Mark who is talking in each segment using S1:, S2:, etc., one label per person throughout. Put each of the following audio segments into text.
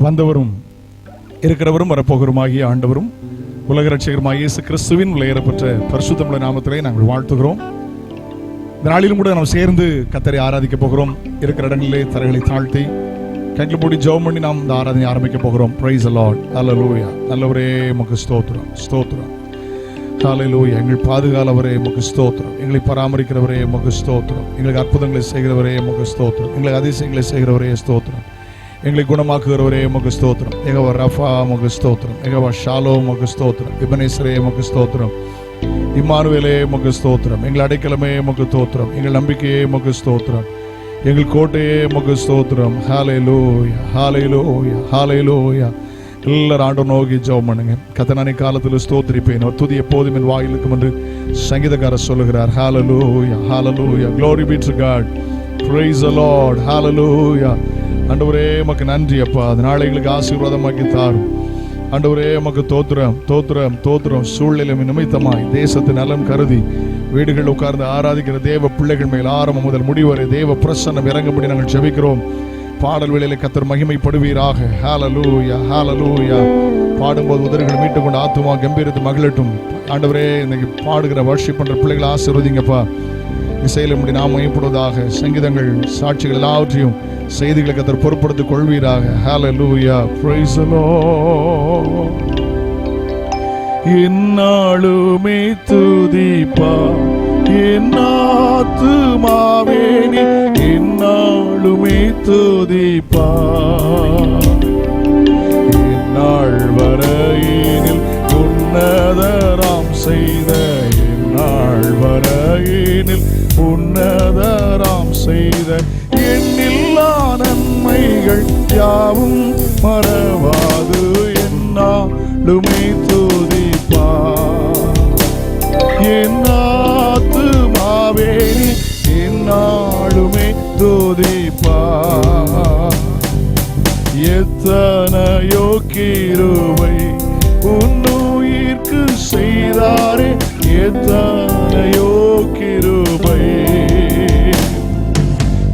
S1: வந்தவரும் இருக்கிறவரும் வரப்போகிறோமாகிய ஆண்டவரும் உலக ரட்சகருமாகிய இயேசு கிறிஸ்துவின் விலையேறப்பெற்ற பரிசுத்தமுள்ள நாமத்திலே நாங்கள் வாழ்த்துகிறோம். இந்த நாளிலும் கூட நாம் சேர்ந்து கர்த்தரை ஆராதிக்க போகிறோம். இருக்கிற இடங்களிலே தரைகளை தாழ்த்தி கைகளை மூடி ஜெபம் பண்ணி நாம் இந்த ஆராதனை ஆரம்பிக்க போகிறோம். Praise the Lord. ஹல்லேலூயா. நல்லவரே உமக்கு ஸ்தோத்திரம், ஸ்தோத்திரம். ஹல்லேலூயா. எங்கள் பாதுகாவலவரே உமக்கு ஸ்தோத்திரம். எங்களை பராமரிக்கிறவரே உமக்கு ஸ்தோத்திரம். எங்களுக்கு அற்புதங்களை செய்கிறவரே உமக்கு ஸ்தோத்திரம். எங்களுக்கு அதிசயங்களை செய்கிறவரே ஸ்தோத்திரம். எங்களை குணமாக்குகிறவரே உமக்கு ஸ்தோத்திரம். யெகோவா ரஃபா உமக்கு ஸ்தோத்திரம். யெகோவா ஷாலோம் உமக்கு ஸ்தோத்திரம். எபனேசரே உமக்கு ஸ்தோத்திரம். இம்மானுவேலே உமக்கு ஸ்தோத்திரம். எங்கள் அடைக்கலமே உமக்கு ஸ்தோத்திரம். எங்கள் நம்பிக்கையே உமக்கு ஸ்தோத்திரம். எங்கள் கோட்டையே உமக்கு ஸ்தோத்திரம். ஹல்லேலூயா, ஹல்லேலூயா, ஹல்லேலூயா. எல்லாரும் ஆண்டவரை நோக்கி ஜெபம் பண்ணுங்க. கர்த்தனானே காலத்தில் ஸ்தோத்திரிப்பேன், அவர் துதி எப்போதும் என் வாயில் இருக்கும் என்று சங்கீதக்காரர் சொல்லுகிறார். ஹல்லேலூயா, ஹல்லேலூயா. Glory be to God. Praise the Lord. Hallelujah. ஆண்டவரே உமக்கு நன்றி அப்பா. அந்த நாளை எங்களுக்கு ஆசீர்வாதமாக்கி தாரும். ஆண்டவரே உமக்கு தோத்திரம், தோத்திரம், தோத்திரம். சூழ்நிலை நிமித்தமாய் தேசத்தின் நலம் கருதி வீடுகளில் உட்கார்ந்து ஆராதிக்கிற தேவ பிள்ளைகள் மேல் ஆரம்பம் முதல் முடிவரை தேவ பிரசன்னம் இறங்கும்படி நாங்கள் ஜெபிக்கிறோம். பாடல் வேளையிலே கர்த்தர் மகிமைப்படுவீராக. ஹல்லேலூயா, ஹல்லேலூயா. பாடும்போது உதடுகளை மீட்டுக் கொண்டு ஆத்துமா கம்பீரத்து மகிழட்டும். ஆண்டவரே இன்னைக்கு பாடுகிற வர்ஷிப் பண்ற பிள்ளைகளை ஆசீர்வதிங்கப்பா. இசையில முடி நாம் மையப்படுவதாக. சங்கீதங்கள் சாட்சிகள் எல்லாவற்றையும் செய்திகளை கர்த்தர் பொறுப்படுத்திக் கொள்வீராக. ஹல்லேலூயா. Praise the Lord. என்னாலுமே துதிப்பா என் ஆத்துமாவே நீ என்னாலுமே துதிப்பா. என்னாள் வரையினில் உன்னதராம் செய்த என்னாள் வரையினில் உன்னதராம் செய்த எண்ணில்லா நன்மைகள் யாவும் மறவாது என்னாலுமே துதிப்பா. என் ஆத்துமாவே நீ என்னாலுமே துதிப்பா. எத்தனையோ கிருபை உன்னுயிர்க்கு செய்தாரே, எத்தனையோ கிருபை.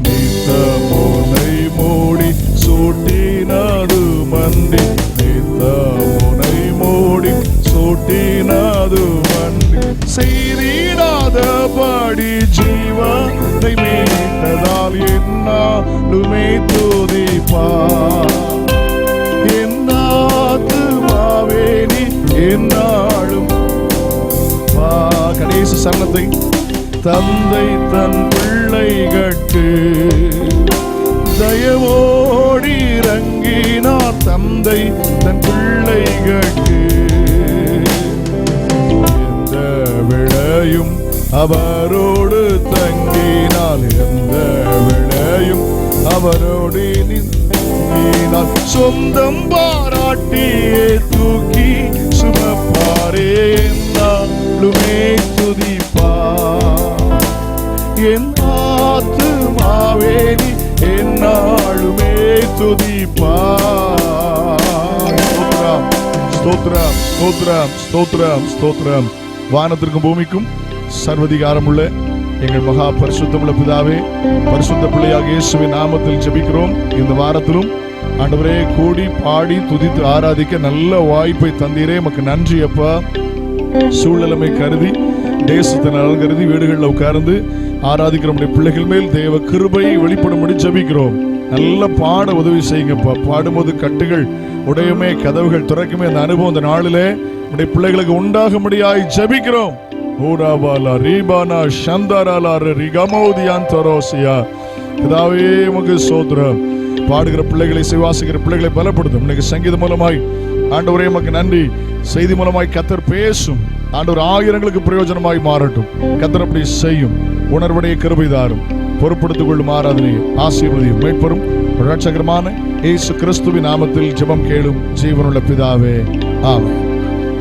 S1: நித்தமுனை மூடி சூட்டினது மண்டி, நித்தமுனை மூடி சூட்டினது மண்டி. செய்திடாதபடி ஜீவனை மீட்டதால் என்னாலுமே துதிப்பா. என்னாத்துமாவே நீ என்னாலும். கடைசி சரணத்தை. தந்தை தன் பிள்ளைகட்கு தயவோடி இறங்கினார், தந்தை தன் பிள்ளைகட்கு எந்த விளையும் அவரோடு தங்கினால், எந்த விளையும் அவரோடு நீனால். சொந்தம் பாராட்டியே தூக்கி சுமப்பாரே என்னாலுமே துதிப்பா. என் ஆத்துமாவே நீ என்னாலுமே துதிப்பா. ஸ்தோத்திரம், ஸ்தோத்திரம், ஸ்தோத்திரம், ஸ்தோத்திரம். வானத்திற்கும் பூமிக்கும் சர்வதிகாரம் உள்ள எங்கள் மகா பரிசுத்தமுள்ள பிதாவே, பரிசுத்த பிள்ளையாக இயேசுவின் நாமத்தில் ஜெபிக்கிறோம். இந்த வாரத்திலும் ஆண்டவரே கூடி பாடி துதித்து ஆராதிக்க நல்ல வாய்ப்பை தந்தீரே, உமக்கு நன்றி அப்பா. சூழ்நிலைமை கருதி தேசத்தை நலன் கருதி வீடுகளில் உட்கார்ந்து ஆராதிக்கிற நம்முடைய பிள்ளைகள் மேல் தேவ கிருபை வெளிப்படும்படி ஜெபிக்கிறோம். நல்ல பாட உதவி செய்யுங்கப்பா. பாடும்போது கட்டுகள் உடையுமே, கதவுகள் திறக்குமே. அந்த அனுபவம் இந்த நாளிலே நம்முடைய பிள்ளைகளுக்கு உண்டாகும்படியாய் ஜெபிக்கிறோம். ஊராபாலா ரீபானா சந்தாராலா ரிகமௌதியான் தரோசியா. பிதாவே உமக்கு ஸ்தோத்திரம். பாடுகிற பிள்ளைகளை, வாசிக்கிற பிள்ளைகளை பலப்படுத்தும். இன்னைக்கு சங்கீதம் மூலமாய் ஆண்டவரே உமக்கு நன்றி. செய்தி மூலமாய் கர்த்தர் பேசும். ஆண்டவர் ஆயிரங்களுக்கு பிரயோஜனமாய் மாறட்டும். கர்த்தர் அப்படி செய்யும். உணர்வுடைய கிருபை தாரும். பொறுப்படுத்திக் கொள்ளும் ஆராதனையை ஆசீர்வதியும். மீட்பரும் இரட்சகருமான இயேசு கிறிஸ்துவின் நாமத்தில் ஜெபம் கேளும் ஜீவனுள்ள பிதாவே, ஆமென்.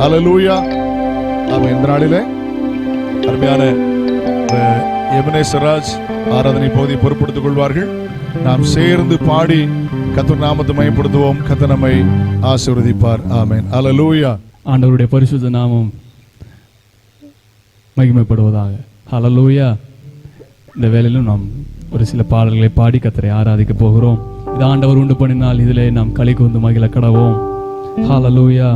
S1: ஹல்லேலூயா, ஆமென். இந்த நாளிலே அருமையான எபனேசர் ராஜ் ஆராதனை பகுதியை பொறுப்படுத்திக் கொள்வார்கள். நாம் சேர்ந்து பாடி கர்த்தர் நாமத்தை மகிமைப்படுத்துவோம். கர்த்தர் நம்மை ஆசீர்வதிப்பார். ஆமென். ஹல்லேலூயா.
S2: ஆண்டவருடைய பரிசுத்த நாமம் மகிமைப்படுவதாக. ஹல்லேலூயா. இந்த வேளையிலும் நாம் ஒரு சில பாடல்களை பாடி கர்த்தரை ஆராதிக்க போகிறோம். இது ஆண்டவர் உண்டு பண்ணினால் இதிலே நாம் களி கூர்ந்து மகிழ கடவோம். ஹல்லேலூயா.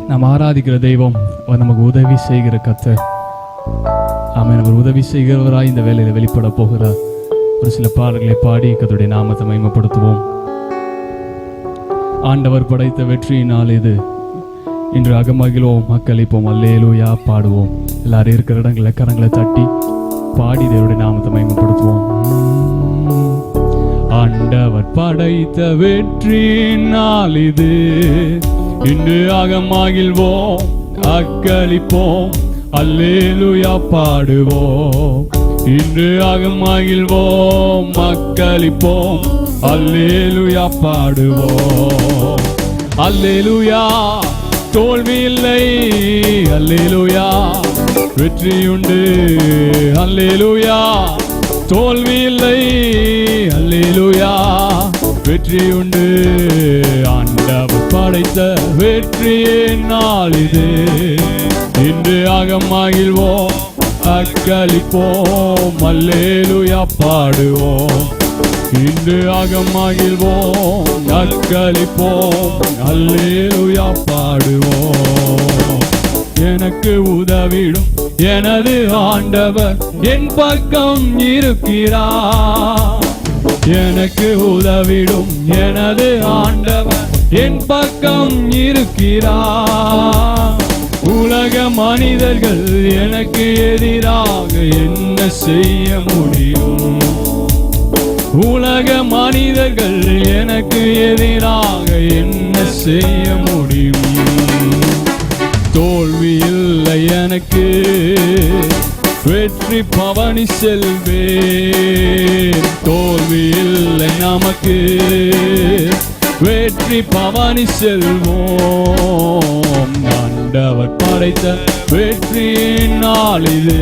S2: நாம் ஆராதிக்கிற தெய்வம் அவர் நமக்கு உதவி செய்கிற கர்த்தர். ஆமென். அவர் உதவி செய்கிறவராய் இந்த வேலையில வெளிப்பட போகிறார். ஒரு சில பாடல்களை பாடி கர்த்தருடைய நாமத்தை மகிமைப்படுத்துவோம். ஆண்டவர் படைத்த வெற்றியினால் இது இன்று அகமகிழ்வோம், மக்களிப்போம், அல்லேலூயா பாடுவோம். எல்லாரும் இருக்கிற இடங்களை கரங்களை தட்டி பாடி தேவனுடைய நாமத்தை மகிமைப்படுத்துவோம். ஆண்டவர் படைத்த வெற்றியினால் இது இன்று அகமகிழ்வோம், அக்களிப்போம், அல்லேலூயா பாடுவோம். இன்று அகமகிழ்வோம், அக்களிப்போம், அல்லேலூயா பாடுவோம். அல்லேலூயா தோல்வி இல்லை, அல்லேலூயா வெற்றியுண்டு. அல்லேலூயா தோல்வி இல்லை, அல்லேலூயா வெற்றியுண்டு. ஆண்டவர் படைத்த வெற்றியின் நாள் இது இன்று அகமகிழ்வோம், அக்களிப்போம், அல்லேலூயா பாடுவோம். இன்று அகமகிழ்வோம், அக்களிப்போம், அல்லேலூயா பாடுவோம். எனக்கு உதவிடும் எனது ஆண்டவர் என் பக்கம் இருக்கிறார். எனக்கு உதவிடும் எனது ஆண்டவர் என் பக்கம் இருக்கிறார். உலக மனிதர்கள் எனக்கு எதிராக என்ன செய்ய முடியும்? உலக மனிதர்கள் எனக்கு எதிராக என்ன செய்ய முடியும்? தோல்வி இல்லை எனக்கு, வெற்றி பவனி செல்வேன். தோல்வி இல்லை நமக்கு, வெற்றி பவனி செல்வோம். ஆண்டவர் படைத்த வெற்றியின் நாள் இது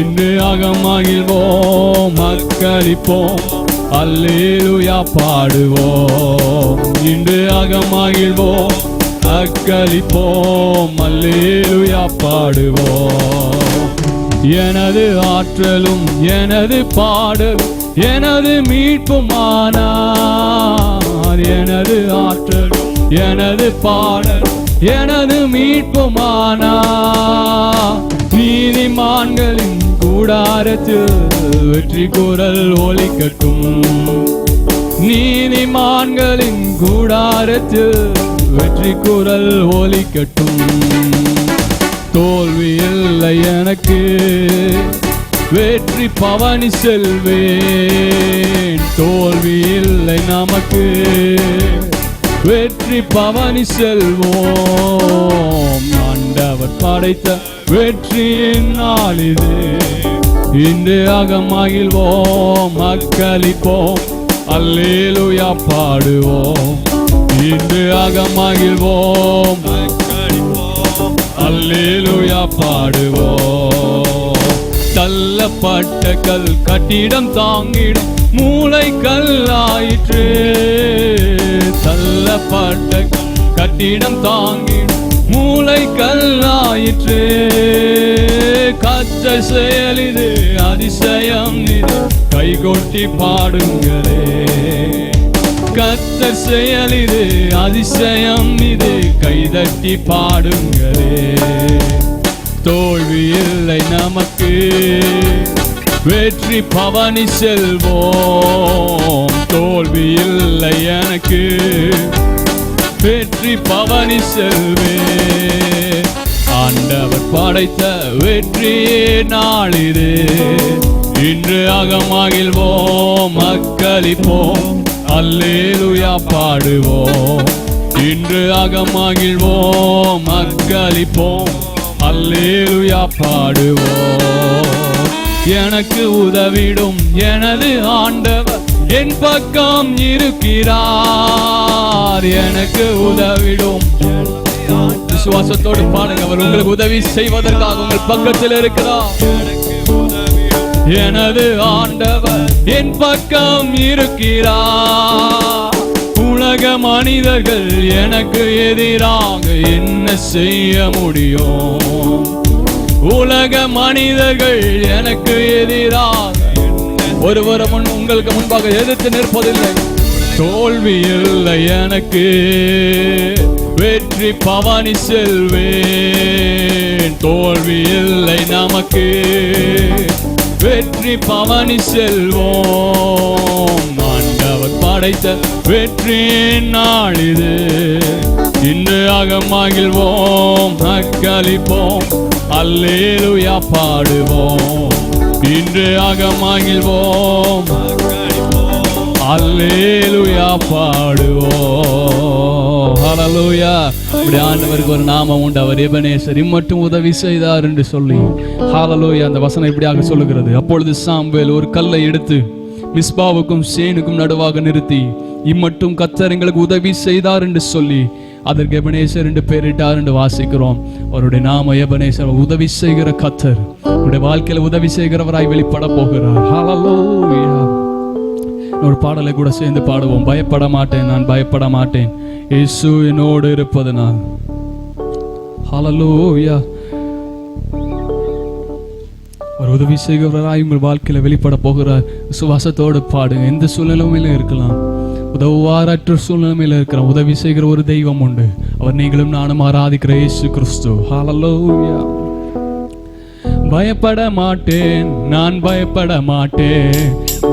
S2: இன்று அகமகிழ்வோம், அக்களிப்போம், அல்லேலூயா பாடுவோம். இன்று அகமகிழ்வோம், அக்களிப்போம், அல்லேலூயா பாடுவோம். எனது ஆற்றலும் எனது பாடலும் எனது மீட்புமானார். எனது ஆற்றலும் எனது பாடலும் எனது மீட்புமானார். நீதிமான்களின் கூடாரத்தில் வெற்றி குரல் ஒலிக்கட்டும். நீதிமான்களின் கூடாரத்தில் வெற்றி குரல் ஒலிக்கட்டும். தோல்வி இல்லை எனக்கு, வெற்றி பவனி செல்வேன். தோல்வி இல்லை நமக்கு, வெற்றி பவனி செல்வோம். ஆண்டவர் படைத்த வெற்றியின் நாள் இது இன்று அகமகிழ்வோம், அக்களிப்போம், அல்லேலூயா பாடுவோம். இன்று அகமகிழ்வோம், அக்களிப்போம், அல்லேலூயா பாடுவோம். தள்ளப்பட்ட கல் கட்டிடம் தாங்கிடும் மூளை கல்லாயிற்று. தள்ளப்பட்ட கட்டிடம் தாங்கிடும் மூளை கல்லாயிற்று. கர்த்தர் செயல் இது, அதிசயம் இது, கைகொட்டி பாடுங்களே. கர்த்தர் செயல் இது, அதிசயம் இது, கைதட்டி பாடுங்களே. தோல்வி இல்லை நமக்கு, வெற்றி பவனி செல்வோம். தோல்வி இல்லை எனக்கு, வெற்றி பவனி செல்வேன். ஆண்டவர் படைத்த வெற்றி நாள் இது இன்று அகமகிழ்வோம், அக்களிப்போம், அல்லேலூயா பாடுவோம். இன்று அகமகிழ்வோம், அக்களிப்போம், அல்லேலூயா பாடுவோம். எனக்கு உதவிடும் எனது ஆண்டவர் என் பக்கம் இருக்கிறார். எனக்கு உதவிடும். விசுவாசத்தோடு பாடுங்க. அவர் உங்களுக்கு உதவி செய்வதற்காக உங்கள் பக்கத்தில் இருக்கிறார். எனது ஆண்டவர் என் பக்கம் இருக்கிறார். உலக மனிதர்கள் எனக்கு எதிராக என்ன செய்ய முடியும்? உலக மனிதர்கள் எனக்கு எதிராக என்ன ஒருவரும் உங்களுக்கு முன்பாக எதிர்த்து நிற்பதில்லை. தோல்வி இல்லை எனக்கு, வெற்றி பவனி செல்வேன். தோல்வி இல்லை நமக்கு, வெற்றி பவனி செல்வோம். ஆண்டவர் படைத்த வெற்றியின் நாள் இது. இன்று அகமகிழ்வோம், அக்களிப்போம், அல்லேலூயா பாடுவோம். இன்று அகமகிழ்வோம், அல்லேலூயா பாடுவோம். ஹல்லேலூயா. இப்படி ஆண்டவருக்கு ஒரு நாமம் உண்டு, அவர் எபனேசர், இம்மட்டும் உதவி செய்தார் என்று சொல்லி. ஹல்லேலூயா. அந்த வசனம் இப்படியாக சொல்லுகிறது, அப்பொழுது சாமுவேல் ஒரு கல்லை எடுத்து மிஸ்பாவுக்கும் சேனுக்கும் நடுவாக நிறுத்தி, இம்மட்டும் கர்த்தர் எங்களுக்கு உதவி செய்தார் என்று சொல்லி அதற்கு எபனேசர் என்று பெயரிட்டார் என்று வாசிக்கிறோம். அவருடைய நாம எபனேசர், உதவி செய்கிற கர்த்தர். அவருடைய வாழ்க்கையில உதவி செய்கிறவராய் வெளிப்பட போகிறார். ஹல்லேலூயா. ஒரு பாடலை கூட சேர்ந்து பாடுவோம். பயப்பட மாட்டேன், நான் பயப்பட மாட்டேன், இயேசு என்னோடு இருப்பதனால். ஹல்லேலூயா. ஒரு உதவி செய்கிறவராய் உங்கள் வாழ்க்கையில வெளிப்பட போகிறார். விசுவாசத்தோடு பாடுங்க. எந்த சூழ்நிலையிலும் இருக்கலாம், உதவுவாரற்ற சூழ்நிலையில இருக்கிறோம், உதவி செய்கிற ஒரு தெய்வம் உண்டு. அவர் நீங்களும் நானும் ஆராதிக்கிற இயேசு கிறிஸ்து. ஹல்லேலூயா. பயப்பட மாட்டேன், நான் பயப்பட மாட்டேன்,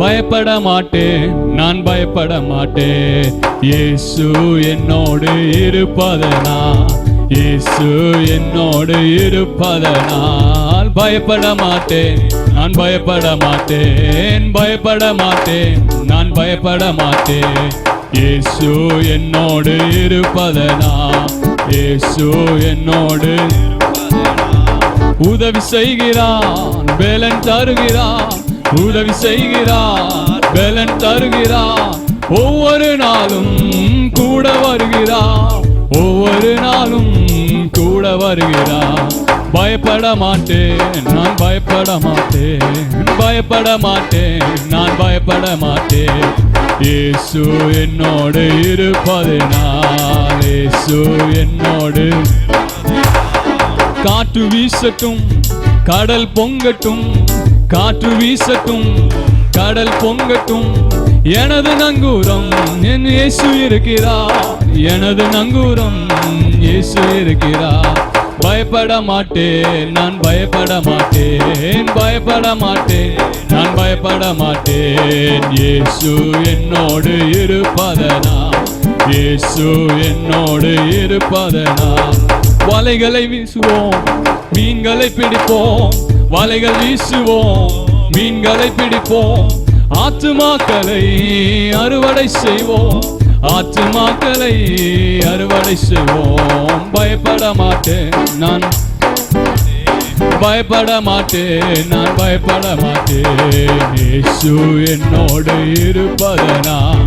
S2: பயப்பட மாட்டேன், நான் பயப்பட மாட்டேன், இயேசு என்னோடு இருப்பதனால், இயேசு என்னோடு இருப்பதனால். பயப்பட மாட்டேன், நான் பயப்பட மாட்டேன், பயப்பட மாட்டேன், நான் பயப்பட மாட்டேன், இயேசு என்னோடு இருப்பதனால், இயேசு என்னோடு உதவி செய்கிறான், பலன் தருகிறான், உதவி செய்கிறான், பலன் தருகிறான், ஒவ்வொரு நாளும் கூட வருகிறான், ஒவ்வொரு நாளும் கூட வருகிறான். பயப்பட மாட்டேன், நான் பயப்பட மாட்டேன், பயப்பட மாட்டேன், நான் பயப்பட மாட்டேன், இயேசு என்னோடு இருப்பதனால், இயேசு என்னோடு. காற்று வீசட்டும், கடல் பொங்கட்டும், காற்று வீசட்டும், கடல் பொங்கட்டும், எனது நங்கூரம் என் இயேசு இருக்கிறார், எனது நங்கூரம் இயேசு இருக்கிறார். பயப்பட மாட்டேன், நான் பயப்பட மாட்டேன், பயப்பட மாட்டேன், நான் பயப்பட மாட்டேன், இயேசு என்னோடு இருப்பதனால், இயேசு என்னோடு இருப்பதனால். வலைகளை வீசுவோம், மீன்களை பிடிப்போம், வலைகள் வீசுவோம், மீன்களை பிடிப்போம், ஆத்துமாக்களை அறுவடை செய்வோம், ஆத்துமாக்களை அறுவடை செய்வோம். பயப்பட மாட்டேன், நான் பயப்பட மாட்டேன், நான் பயப்பட மாட்டேன், இயேசு என்னோடு இருப்பதனால்,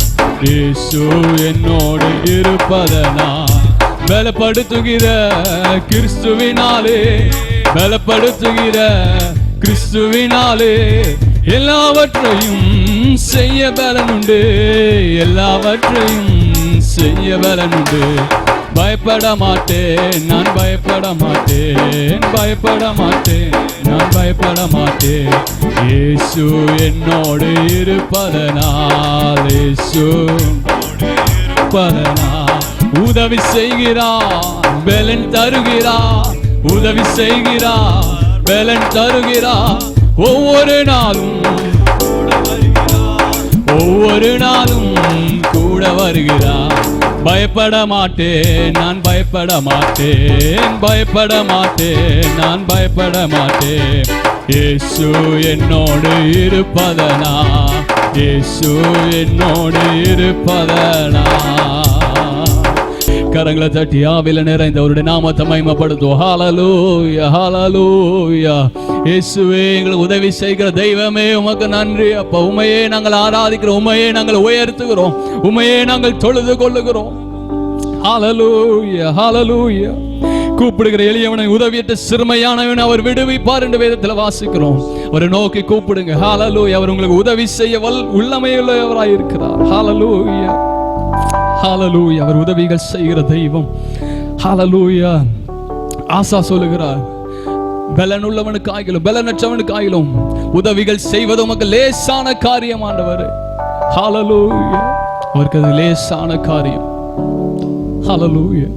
S2: இயேசு என்னோடு இருப்பதனால். பலப்படுத்துகிற கிறிஸ்துவினாலே, பலப்படுத்துகிற கிறிஸ்துவினாலே எல்லாவற்றையும் செய்ய பலனுண்டு, எல்லாவற்றையும் செய்ய பலனுண்டு. பயப்பட மாட்டேன், நான் பயப்பட மாட்டேன், பயப்பட மாட்டேன், நான் பயப்பட மாட்டேன், இயேசு என்னோடு இருப்பதனால், இயேசு இருப்பதனால். உதவி செய்கிறார், பலன் தருகிறார், உதவி செய்கிறார், பலன் தருகிறார், ஒவ்வொரு நாளும் ஒவ்வொரு நாளும் கூட வருகிறார். பயப்பட மாட்டேன், நான் பயப்பட மாட்டேன், பயப்பட மாட்டேன், நான் பயப்பட மாட்டேன், இயேசு என்னோடு இருப்பதனால், இயேசு என்னோடு இருப்பதனால். கரங்களை தட்டி ஆவில நிறைந்த அவருடைய நாமத்தை மகிமைப்படுத்துவோம். ஹல்லேலூயா, ஹல்லேலூயா. இயேசுவே, எங்களுக்கு உதவி செய்கிற தெய்வமே, உமக்கு நன்றி அப்பா. உமையே நாங்கள் ஆராதிக்கிறோம், உமையே நாங்கள் உயர்த்துகிறோம், உமையே நாங்கள் தொழுது கொள்ளுகிறோம். ஹல்லேலூயா, ஹல்லேலூயா. கூப்பிடுகிற எளியவனை உதவியற்ற சிறுமையானவன் அவர் விடுவிப்பார் என்று வேதத்தில் வாசிக்கிறோம். அவரை நோக்கி கூப்பிடுங்க. ஹல்லேலூயா. அவர் உங்களுக்கு உதவி செய்ய உள்ளமையுள்ளவராய் இருக்கிறார். ஹல்லேலூயா, ஹல்லேலூயா. அவர் உதவிகள் செய்கிற தெய்வம். ஹல்லேலூயா. ஆசா சொல்லுகிறார், பலன் உள்ளவனுக்கு ஆகிலும் பலனற்றவனுக்கு ஆகிலும் உதவிகள் செய்வது உமக்கு லேசான காரியம் ஆண்டவரே. ஹalleluya. அவருக்கு அது லேசான காரியம். ஹalleluya.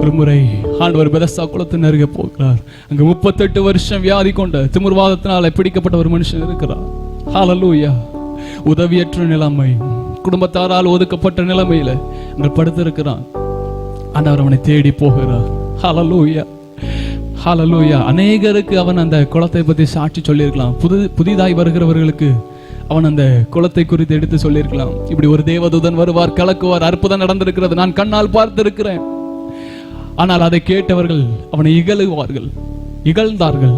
S2: ஒரு முறை ஆண்டவர் பெதஸ்தா குளத்தின் அருகே போகிறார். அங்க 38 வருஷம் வியாதி கொண்ட திமிர்வாதத்தினால பிடிக்கப்பட்ட ஒரு மனுஷன் இருக்கிறார். ஹalleluya. உதவியற்ற நிலைமை, குடும்பத்தாரால் ஒதுக்கப்பட்ட நிலைமையில அங்க படுத்திருக்கிறான். ஆண்டவர் அவனை தேடி போகிறார். ஹalleluya. ஹalleluya. அநேகருக்கு அவன் அந்த குளத்தை பத்தி சாட்சி சொல்லியிருக்கலாம். புதிதாய் வருகிறவர்களுக்கு அவன் அந்த குளத்தை குறித்து எடுத்து சொல்லியிருக்கலாம். இப்படி ஒரு தேவதூதன் வருவார், கலக்குவார், அற்புதம் நடந்திருக்கிறது, நான் கண்ணால் பார்த்திருக்கிறேன். ஆனால் அதை கேட்டவர்கள் அவனை இகழ்ந்தார்கள்.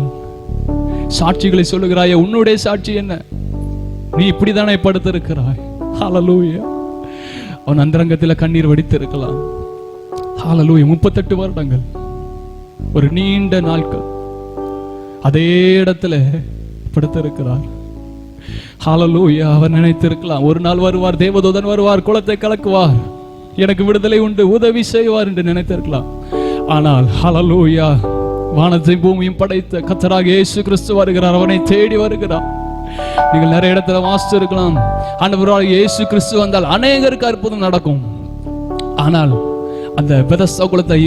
S2: சாட்சிகளை சொல்லுகிறாய், உன்னுடைய சாட்சி என்ன? நீ இப்படிதானே படுத்திருக்கிறாய். ஹalleluya. அவன் அந்தரங்கத்தில் கண்ணீர் வடித்திருக்கலாம். ஹalleluya. 38 வருடங்கள், ஒரு நீண்ட நாட்கள் அதே இடத்துல படுத்திருக்கிறார். ஹalleluya. அவர் நினைத்திருக்கலாம், ஒரு நாள் வருவார், தேவதூதன் வருவார், குளத்தை கலக்குவார், எனக்கு விடுதலை உண்டு, உதவி செய்வார் என்று நினைத்திருக்கலாம். ஆனால் ஹalleluya, வானத்தையும் பூமியும் படைத்த கர்த்தராகிய இயேசு கிறிஸ்து வருகிறார், அவனை தேடி வருகிறார். நீங்கள் நிறைய இடத்துல வாசிச்சிருக்கலாம், ஆண்டவராகிய இயேசு கிறிஸ்து வந்தால் அநேகருக்கு அற்புதம் நடக்கும். ஆனால் அந்த பெதஸ்தா குளத்தை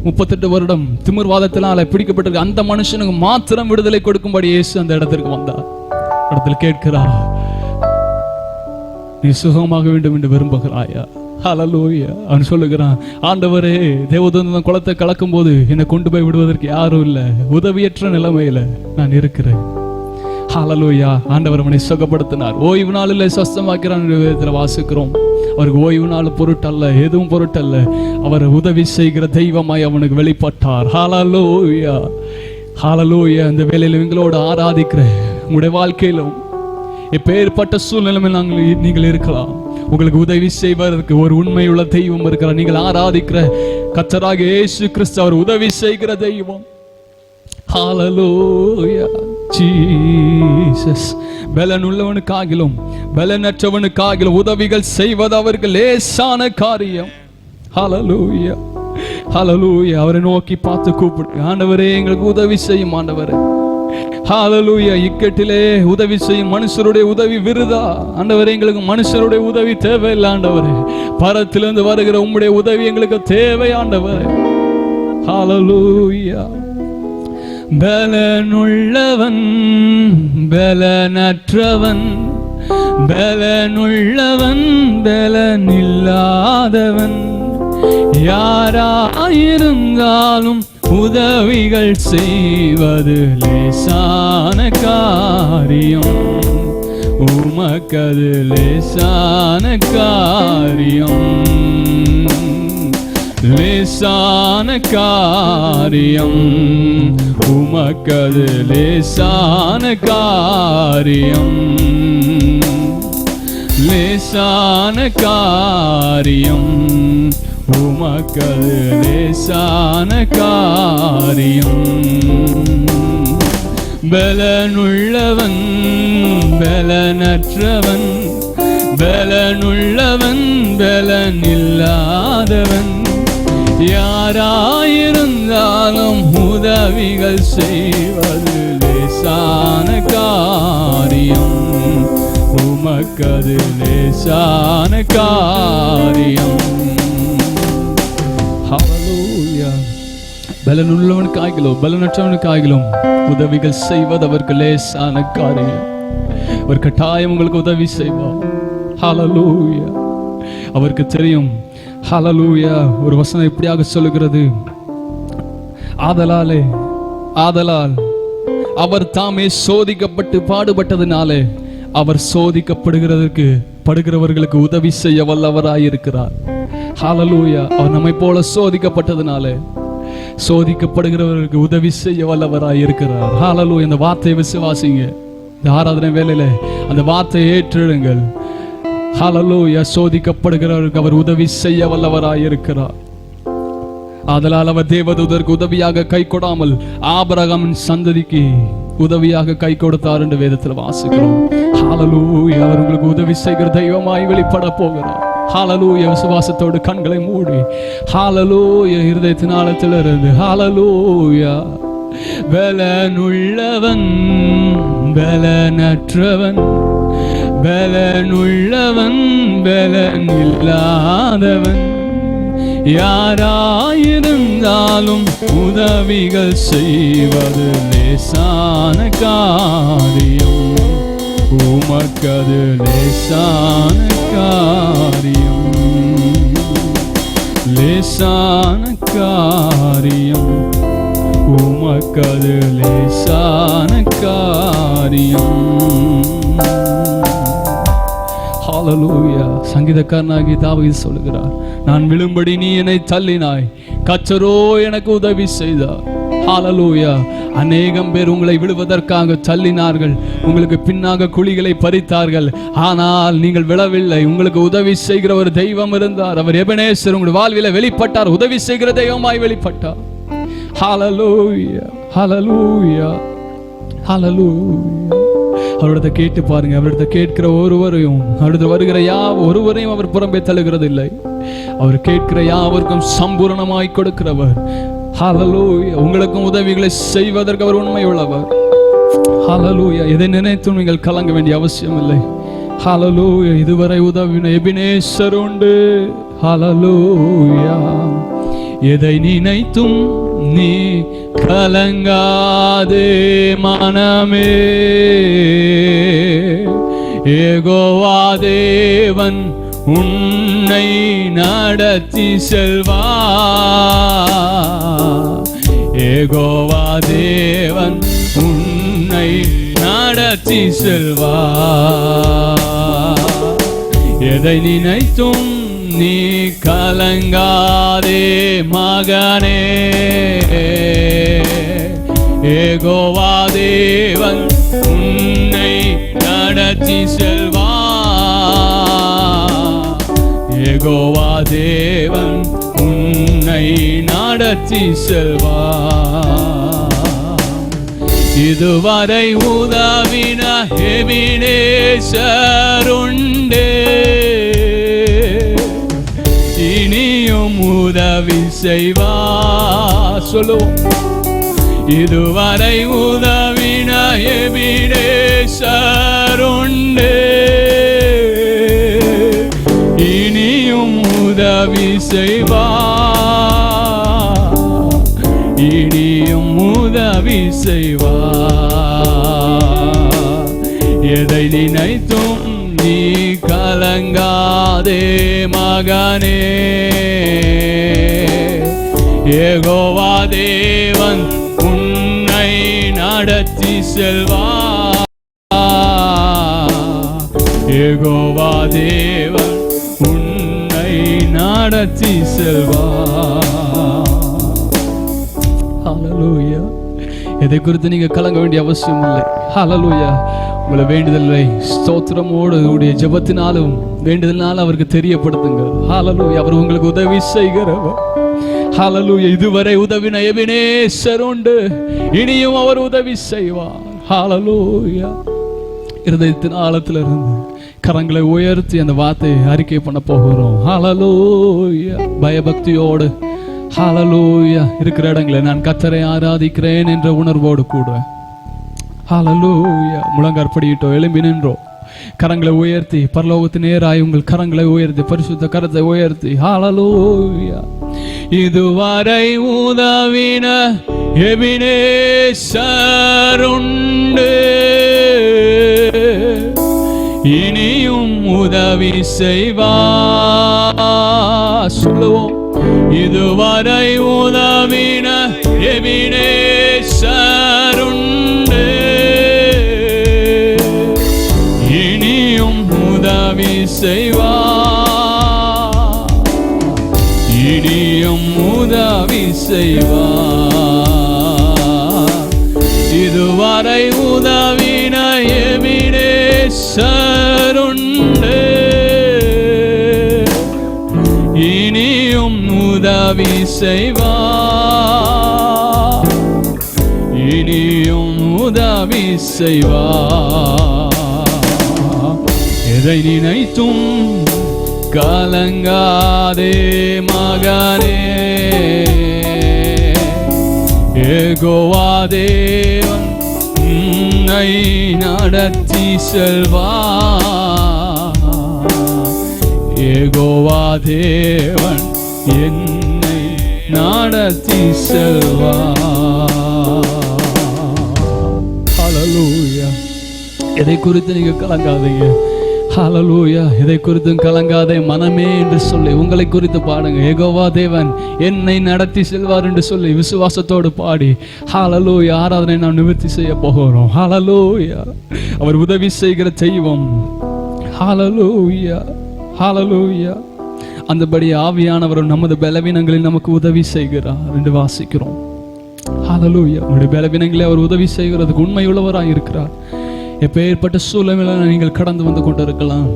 S2: 38 வருடம் திமிர்வாதத்தினால பிடிக்கப்பட்டிருக்க அந்த மனுஷனுக்கு மாத்திரம் விடுதலை கொடுக்கும்படி இயேசு அந்த இடத்திற்கு வந்தார். இடத்தில் கேட்கிறார், நீ சுகமாக வேண்டும் என்று விரும்புகிறாயா? ஹalleluya. அவன் சொல்லுகிறான், ஆண்டவரே, தேவதூதன் குளத்தை கலக்கும் போது என்னை கொண்டு போய் விடுவதற்கு யாரும் இல்லை, உதவியற்ற நிலைமையில நான் இருக்கிறேன். ஹalleluya. ஆண்டவர் அவனை சுகப்படுத்தினார். ஓய்வு நாளில் சொஸ்தமாக்கிறான் வாசிக்கிறோம். அவருக்கு ஓய்வு நாள் பொருட்டல்ல, எதுவும் பொருட்டல்ல, அவர் உதவி செய்கிற தெய்வமாய் அவனுக்கு வெளிப்பட்டார். ஹalleluya. ஹalleluya. அந்த வேளையில் எங்களோடு ஆராதிக்கிற உங்களுடைய வாழ்க்கையிலும் எப்பேற்பட்ட சூழ்நிலையில் நீங்கள் இருக்கலாம், உங்களுக்கு உதவி செய்வதற்கு ஒரு உண்மையுள்ள தெய்வம் இருக்கிறார். நீங்கள் ஆராதிக்கிற கர்த்தராகிய இயேசு கிறிஸ்து அவர் உதவி செய்கிற தெய்வம். ஹalleluya. ஜீசஸ். பலனுள்ளவனுக்காகிலும் பலனற்றவனுக்காகிலும் உதவிகள் செய்வது அவருக்கு லேசான காரியம். ஹalleluya. ஹalleluya. அவரை நோக்கி பார்த்து கூப்பிடு, ஆண்டவரே எங்களுக்கு உதவி செய்யும் ஆண்டவரே. ஹalleluya. இக்கட்டிலே உதவி செய்யும் மனுஷருடைய உதவி விருதா ஆண்டவரே, எங்களுக்கு மனுஷருடைய உதவி தேவையில்லை ஆண்டவரே, பரத்திலிருந்து வருகிற உம்முடைய உதவி எங்களுக்கு தேவை ஆண்டவரே. ஹalleluya. பலனுள்ளவன் பலனற்றவன், பலனுள்ளவன் பலனில்லாதவன், யாராயிருந்தாலும் உதவிகள் செய்வது லேசான காரியம், உமக்கது லேசான காரியம், லேசான காரியம், உமக்கது லேசான காரியம், லேசான காரியம், உமக்கது லேசான காரியம். பலனுள்ளவன் பலனற்றவன், பலனுள்ளவன் பலனில்லாதவன், யாராயிருந்தாலும் உதவிகள் செய்வது லேசான காரியம், உமக்கது லேசான காரியம். ஹalleluya. பலனுள்ளவனுக்காகிலும் பலனற்றவனுக்காகிலும் உதவிகள் செய்வது அவருக்கு லேசான காரியம். அவர் கட்டாயம் உங்களுக்கு உதவி செய்வார். ஹalleluya. அவருக்கு தெரியும். ஹalleluya. ஒரு வசனம் இப்படியாக சொல்லுகிறது, ஆதலால் அவர் தாமே சோதிக்கப்பட்டு பாடுபட்டதினாலே அவர் படுகிறவர்களுக்கு உதவி செய்ய வல்லவராயிருக்கிறார். ஹalleluya. அவர் நம்மை போல சோதிக்கப்பட்டதினாலே சோதிக்கப்படுகிறவர்களுக்கு உதவி செய்ய வல்லவராயிருக்கிறார். ஹalleluya. இந்த வார்த்தையை விசுவாசிங்க. இந்த ஆராதனை வேளையில அந்த வார்த்தையை ஏற்றுங்கள். ஹalleluya. சோதிக்கப்படுகிறவர்களுக்கு அவர் உதவி செய்ய வல்லவராயிருக்கிறார். ஆதலால் அவர் தேவதூதருக்கு உதவியாக கை கொடாமல் ஆபிரகாமின் சந்ததிக்கு உதவியாக கை கொடுத்தார் என்று வேதத்தில் வாசிக்கிறோம். ஹalleluya. அவர் உங்களுக்கு உதவி செய்கிற தெய்வமாய் வெளிப்பட போகிறார். ஹalleluya. விசுவாசத்தோடு கண்களை மூடி ஹalleluya இருதயத்தின் ஆழத்திலிருந்து ஹalleluya பலனுள்ளவன் பலனற்றவன், பலனுள்ளவன் பலன் இல்லாதவன், யாராயிருந்தாலும் உதவிகள் செய்வது லேசான காரியம், உமக்கது லேசான காரியம், லேசான காரியம், உமக்கது லேசான காரியம். ஹல்லேலூயா. சங்கீதக்காரனாகி தாவீது சொல்லுகிறார், நான் விழும்படி நீ என்னை தள்ளினாய், கர்த்தரோ எனக்கு உதவி செய்தார். ஹல்லேலூயா. அநேகம் பேர் உங்களை விழுவதற்காக தள்ளினார்கள், உங்களுக்கு பின்னாக குழிகளை பறித்தார்கள், ஆனால் நீங்கள் விழவில்லை. உங்களுக்கு உதவி செய்கிற ஒரு தெய்வம் இருந்தார். அவர் எபனேசர். உங்கள் வாழ்வில வெளிப்பட்டார், உதவி செய்கிற தெய்வமாய் வெளிப்பட்டார். ஹல்லேலூயா, ஹல்லேலூயா, ஹல்லேலூயா. அவரிடத்தை கேட்டு பாருங்க. அவரிடத்தை கேட்கிற ஒருவரையும், அவரிடத்தில் வருகிற ஒருவரையும் அவர் புறம்பே தள்ளுகிறது இல்லை. அவர் கேட்கிற யாவருக்கும் சம்பூரணமாய் கொடுக்கிறவர். ஹல்லேலூயா. உங்களுக்கும் உதவிகளை செய்வதற்கு அவர் உண்மை உள்ளவர். ஹல்லேலூயா. எதை நினைத்தும் நீங்கள் கலங்க வேண்டிய அவசியம் இல்லை. ஹல்லேலூயா. இதுவரை உதவின எபினேசர் உண்டு. ஹல்லேலூயா. எதை நினைத்தும் நீ கலங்காதே மனமே, யெகோவா தேவன் உன்னை நடத்தி செல்வார், யெகோவா தேவன் உன்னை நடத்தி செல்வார். எதை நினைத்தும் நீ கலங்காதே மகனே, யெகோவா தேவன் உன்னை நடத்தி செல்வார், யெகோவா தேவன் உன்னை நடத்தி செல்வார். இதுவரை உதவின எபினேசர் உண்டே, இனியும் உதவி செய்வார். சொல்லுவோம். இதுவரை உதவின எபினேசர் உண்டே, இனியும் உதவி செய்வார், இனியும் உதவி செய்வார். எதை நினைத்தும் நீ கலங்காதே மகனே, யெகோவா தேவன் உன்னை நடத்தி செல்வார், யெகோவா தேவன் உன்னை நடத்தி செல்வார். ஹல்லேலூயா. எதை குறித்து நீங்க கலங்க வேண்டிய அவசியம் இல்லை. ஹல்லேலூயா. உங்களை வேண்டுதலை ஸ்தோத்திரமோடு உடைய ஜெபத்தினாலும் வேண்டுதல்னாலும் அவருக்கு தெரியப்படுத்துங்க. ஹல்லேலூயா. அவர் உங்களுக்கு உதவி செய்கிறவர். ஹல்லேலூயா. இதுவரை உதவின எபினேசர் உண்டு, இனியும் அவர் உதவி செய்வார். ஹல்லேலூயா. இருதயத்தின் ஆழத்திலிருந்து கரங்களை உயர்த்தி அந்த வார்த்தையை அறிக்கை பண்ண போகிறோம். ஹல்லேலூயா. பயபக்தியோடு ஹல்லேலூயா இருக்கிற இடங்களை நான் கர்த்தரை ஆராதிக்கிறேன் என்ற உணர்வோடு கூட ஹல்லேலூயா முழங்காற்படியிட்டோ எழும்பி நின்றோ கரங்களை உயர்த்தி பரலோகத்து நேராய் உங்கள் கரங்களை உயர்த்தி பரிசுத்த கரத்தை உயர்த்தி ஹல்லேலூயா. இதுவரை உதவின எபினேசர் உண்டு, இனியும் உதவி செய்வார். சொல்லுவோம். இதுவரை உதவின எபினேசர் உண்டு, இனியும் உதவி செய்வார், இனியும் உதவி செய்வார். இதுவரை உதவின எபினேசர் உண்டு, இனியும் உதவி செய்வார், இனியும் உதவி செய்வார். எதை நினைத்தும் கலங்காதே மகனே, யெகோவா தேவன் உன்னை நடத்தி செல்வார். யெகோவா தேவன் என்னை நடத்தி செல்வார். ஹல்லேலூயா. எதை குறித்து நீங்க கலங்காதீங்க. ஹல்லேலூயா. எதை குறித்தும் கலங்காதே மனமே என்று சொல்லி உங்களை குறித்து பாடுங்க. யெகோவா தேவன் என்னை நடத்தி செல்வார் என்று சொல்லி விசுவாசத்தோடு பாடி ஹல்லேலூயா ஆராதனை நாம் நிவர்த்தி செய்ய போகிறோம். ஹல்லேலூயா. அவர் உதவி செய்கிற தெய்வம். ஹல்லேலூயா. ஹல்லேலூயா. அந்தபடி ஆவியானவர் நமது பலவீனங்களில் நமக்கு உதவி செய்கிறார் என்று வாசிக்கிறோம். ஹல்லேலூயா. உங்களுடைய பலவீனங்களில் அவர் உதவி செய்கிறதுக்கு உண்மையுள்ளவராக இருக்கிறார். எப்பேற்பட்ட சூழ்நிலையில் நீங்கள் கடந்து வந்து கொண்டிருக்கலாம்.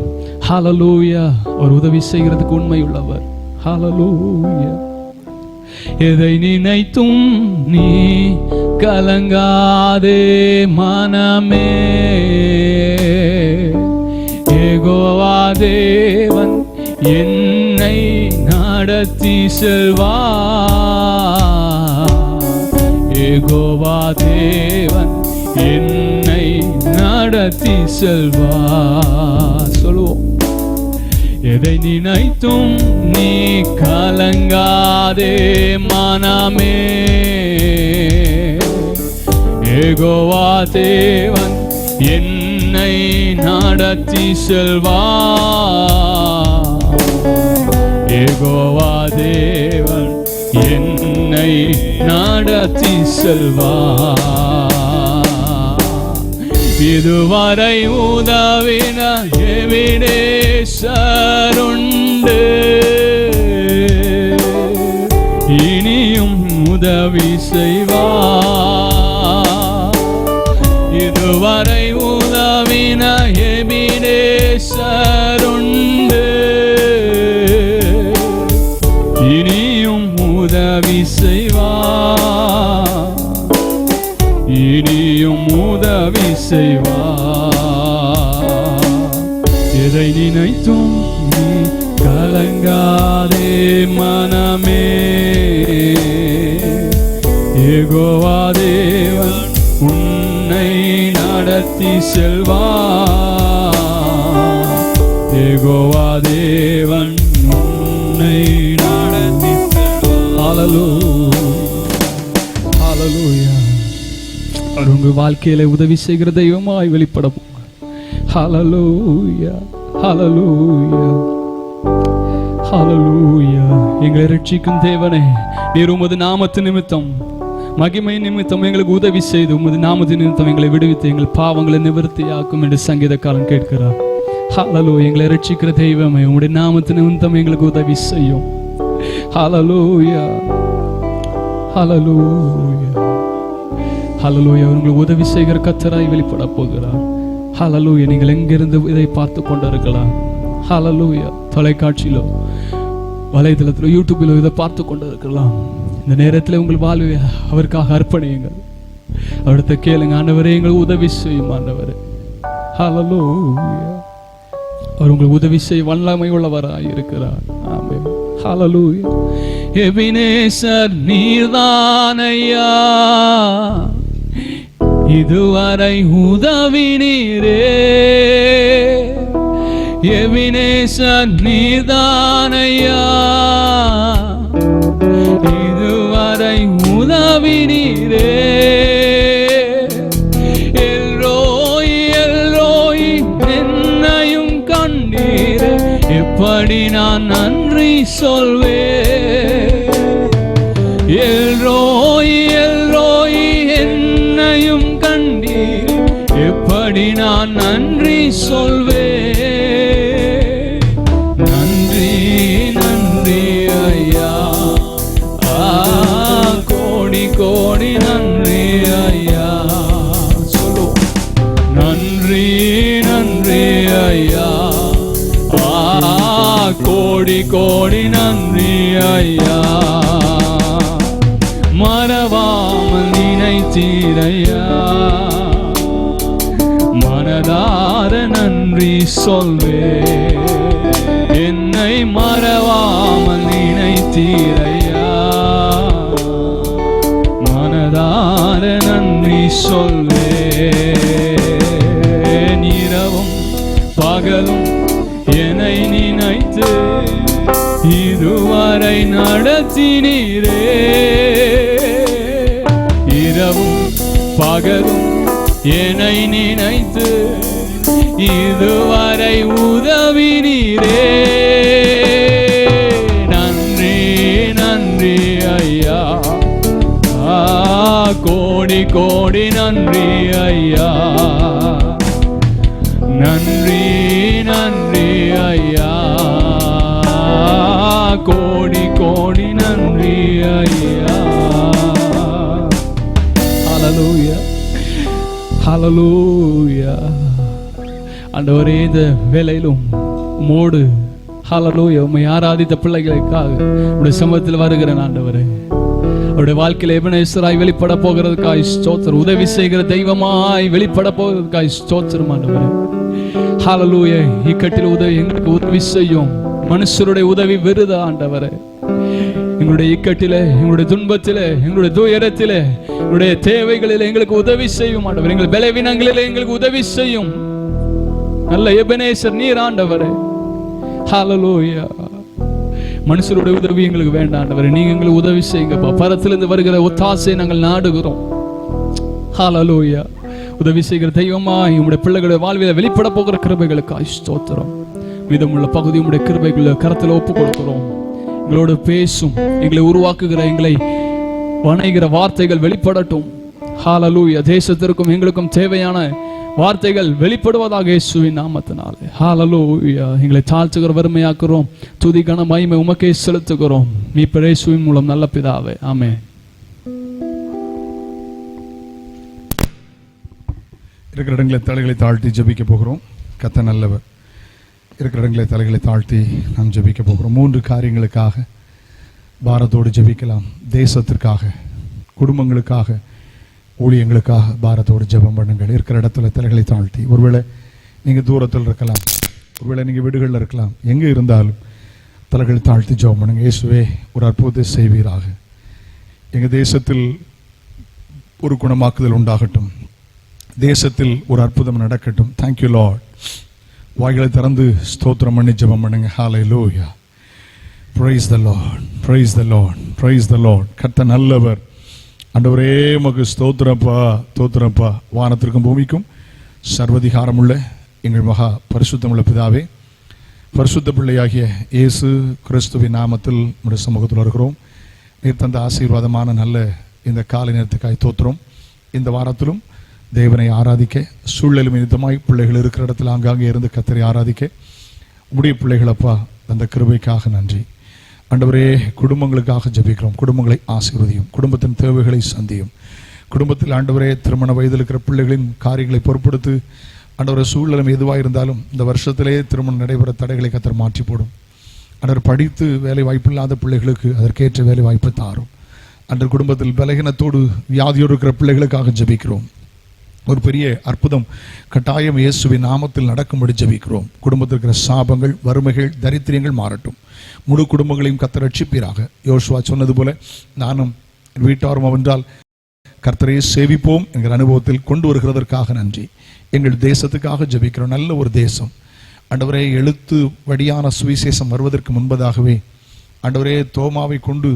S2: ஹல்லேலூயா. அவர் உதவி செய்கிறதுக்கு உண்மையுள்ளவர். ஹல்லேலூயா. எதை நினைத்தும் நீ கலங்காதே மனமே, யெகோவா தேவன் என்னை நடத்தி செல்வார். யெகோவா தேவன் என்னை நடத்தி செல்வார். சொல்லுவோம். எதை நினைத்தும் நீ கலங்காதே மனமே, யெகோவா தேவன் என்னை நடத்தி செல்வார். யெகோவா தேவன் என்னை நடத்தி செல்வார். இதுவரை உதவின எவினேசருண்டு, இனியும் உதவி செய்வார். இதுவரை உதவின எவினேசருண்டு, இனியும் உதவி செய்வார். இனியும் உதவி செய்வார். எதை நினைத்தும் நீ கலங்காதே மனமே, யெகோவா தேவன் உன்னை நடத்தி செல்வார். யெகோவா தேவன் உன்னை நடத்தி செல்வார். ஹல்லேலூயா. ஹல்லேலூயா. அவர் உங்கள் வாழ்க்கையில உதவி செய்கிற தெய்வமாய் வெளிப்படும். ஹல்லேலூயா. ஹல்லேலூயா. ஹல்லேலூயா. எங்களை ரட்சிக்கும் தேவனே, நீர் உமது நாமத்து நிமித்தம் மகிமை நிமித்தம் எங்களுக்கு உதவி செய்து உமது நாமத்து நிமித்தம் எங்களை விடுவித்து எங்கள் பாவங்களை நிவர்த்தியாக்கும் என்று சங்கீதக்காரன் கேட்கிறார். ஹல்லேலூயா. எங்களை ரட்சிக்கிற தெய்வமே, உம்முடைய நாமத்து நிமித்தம் எங்களுக்கு உதவி செய்யும். ஹல்லேலூயா. ஹல்லேலூயா. ஹல்லேலூயா. உங்களுக்கு உதவி செய்கிற கர்த்தராய் வெளிப்பட போகிறார். ஹல்லேலூயா. நீங்கள் எங்கிருந்து இதை பார்த்து கொண்டிருக்கலாம். ஹல்லேலூயா. தொலைக்காட்சியிலோ வலைதளத்திலோ யூடியூபிலோ இதை பார்த்து கொண்டிருக்கலாம். இந்த நேரத்தில் உங்கள் வாழ்வை அவருக்காக அர்ப்பணியுங்கள். அவர்கிட்ட கேளுங்க, ஆண்டவரே எங்களுக்கு உதவி செய்யும் ஆண்டவரே. ஹல்லேலூயா. அவர் உங்களுக்கு உதவி செய்ய வல்லமை உள்ளவராய் இருக்கிறார். ஆமென். ஹல்லேலூயா. எபினேசர் நீர்தானையா, இதுவரை உதவி நீரே. எபினேசர் நீர்தானையா, இதுவரை உதவி நீரே. எல்ரோய் எல்ரோய் என்னையும் கண்டீரே, எப்படி நான் நன்றி சொல்வேன். எல்ரோய் எல்ரோய் என்னையும் கண்டீர், எப்படி நான் நன்றி சொல்வேன். நன்றி நன்றி ஐயா, கோடி கோடி நன்றி ஐயா. சொல்லு. நன்றி நன்றி ஐயா, கோடி கோடி நன்றி ஐயா. மறவாமல் நினைத்தீரையா, மனதார நன்றி சொல்வே. என்னை மறவாமல் நினைத்தீரையா, மனதார சொல்வேன். இரவும் பகலும் என்னை நினைத்து இதுவரை நடத்தினீரே. இரவும் பகலும் என்னை நினைத்து இதுவரை உதவினீரே. நன்றி நன்றி ஐயா, கோடி கோடி நன்றி ஐயா. நன்றி நன்றி ஐயா, கோடி கோடி நன்றி ஐயா. ஹல்லேலூயா ஹல்லேலூயா. ஆண்டவரே, இந்த வேளையிலும் மோடு ஹல்லேலூயா உம்மை ஆராதித்த பிள்ளைகளுக்காக உடைய சமூகத்தில் வருகிறேன் ஆண்டவரே. அவருடைய வாழ்க்கையில் எபனேசராய் வெளிப்பட போகிறதுக்காய் ஸ்தோத்திரம். உதவி செய்கிற தெய்வமாய் வெளிப்பட போகிறதுக்காய் ஸ்தோத்திரம் ஆண்டவரே. ஹல்லேலூயா. இக்கட்டில் உதவி எங்களுக்கு உதவி செய்யும். மனுஷருடைய உதவி விருதா ஆண்டவரே. எங்களுடைய இக்கட்டிலே, எங்களுடைய துன்பத்திலே, எங்களுடைய துயரத்திலே, எங்களுடைய தேவைகளில் எங்களுக்கு உதவி செய்யும் ஆண்டவரே. எங்கள் பலவீனங்களிலே எங்களுக்கு உதவி செய்யும் நல்ல எபனேசர் நீர் ஆண்டவரே. ஹல்லேலூயா. மனுஷருடைய உதவி எங்களுக்கு வேண்டாம் ஆண்டவரே, நீங்க எங்களுக்கு உதவி செய்யுங்கப்பா. பரத்திலிருந்து வருகிற ஒத்தாசை நாங்கள் நாடுகிறோம். ஹல்லேலூயா. உதவி செய்கிற தெய்வமாய் உம்முடைய பிள்ளைகளுடைய வாழ்வில் வெளிப்பட போகிற கிருபைகளுக்காய் ஸ்தோத்திரம். மீதமுள்ள பகுதி உம்முடைய கிருபைகளை கரத்தில் ஒப்பு கொடுக்கிறோம். எங்களோடு பேசும், எங்களை உருவாக்குகிற, எங்களை வணைகிற வார்த்தைகள் வெளிப்படட்டும். ஹல்லேலூயா. தேசத்திற்கும் எங்களுக்கும் தேவையான வார்த்தைகள் வெளிப்படுவதாக இயேசுவின் நாமத்தினாலே. ஹல்லேலூயா. எங்களை தாழ்த்துகிற வறுமையாக்குறோம். துதி கன மகிமை உமக்கே செலுத்துகிறோம். மீட்பர் இயேசுவின் மூலம் நல்ல பிதாவே, ஆமென்.
S1: இருக்கிற இடங்களை தலைகளை தாழ்த்தி ஜெபிக்க போகிறோம். கர்த்தர் நல்லவர். இருக்கிற இடங்களை தலைகளை தாழ்த்தி நாம் ஜெபிக்க போகிறோம். 3 காரியங்களுக்காக பாரத்தோடு ஜெபிக்கலாம். தேசத்திற்காக, குடும்பங்களுக்காக, ஊழியங்களுக்காக பாரத்தோடு ஜெபம் பண்ணுங்கள். இருக்கிற இடத்துல தலைகளை தாழ்த்தி, ஒருவேளை நீங்கள் தூரத்தில் இருக்கலாம், ஒருவேளை நீங்கள் வீடுகளில் இருக்கலாம், எங்கே இருந்தாலும் தலைகளை தாழ்த்தி ஜெபம் பண்ணுங்க. இயேசுவே, ஒரு அற்புதத்தை செய்வீராக. எங்கள் தேசத்தில் ஒரு குணமாக்குதல் உண்டாகட்டும். தேசத்தில் ஒரு அற்புதம் நடக்கட்டும். Thank you Lord. வாய்களை திறந்து ஸ்தோத்திரம் பண்ணி ஜெபம் பண்ணுங்க. Hallelujah. Praise the Lord, praise the Lord, praise the Lord. கர்த்தர் நல்லவர். ஆண்டவரே, உமக்கு ஸ்தோத்திரப்பா, ஸ்தோத்திரப்பா. வானத்திற்கும் பூமிக்கும் சர்வதிகாரமுள்ள எங்கள் மகா பரிசுத்தமுள்ள பிதாவே, பரிசுத்த பிள்ளையாகிய இயேசு கிறிஸ்துவின் நாமத்தில் உம்முடைய சமூகத்தில் வருகிறோம். நீர் தந்த ஆசீர்வாதமான நல்ல இந்த காலை நேரத்துக்காய் தோத்திரம். இந்த வாரத்திலும் தேவனை ஆராதிக்க, சூழலும் நிமித்தமாய் பிள்ளைகள் இருக்கிற இடத்துல ஆங்காங்கே இருந்து கர்த்தரை ஆராதிக்க உம்முடைய பிள்ளைகளப்பா அந்த கிருபைக்காக நன்றி. ஆண்டவரே, குடும்பங்களுக்காக ஜெபிக்கிறோம். குடும்பங்களை ஆசீர்வதியும், குடும்பத்தின் தேவைகளை சந்தியும். குடும்பத்தில் ஆண்டவரே, திருமண வயதில் இருக்கிற பிள்ளைகளின் காரியங்களை பொறுப்படுத்து. ஆண்டவரே, சூழலும் எதுவாக இருந்தாலும் இந்த வருஷத்திலே திருமணம் நடைபெற தடைகளை கர்த்தர் மாற்றி போடும். ஆண்டவர், படித்து வேலை வாய்ப்பு இல்லாத பிள்ளைகளுக்கு அதற்கேற்ற வேலை வாய்ப்பை தாரும். அன்று குடும்பத்தில் பலகீனத்தோடு வியாதியோடு இருக்கிற பிள்ளைகளுக்காக ஜெபிக்கிறோம். ஒரு பெரிய அற்புதம் கட்டாயம் இயேசுவின் நாமத்தில் நடக்கும்படி ஜெபிக்கிறோம். குடும்பத்தில் இருக்கிற சாபங்கள், வறுமைகள், தரித்திரியங்கள் மாறட்டும். முழு குடும்பங்களையும் கர்த்தர் ரட்சிப்பீராக. யோசுவா சொன்னது போல நானும் வீட்டாரும் அவென்றால் கர்த்தரை சேவிப்போம் என்கிற அனுபவத்தில் கொண்டு வருகிறதற்காக நன்றி. எங்கள் தேசத்துக்காக ஜெபிக்கிறோம். நல்ல ஒரு தேசம் ஆண்டவரே, எழுத்து வடியான சுவிசேஷம் வருவதற்கு முன்பதாகவே ஆண்டவரே, தோமாவை கொண்டு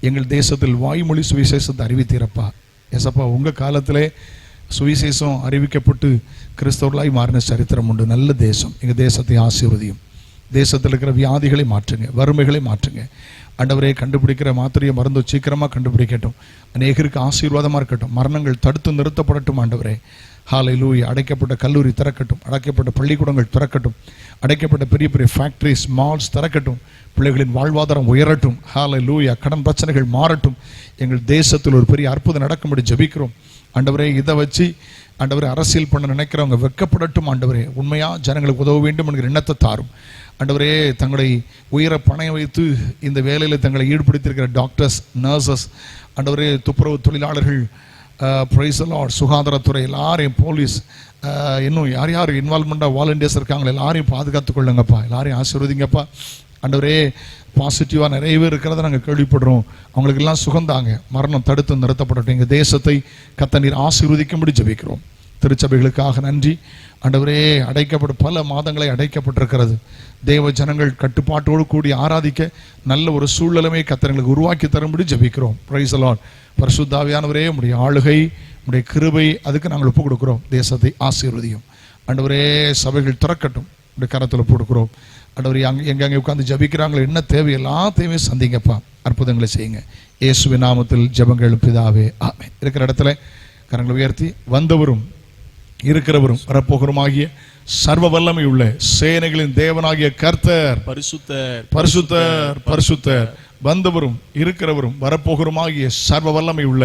S1: எங்கள் தேசத்தில் வாய்மொழி சுவிசேஷத்தை அறிவித்தீரப்பா. எசப்பா, உங்கள் காலத்திலே சுவிசேஷம் அறிவிக்கப்பட்டு கிறிஸ்தவர்களாய் மாறின சரித்திரம் உண்டு. நல்ல தேசம். எங்கள் தேசத்தை ஆசீர்வதியும். தேசத்தில் இருக்கிற வியாதிகளை மாற்றுங்க, வறுமைகளை மாற்றுங்க. ஆண்டவரே, கண்டுபிடிக்கிற மாத்திரையை மருந்து சீக்கிரமாக கண்டுபிடிக்கட்டும். அநேகருக்கு ஆசீர்வாதமாக இருக்கட்டும். மரணங்கள் தடுத்து நிறுத்தப்படட்டும். ஆண்டவரே, ஹல்லேலூயா. அடைக்கப்பட்ட கல்லூரி திறக்கட்டும், அடைக்கப்பட்ட பள்ளிக்கூடங்கள் திறக்கட்டும், அடைக்கப்பட்ட பெரிய பெரிய ஃபேக்ட்ரிஸ், மால்ஸ் திறக்கட்டும். பிள்ளைகளின் வாழ்வாதாரம் உயரட்டும். ஹல்லேலூயா. கடன் பிரச்சனைகள் மாறட்டும். எங்கள் தேசத்தில் ஒரு பெரிய அற்புதம் நடக்கும்படி ஜெபிக்கிறோம். ஆண்டவரே, இதை வச்சு ஆண்டவரே அரசியல் பண்ண நினைக்கிறவங்க வெட்கப்படட்டும். ஆண்டவரே, உண்மையாக ஜனங்களுக்கு உதவ வேண்டும் என்கிற எண்ணத்தை தாரும். ஆண்டவரே, தங்களை உயிரை பணைய வைத்து இந்த வேலையில் தங்களை ஈடுபடுத்தியிருக்கிற டாக்டர்ஸ், நர்சஸ், ஆண்டவரே துப்புரவு தொழிலாளர்கள், பிரைஸ் தி லார்ட், சுகாதாரத்துறை எல்லாரையும், போலீஸ், இன்னும் யார் யார் இன்வால்மெண்ட்டாக வாலண்டியர்ஸ் இருக்காங்களோ எல்லாரையும் பாதுகாத்து கொள்ளுங்கப்பா. எல்லாரையும் ஆசீர்வதிங்கப்பா. ஆண்டவரே, பாசிட்டிவாக நிறைய பேர் இருக்கிறத நாங்கள் கேள்விப்படுறோம். அவங்களுக்கெல்லாம் சுகந்தாங்க, மரணம் தடுத்து நிறுத்தப்படட்டும். எங்கள் தேசத்தை கர்த்தர் ஆசீர்வதிக்கும்படி ஜெபிக்கிறோம். திருச்சபைகளுக்காக நன்றி ஆண்டவரே. அடைக்கப்பட்ட பல மாதங்களை அடைக்கப்பட்டிருக்கிறது. தேவ ஜனங்கள் கட்டுப்பாட்டோடு கூடி ஆராதிக்க நல்ல ஒரு சூழ்நிலைமை கர்த்தர்களுக்கு உருவாக்கி தரும்படி ஜெபிக்கிறோம். Price the Lord. பரிசுத்த ஆவியானவரே, உம்முடைய ஆளுகை, உம்முடைய கிருபை, அதுக்கு நாங்கள் ஒப்புக் கொடுக்கிறோம். தேசத்தை ஆசீர்வதியும் ஆண்டவரே. சபைகள் திறக்கட்டும், உடைய கரத்தில் ஒப்புக் கொடுக்கிறோம் ஆண்டவரே. எங்கே உட்கார்ந்து ஜபிக்கிறாங்களோ என்ன தேவை எல்லாம் தேவையும் சந்திங்கப்பா. அற்புதங்களை செய்யுங்க. இயேசுவின் நாமத்தில் ஜெபங்கள் பிதாவே, ஆமென். இருக்கிற இடத்துல கரங்களை உயர்த்தி, வந்தவரும் இருக்கிறவரும் வரப்போகிறோமாகிய சர்வ வல்லமை உள்ள சேனைகளின் தேவனாகிய கர்த்தர்
S3: பரிசுத்தர்
S1: பரிசுத்தர் பரிசுத்தர். வந்தவரும் இருக்கிறவரும் வரப்போகிறோமாகிய சர்வ வல்லமை உள்ள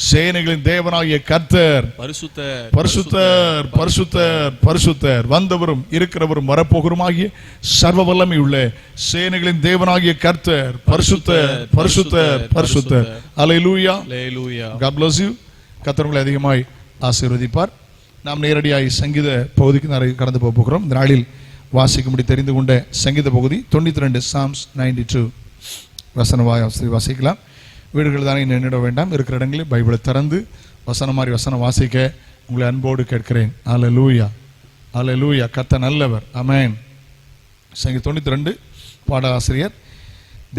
S1: சேனைகளின் தேவனாகிய கர்த்தர்
S3: பரிசுத்தர்
S1: பரிசுத்தர் பரிசுத்தர் பரிசுத்தர். வந்தவரும் இருக்கிறவரும் வரப்போகிறோமாகிய சர்வ வல்லமை உள்ள சேனைகளின் தேவனாகிய கர்த்தர் பரிசுத்தர் பரிசுத்தர் பரிசுத்தர். அல்லேலூயா. God bless you. கர்த்தர் உங்களை அதிகமாய் ஆசீர்வதிப்பார். நாம் நேரடியாய் சங்கீத பகுதிக்கு கடந்து போகிறோம். இந்த நாளில் வாசிக்கும்படி தெரிந்து கொண்ட சங்கீத பகுதி 92, Psalms 92 வாசிக்கலாம். வீடுகள் தானே நின்றுட வேண்டாம். இருக்கிற இடங்களில் பைபிளை திறந்து வசனம் மாதிரி வசனம் வாசிக்க உங்களை அன்போடு கேட்கிறேன். அல்லேலூயா அல்லேலூயா. கர்த்தர் நல்லவர். ஆமென். சங்கீதம் 92 பாடலாசிரியர்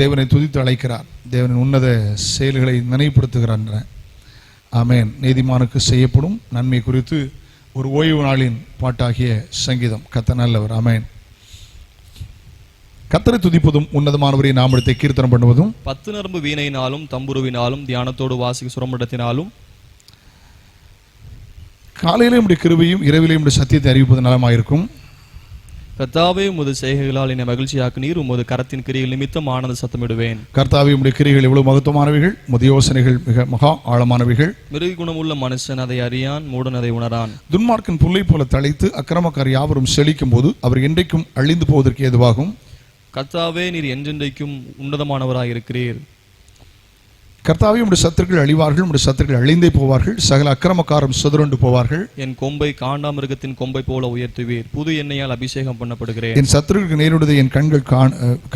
S1: தேவனை துதித்து அழைக்கிறார். தேவனின் உன்னத செயல்களை நினைவுபடுத்துகிறார். ஆமென். நீதிமானுக்கு செய்யப்படும் நன்மை குறித்து ஒரு ஓய்வு நாளின் பாட்டாகிய சங்கீதம். கர்த்தர் நல்லவர். ஆமென். கர்த்தரை துதிப்பதும் உன்னதமானவரை நாமத்தை கீர்த்தனம் பண்ணுவதும்
S3: 10 நரம்பு வீணையினாலும் தம்புருவினாலும் தியானத்தோடு வாசிக்க சுரமண்டத்தினாலும்
S1: காலையிலே உம்முடைய கிருபையும் இரவிலே உம்முடைய சத்தியத்தை அறிவிப்பது நலமாயிருக்கும்.
S3: கர்த்தாவே, உமது செய்கைகளால் என்னை மகிழ்ச்சியாக்கு நீர். உமது கரத்தின் கிரியில் நிமித்தம் ஆனந்த சத்தமிடுவேன்.
S1: கர்த்தாவே, உம்முடைய கிரியைகள் எவ்வளவு மகத்துவமானவைகள், உமது யோசனைகள் மிக மகா ஆழமானவைகள்.
S3: மிருக குணமுள்ள மனுஷன் அதை அறியான், மூடன் அதை உணரான்.
S1: துன்மார்க்கன் புல்லை போல தழைத்து அக்கிரமக்கார் யாவரும் செழிக்கும் போது அவர் என்றைக்கும் அழிந்து போவதற்கு ஏதுவாகும்.
S3: கர்த்தாவே, நீர் என்றென்றைக்கும் உன்னதமானவராய் இருக்கிறீர்.
S1: கர்த்தாவே, உம்முடைய சத்துருக்கள் அழிவார்கள், உம்முடைய சத்துருக்கள் அழிந்தே போவார்கள், சகல அக்கிரமக்காரும் சிதறுண்டு போவார்கள்.
S3: என் கொம்பை காண்டாமிருகத்தின் கொம்பை போல உயர்த்துவீர். புது எண்ணெயால் அபிஷேகம் பண்ணப்படுகிறேன்.
S1: என் சத்துருக்களுக்கு நேரிடுவதை என்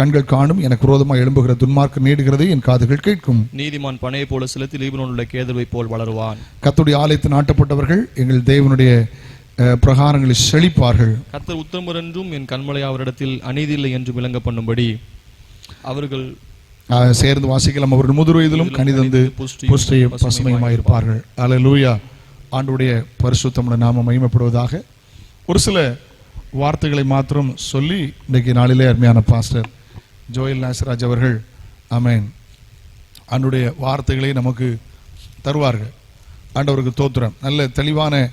S1: கண்கள் காணும். எனக்கு விரோதமாக எழும்புகிற துன்மார்க்கு நேடுகிறதை என் காதுகள் கேட்கும்.
S3: நீதிமான் பனையை போல செலுத்தி லீபனோன் உள்ள கேதுருவை போல் வளருவான்.
S1: கர்த்தருடைய ஆலயத்தில் நாட்டப்பட்டவர்கள் எங்கள் தேவனுடைய பிரகாரங்களில் செழிப்பார்கள்.
S3: கர்த்தர் உத்தமர் என்றும் என் கண்மலை அவரிடத்தில் அநீதி இல்லை என்று விளங்க பண்ணும்படி அவர்கள்
S1: சேர்ந்து வாசிக்கலாம். அவர்கள் முதிர் வயதிலும் கனிதந்து புஷ்டியும் பசுமையுமாயிருப்பார்கள். அல்லேலூயா. ஆண்டவருடைய பரிசுத்தமுள்ள நாமம் மகிமைப்படுவதாக. ஒரு சில வார்த்தைகளை மாத்திரம் சொல்லி இன்றைக்கு நாளிலே அருமையான பாஸ்டர் ஜோயல் நாசராஜ் அவர்கள் ஆமென் ஆண்டவருடைய வார்த்தைகளை நமக்கு தருவார்கள். ஆண்டவருக்கு தோத்திரம். நல்ல தெளிவான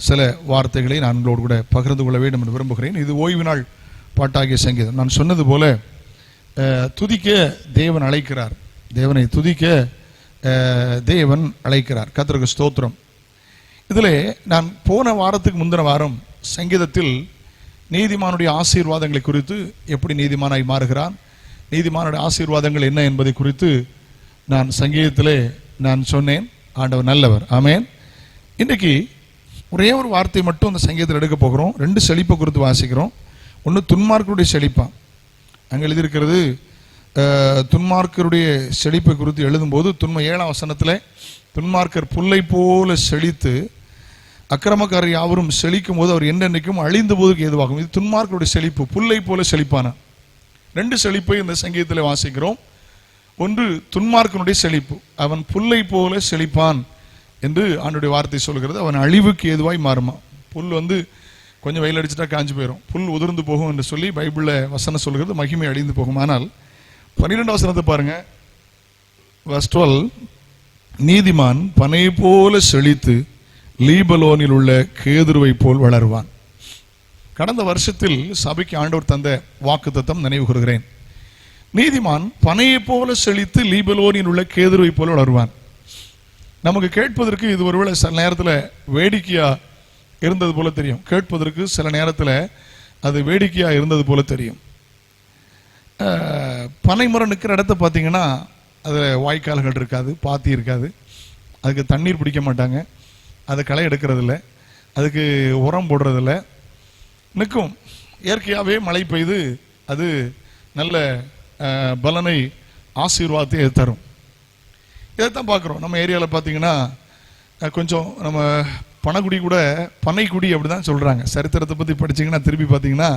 S1: சில வார்த்தைகளை நான் உங்களோடு கூட பகிர்ந்து கொள்ள வேண்டும் என்று விரும்புகிறேன். இது ஓய்வு நாள் பாட்டாகிய சங்கீதம். நான் சொன்னது போல துதிக்க தேவன் அழைக்கிறார். தேவனை துதிக்க தேவன் அழைக்கிறார். கர்த்தருக்கு ஸ்தோத்திரம். இதில் நான் போன வாரத்துக்கு முந்தின வாரம் சங்கீதத்தில் நீதிமானுடைய ஆசீர்வாதங்களை குறித்து, எப்படி நீதிமானாய் மாறுகிறான், நீதிமானுடைய ஆசீர்வாதங்கள் என்ன என்பதை குறித்து நான் சங்கீதத்திலே நான் சொன்னேன். ஆண்டவர் நல்லவர். ஆமென். இன்றைக்கு ஒரே ஒரு வார்த்தை மட்டும் அந்த சங்கீதத்தில் எடுக்க போகிறோம். 2 செழிப்பை குறித்து வாசிக்கிறோம். ஒன்று துன்மார்க்கருடைய செழிப்பான். அங்கே எழுதியிருக்கிறது துன்மார்க்கருடைய செழிப்பை குறித்து எழுதும்போது 7ஆம் வசனத்தில் துன்மார்க்கர் புல்லை போல செழித்து அக்கிரமக்காரர் யாவரும் செழிக்கும் போது அவர் என்றென்றைக்கும் அழிந்து போதுக்கு ஏதுவாகும். இது துன்மார்க்கருடைய செழிப்பு. புல்லை போல செழிப்பான 2 செழிப்பை இந்த சங்கீதத்தில் வாசிக்கிறோம். ஒன்று துன்மார்க்கனுடைய செழிப்பு. அவன் புல்லை போல செழிப்பான் என்று ஆண்டுடைய வார்த்தை சொல்கிறது. அவன் அழிவுக்கு ஏதுவாய் மாறுமா. புல் கொஞ்சம் வெயில் அடிச்சுட்டா காஞ்சு போயிடும், புல் உதிர்ந்து போகும் என்று சொல்லி பைபிளில் வசனம் சொல்கிறது. மகிமை அழிந்து போகும். ஆனால் 12ஆம் வசனத்தை பாருங்க. verse 12, நீதிமான் பனை போல செழித்து லீபலோனில் உள்ள கேதுருவை போல் வளருவான். கடந்த வருஷத்தில் சபைக்கு ஆண்டவர் தந்த வாக்குத்தத்தம் நினைவு கூறுகிறேன். நீதிமான் பனையை போல செழித்து லீபலோனில் உள்ள கேதுருவை போல் வளருவான். நமக்கு கேட்பதற்கு இது ஒருவேளை சில நேரத்தில் வேடிக்கையா இருந்தது போல தெரியும். கேட்பதற்கு சில நேரத்தில் அது வேடிக்கையா இருந்தது போல தெரியும். பனைமரம் நிற்கிற இடத்த பார்த்தீங்கன்னா அதில் வாய்க்கால்கள் இருக்காது, பாத்தி இருக்காது, அதுக்கு தண்ணீர் பிடிக்க மாட்டாங்க, அதை களை எடுக்கிறதில்ல, அதுக்கு உரம் போடுறதில்ல, நிற்கும். இயற்கையாகவே மழை பெய்து அது நல்ல பலனை ஆசீர்வாதத்தை இது தரும். இதைத்தான் பார்க்குறோம். நம்ம ஏரியாவில் பார்த்தீங்கன்னா கொஞ்சம் நம்ம பனகுடி கூட பனைக்குடி அப்படி தான் சொல்கிறாங்க. சரித்திரத்தை பற்றி படிச்சிங்கன்னா திருப்பி பார்த்தீங்கன்னா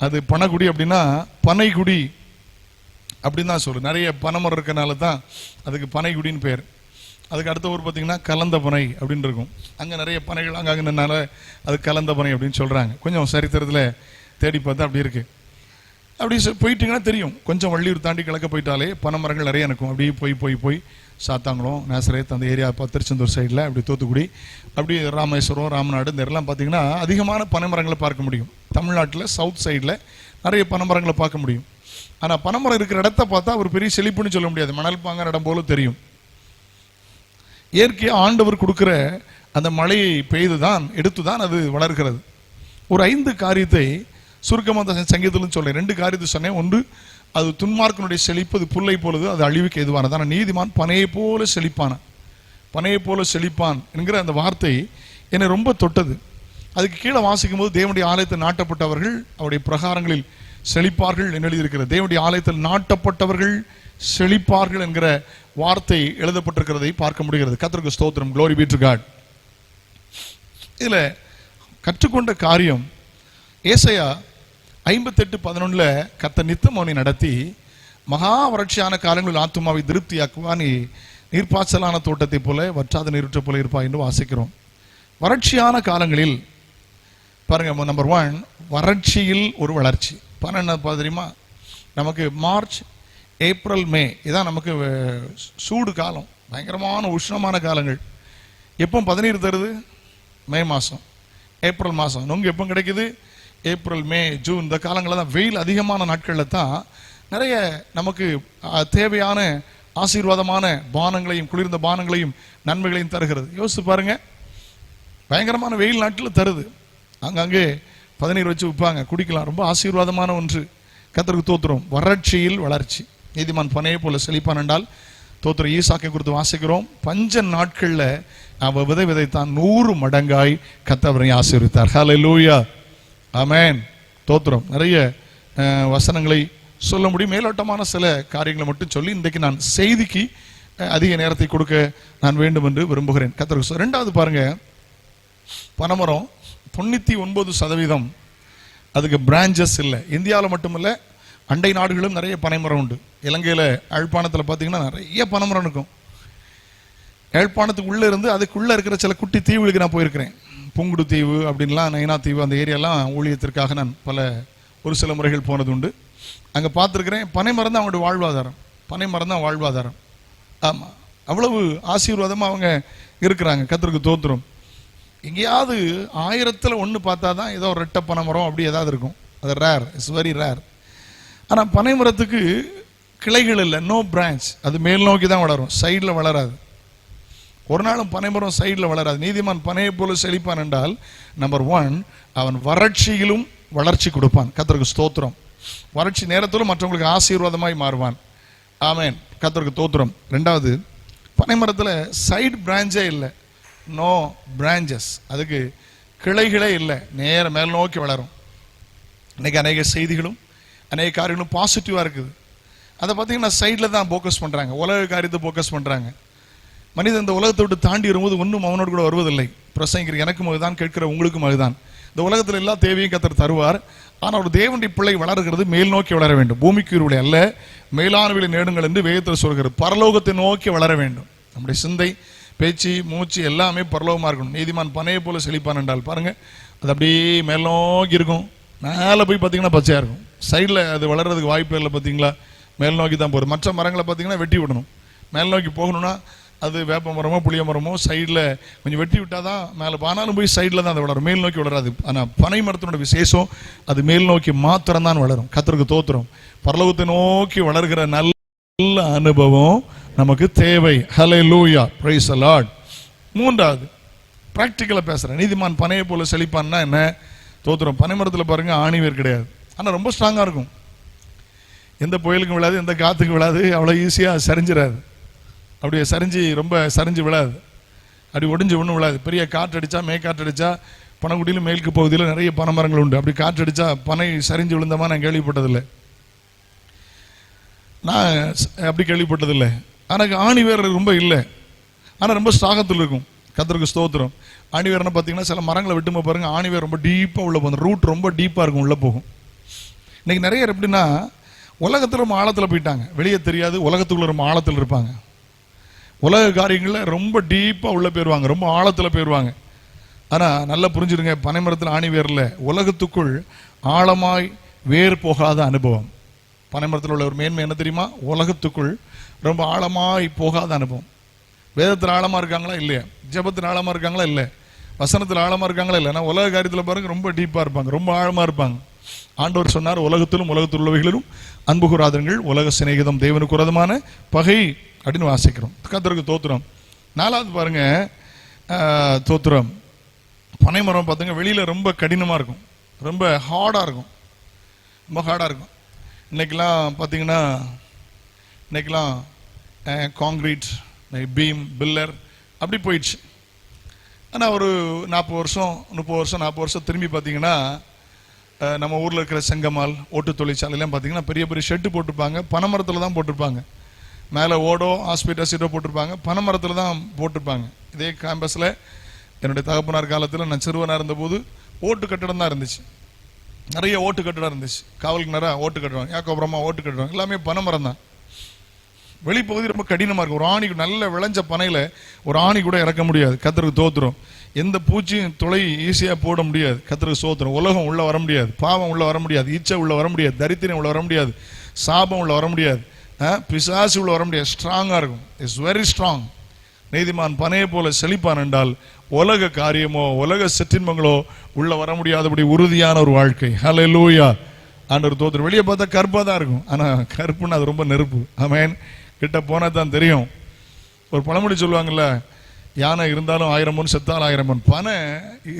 S1: அது பனகுடி அப்படின்னா பனைக்குடி அப்படின்னு தான் சொல்லுது. நிறைய பனைமரம் இருக்கனால தான் அதுக்கு பனைக்குடின்னு பேர். அதுக்கு அடுத்த ஊர் பார்த்தீங்கன்னா கலந்த பனை அப்படின்னு இருக்கும். அங்கே நிறைய பனைகள் அங்கங்கனால அது கலந்த பனை அப்படின்னு சொல்கிறாங்க. கொஞ்சம் சரித்திரத்தில் தேடி பார்த்தா அப்படி இருக்குது. அப்படி போயிட்டீங்கன்னா தெரியும். கொஞ்சம் வள்ளியூர் தாண்டி கிழக்க போயிட்டாலே பனை மரங்கள் நிறைய இருக்கும். அப்படியே போய் சாத்தாங்குளம், நேசரேத் அந்த ஏரியா, திருச்செந்தூர் சைடில் அப்படி தூத்துக்குடி, அப்படி ராமேஸ்வரம், ராமநாடு இந்த இடம்லாம் பார்த்தீங்கன்னா அதிகமான பனை மரங்களை பார்க்க முடியும். தமிழ்நாட்டில் சவுத் சைடில் நிறைய பனை மரங்களை பார்க்க முடியும். ஆனால் பனைமரம் இருக்கிற இடத்த பார்த்தா ஒரு பெரிய செழிப்புன்னு சொல்ல முடியாது. மணல் பாங்கான இடம் போல தெரியும். இயற்கையாக ஆண்டவர் கொடுக்குற அந்த மழையை பெய்து தான் எடுத்து தான் அது வளர்கிறது. ஒரு 5 காரியத்தை சுருக்கமாக சங்கீதத்திலும் சொல்றேன். 2 காரியத்தை சொன்னேன். ஒன்று, அது துன்மார்க்கனுடைய செழிப்பு, அது புல்லை போலது, அது அழிவுக்கு எதுவானது. ஆனால் நீதிமான் பனையை போல செழிப்பான, பனையை போல செழிப்பான் என்கிற அந்த வார்த்தை என்னை ரொம்ப தொட்டது. அதுக்கு கீழே வாசிக்கும் போது தேவனுடைய ஆலயத்தில் நாட்டப்பட்டவர்கள் அவருடைய பிரகாரங்களில் செழிப்பார்கள் என்று எழுதியிருக்கிறது. தேவனுடைய ஆலயத்தில் நாட்டப்பட்டவர்கள் செழிப்பார்கள் என்கிற வார்த்தை எழுதப்பட்டிருக்கிறதை பார்க்க முடிகிறது. கர்த்தருக்கு ஸ்தோத்திரம், glory be to God. இதுல கற்றுக்கொண்ட காரியம், ஏசாயா 58:11 கர்த்தர் நித்தம் அவனை நடத்தி மகா வறட்சியான காலங்களில் ஆத்துமாவை திருப்தியாக்குவான், நீ நீர்ப்பாய்ச்சலான தோட்டத்தை போல வற்றாத நீருற்ற போல இருப்பாய் என்று வாசிக்கிறோம். வறட்சியான காலங்களில் பாருங்க, நம்பர் 1 வறட்சியில் ஒரு வளர்ச்சி. என்ன தெரியுமா? நமக்கு மார்ச், ஏப்ரல், மே இதான் நமக்கு சூடு காலம், பயங்கரமான உஷ்ணமான காலங்கள். எப்போ பதநீர் தருது? மே மாதம், ஏப்ரல் மாதம். நொங்கு எப்போ கிடைக்குது? ஏப்ரல், மே, ஜூன் இந்த காலங்களில் தான். வெயில் அதிகமான நாட்களில் தான் நிறைய நமக்கு தேவையான ஆசீர்வாதமான பானங்களையும் குளிர்ந்த பானங்களையும் நன்மைகளையும் தருகிறது. யோசித்து பாருங்க, பயங்கரமான வெயில் நாட்டில் தருது. அங்கங்கே பதநீர் வச்சு விற்பாங்க, குடிக்கலாம். ரொம்ப ஆசீர்வாதமான ஒன்று. கர்த்தருக்கு தோத்திரம். வறட்சியில் வளர்ச்சி. நீதிமான் பனையை போல செழிப்பான் என்றால் தோத்திரம். ஈசாக்கை குறித்து வாசிக்கிறோம். பஞ்ச நாட்களில் அவ விதைத்தான் 100 மடங்காய் கர்த்தர் ஆசீர்வதித்தார். ஹல்லேலூயா, ஆமென், தோத்திரம். நிறைய வசனங்களை சொல்ல முடியும். மேலோட்டமான சில காரியங்களை மட்டும் சொல்லி இன்றைக்கு நான் செய்திக்கு அதிக நேரத்தை கொடுக்க நான் வேண்டும் என்று விரும்புகிறேன். கர்த்தருக்கு. 2வது பாருங்க, பனைமரம் 99% அதுக்கு பிரான்ச்சஸ் இல்லை. இந்தியாவில் மட்டுமில்லை, அண்டை நாடுகளும் நிறைய பனைமரம் உண்டு. இலங்கையில் யாழ்ப்பாணத்தில் பார்த்தீங்கன்னா நிறைய பனைமரம் இருக்கும். யாழ்ப்பாணத்துக்கு உள்ளே இருந்து அதுக்குள்ளே இருக்கிற சில குட்டி தீவுகளுக்கு நான் போயிருக்கிறேன். புங்குடு தீவு அப்படின்லாம், நைனா தீவு, அந்த ஏரியாலாம் ஊழியத்திற்காக நான் ஒரு சில முறைகள் போனது உண்டு. அங்கே பார்த்துருக்கிறேன். பனைமரம் தான் அவங்களுடைய வாழ்வாதாரம். பனைமரம் தான் வாழ்வாதாரம். ஆமாம், அவ்வளவு ஆசீர்வாதமாக அவங்க இருக்கிறாங்க. கர்த்தருக்கு தோத்திரம். எங்கேயாவது 1000ல் 1 பார்த்தா தான் ஏதோ ஒரு ரெட்டை பனைமரம் அப்படி ஏதாவது இருக்கும். அது ரேர், இட்ஸ் வெரி ரேர். ஆனால் பனைமரத்துக்கு கிளைகள் இல்லை, நோ பிரான்ச். அது மேல் நோக்கி தான் வளரும், சைடில் வளராது. ஒரு நாளும் பனைமரம் சைடில் வளராது. நீதிமான் பனையை போல செழிப்பான் என்றால் நம்பர் 1, அவன் வறட்சியிலும் வளர்ச்சி கொடுப்பான். கர்த்தருக்கு ஸ்தோத்திரம். வறட்சி நேரத்திலும் மற்றவங்களுக்கு ஆசீர்வாதமாய் மாறுவான். ஆமென், கர்த்தருக்கு தோத்திரம். 2வது, பனைமரத்தில் சைடு பிரான்ச்சே இல்லை, நோ பிரான்ச்சஸ். அதுக்கு கிளைகளே இல்லை, நேர மேல் நோக்கி வளரும். இன்னைக்கு அநேக செய்திகளும் அநேக காரியங்களும் பாசிட்டிவாக இருக்குது. அதை பார்த்தீங்கன்னா சைடில் தான் ஃபோக்கஸ் பண்ணுறாங்க, உலக காரியத்தை ஃபோக்கஸ் பண்ணுறாங்க. மனிதன் இந்த உலகத்தை விட்டு தாண்டி வரும்போது ஒன்றும் அவனோடு கூட வருவதில்லை. பிரசங்கிக்கிற எனக்கும் அதுதான், கேட்கிற உங்களுக்கும் அதுதான். இந்த உலகத்தில் எல்லா தேவையும் கர்த்தர் தருவார். ஆனால் ஒரு தேவனுடைய பிள்ளை வளர்கிறது மேல் நோக்கி வளர வேண்டும். பூமிக்கு உருளை அல்ல, மேலானவர்களை நேடுங்கள் என்று வேதத்தில் சொல்கிறது. பரலோகத்தை நோக்கி வளர வேண்டும். நம்முடைய சிந்தை, பேச்சு, மூச்சு எல்லாமே பரலோகமாக இருக்கணும். நீதிமான் பனையை போல செழிப்பான் என்றால் பாருங்க, அது அப்படியே மேல் நோக்கி இருக்கும். மேலே போய் பார்த்தீங்கன்னா பச்சையாக இருக்கும். சைடில் அது வளர்றதுக்கு வாய்ப்பு இல்லை. பார்த்தீங்களா, மேல் நோக்கி தான் போகுது. மற்ற மரங்களை பார்த்தீங்கன்னா வெட்டி விடணும். மேல் நோக்கி போகணும்னா அது வேப்ப மரமோ புளிய மரமோ சைடில் கொஞ்சம் வெட்டி விட்டால் தான் மேலே. ஆனாலும் போய் சைடில் தான் அது வளரும், மேல் நோக்கி வளராது. ஆனால் பனை மரத்தினோட விசேஷம், அது மேல் நோக்கி மாத்திரம் தான் வளரும். கர்த்தருக்கு தோத்திரம். பரலோகத்தை நோக்கி வளர்கிற நல்ல அனுபவம் நமக்கு தேவை. ஹல்லேலூயா, பிரைஸ் தி லார்ட். 3வது, பிராக்டிக்கலாக பேசுகிறேன். நீதிமான் பனையை போல செழிப்பான்னா என்ன? தோத்திரம். பனை மரத்தில் பாருங்க, ஆணிவேர் கிடையாது. ஆனால் ரொம்ப ஸ்ட்ராங்காக இருக்கும். எந்த புயலுக்கும் விழாது, எந்த காற்றுக்கும் விழாது, அவ்வளோ ஈஸியாக சரிஞ்சிடாது. அப்படியே ரொம்ப சரிஞ்சு விழாது, அப்படி ஒடிஞ்சு ஒன்றும் விழாது. பெரிய காற்று அடித்தா, மேற்காற்று அடித்தா, பனைக்குடியிலும் மேற்கு பகுதியில் நிறைய பனை மரங்கள் உண்டு. அப்படி காற்று அடித்தா பனை சரிஞ்சு விழுந்தமா நான் கேள்விப்பட்டதில்லை. நான் அப்படி கேள்விப்பட்டதில்லை. ஆனால் ஆணி வேர் ரொம்ப இல்லை, ஆனால் ரொம்ப ஸ்ட்ராங்கத்தில் இருக்கும். கர்த்தருக்கு ஸ்தோத்திரம். ஆணி வேர்னா பார்த்தீங்கன்னா சில மரங்களை விட்டுமா பாருங்க, ஆணி வேர் ரொம்ப டீப்பாக உள்ள போகும், ரூட் ரொம்ப டீப்பாக இருக்கும், உள்ளே போகும். இன்னைக்கு நிறைய பேர் எப்படின்னா உலகத்தில் ரொம்ப ஆழத்தில் போயிட்டாங்க, வெளியே தெரியாது, உலகத்துக்குள்ள ரொம்ப ஆழத்தில் இருப்பாங்க. உலக காரியங்களில் ரொம்ப டீப்பாக உள்ள போயிடுவாங்க, ரொம்ப ஆழத்தில் போயிடுவாங்க. ஆனால் நல்லா புரிஞ்சுடுங்க, பனைமரத்தில் ஆணி வேரில் உலகத்துக்குள் ஆழமாய் வேர் போகாத அனுபவம். பனைமரத்தில் உள்ள ஒரு மேன்மை என்ன தெரியுமா? உலகத்துக்குள் ரொம்ப ஆழமாய் போகாத அனுபவம். வேதத்தில் ஆழமாக இருக்காங்களா இல்லையா? ஜெபத்தில் ஆழமாக இருக்காங்களா இல்லை? வசனத்தில் ஆழமாக இருக்காங்களா இல்லை? ஆனால் உலக காரியத்தில் பாருங்க ரொம்ப டீப்பாக இருப்பாங்க, ரொம்ப ஆழமாக இருப்பாங்க. ஆண்டவர் சொன்னார், உலகத்திலும் உலகத்தில் உள்ளவைகளிலும் அன்பு கூறாதீர்கள், உலக சிநேகிதம் தேவனுக்கு உரதமான பகை அப்படின்னு வாசிக்கிறோம். கர்த்தருக்கு தோத்திரம். 4வது பாருங்க, தோத்திரம். பனைமரம் பார்த்துங்க வெளியில் ரொம்ப கடினமாக இருக்கும், ரொம்ப ஹார்டாக இருக்கும், ரொம்ப ஹார்டாக இருக்கும். இன்னைக்கெல்லாம் பார்த்தீங்கன்னா இன்னைக்கெல்லாம் காங்கிரீட், பீம், பில்லர் அப்படி போயிடுச்சு. ஆனால் ஒரு 40 வருஷம் 30 வருஷம் 40 வருஷம் திரும்பி பார்த்தீங்கன்னா நம்ம ஊரில் இருக்கிற செங்கமால் ஓட்டு தொழிற்சாலையெல்லாம் பார்த்தீங்கன்னா பெரிய பெரிய ஷெட்டு போட்டிருப்பாங்க, பனைமரத்தில் தான் போட்டிருப்பாங்க. மேலே ஓடோ ஹாஸ்பிட்டல் சீட்டோ போட்டிருப்பாங்க, பனைமரத்தில் தான் போட்டிருப்பாங்க. இதே கேம்பஸில் என்னுடைய தகப்பனார் காலத்தில் நான் சிறுவனாக இருந்தபோது ஓட்டு கட்டடம் தான் இருந்துச்சு, நிறைய ஓட்டு கட்டடம் இருந்துச்சு. காவலுக்கு நிறைய ஓட்டு கட்டுவாங்க, யாக்கோபுரமா ஓட்டு கட்டுவாங்க, எல்லாமே பனைமரம் தான். வெளிப்பகுதி ரொம்ப கடினமாக இருக்கும். ஒரு ஆணி, நல்ல விளைஞ்ச பனையில் ஒரு ஆணி கூட இறக்க முடியாது. கர்த்தருக்கு தோத்திரம். எந்த பூச்சியும் துளை ஈஸியாக போட முடியாது. கர்த்தருக்கு சோத்திரம். உலகம் உள்ள வர முடியாது, பாவம் உள்ள வர முடியாது, இச்சை உள்ள வர முடியாது, தரித்திரம் உள்ள வர முடியாது, சாபம் உள்ள வர முடியாது, பிசாசு உள்ள வர முடியாது. ஸ்ட்ராங்காக இருக்கும். It's very strong. நீதிமான் பனையை போல செழிப்பான் என்றால் உலக காரியமோ உலக சிற்றின்பங்களோ உள்ள வர முடியாதபடி உறுதியான ஒரு வாழ்க்கை. ஹல்லேலூயா. ஆண்டவர் தோத்திரம். வெளியே பார்த்தா கருப்பாக தான் இருக்கும், ஆனால் கருப்புன்னு அது ரொம்ப நெருப்பு. ஆமென். கிட்ட போனால் தான் தெரியும். ஒரு பழமொழி சொல்லுவாங்கல்ல, யானை இருந்தாலும் 1000 பொன், செத்தாலும் 1000 பொன். பனை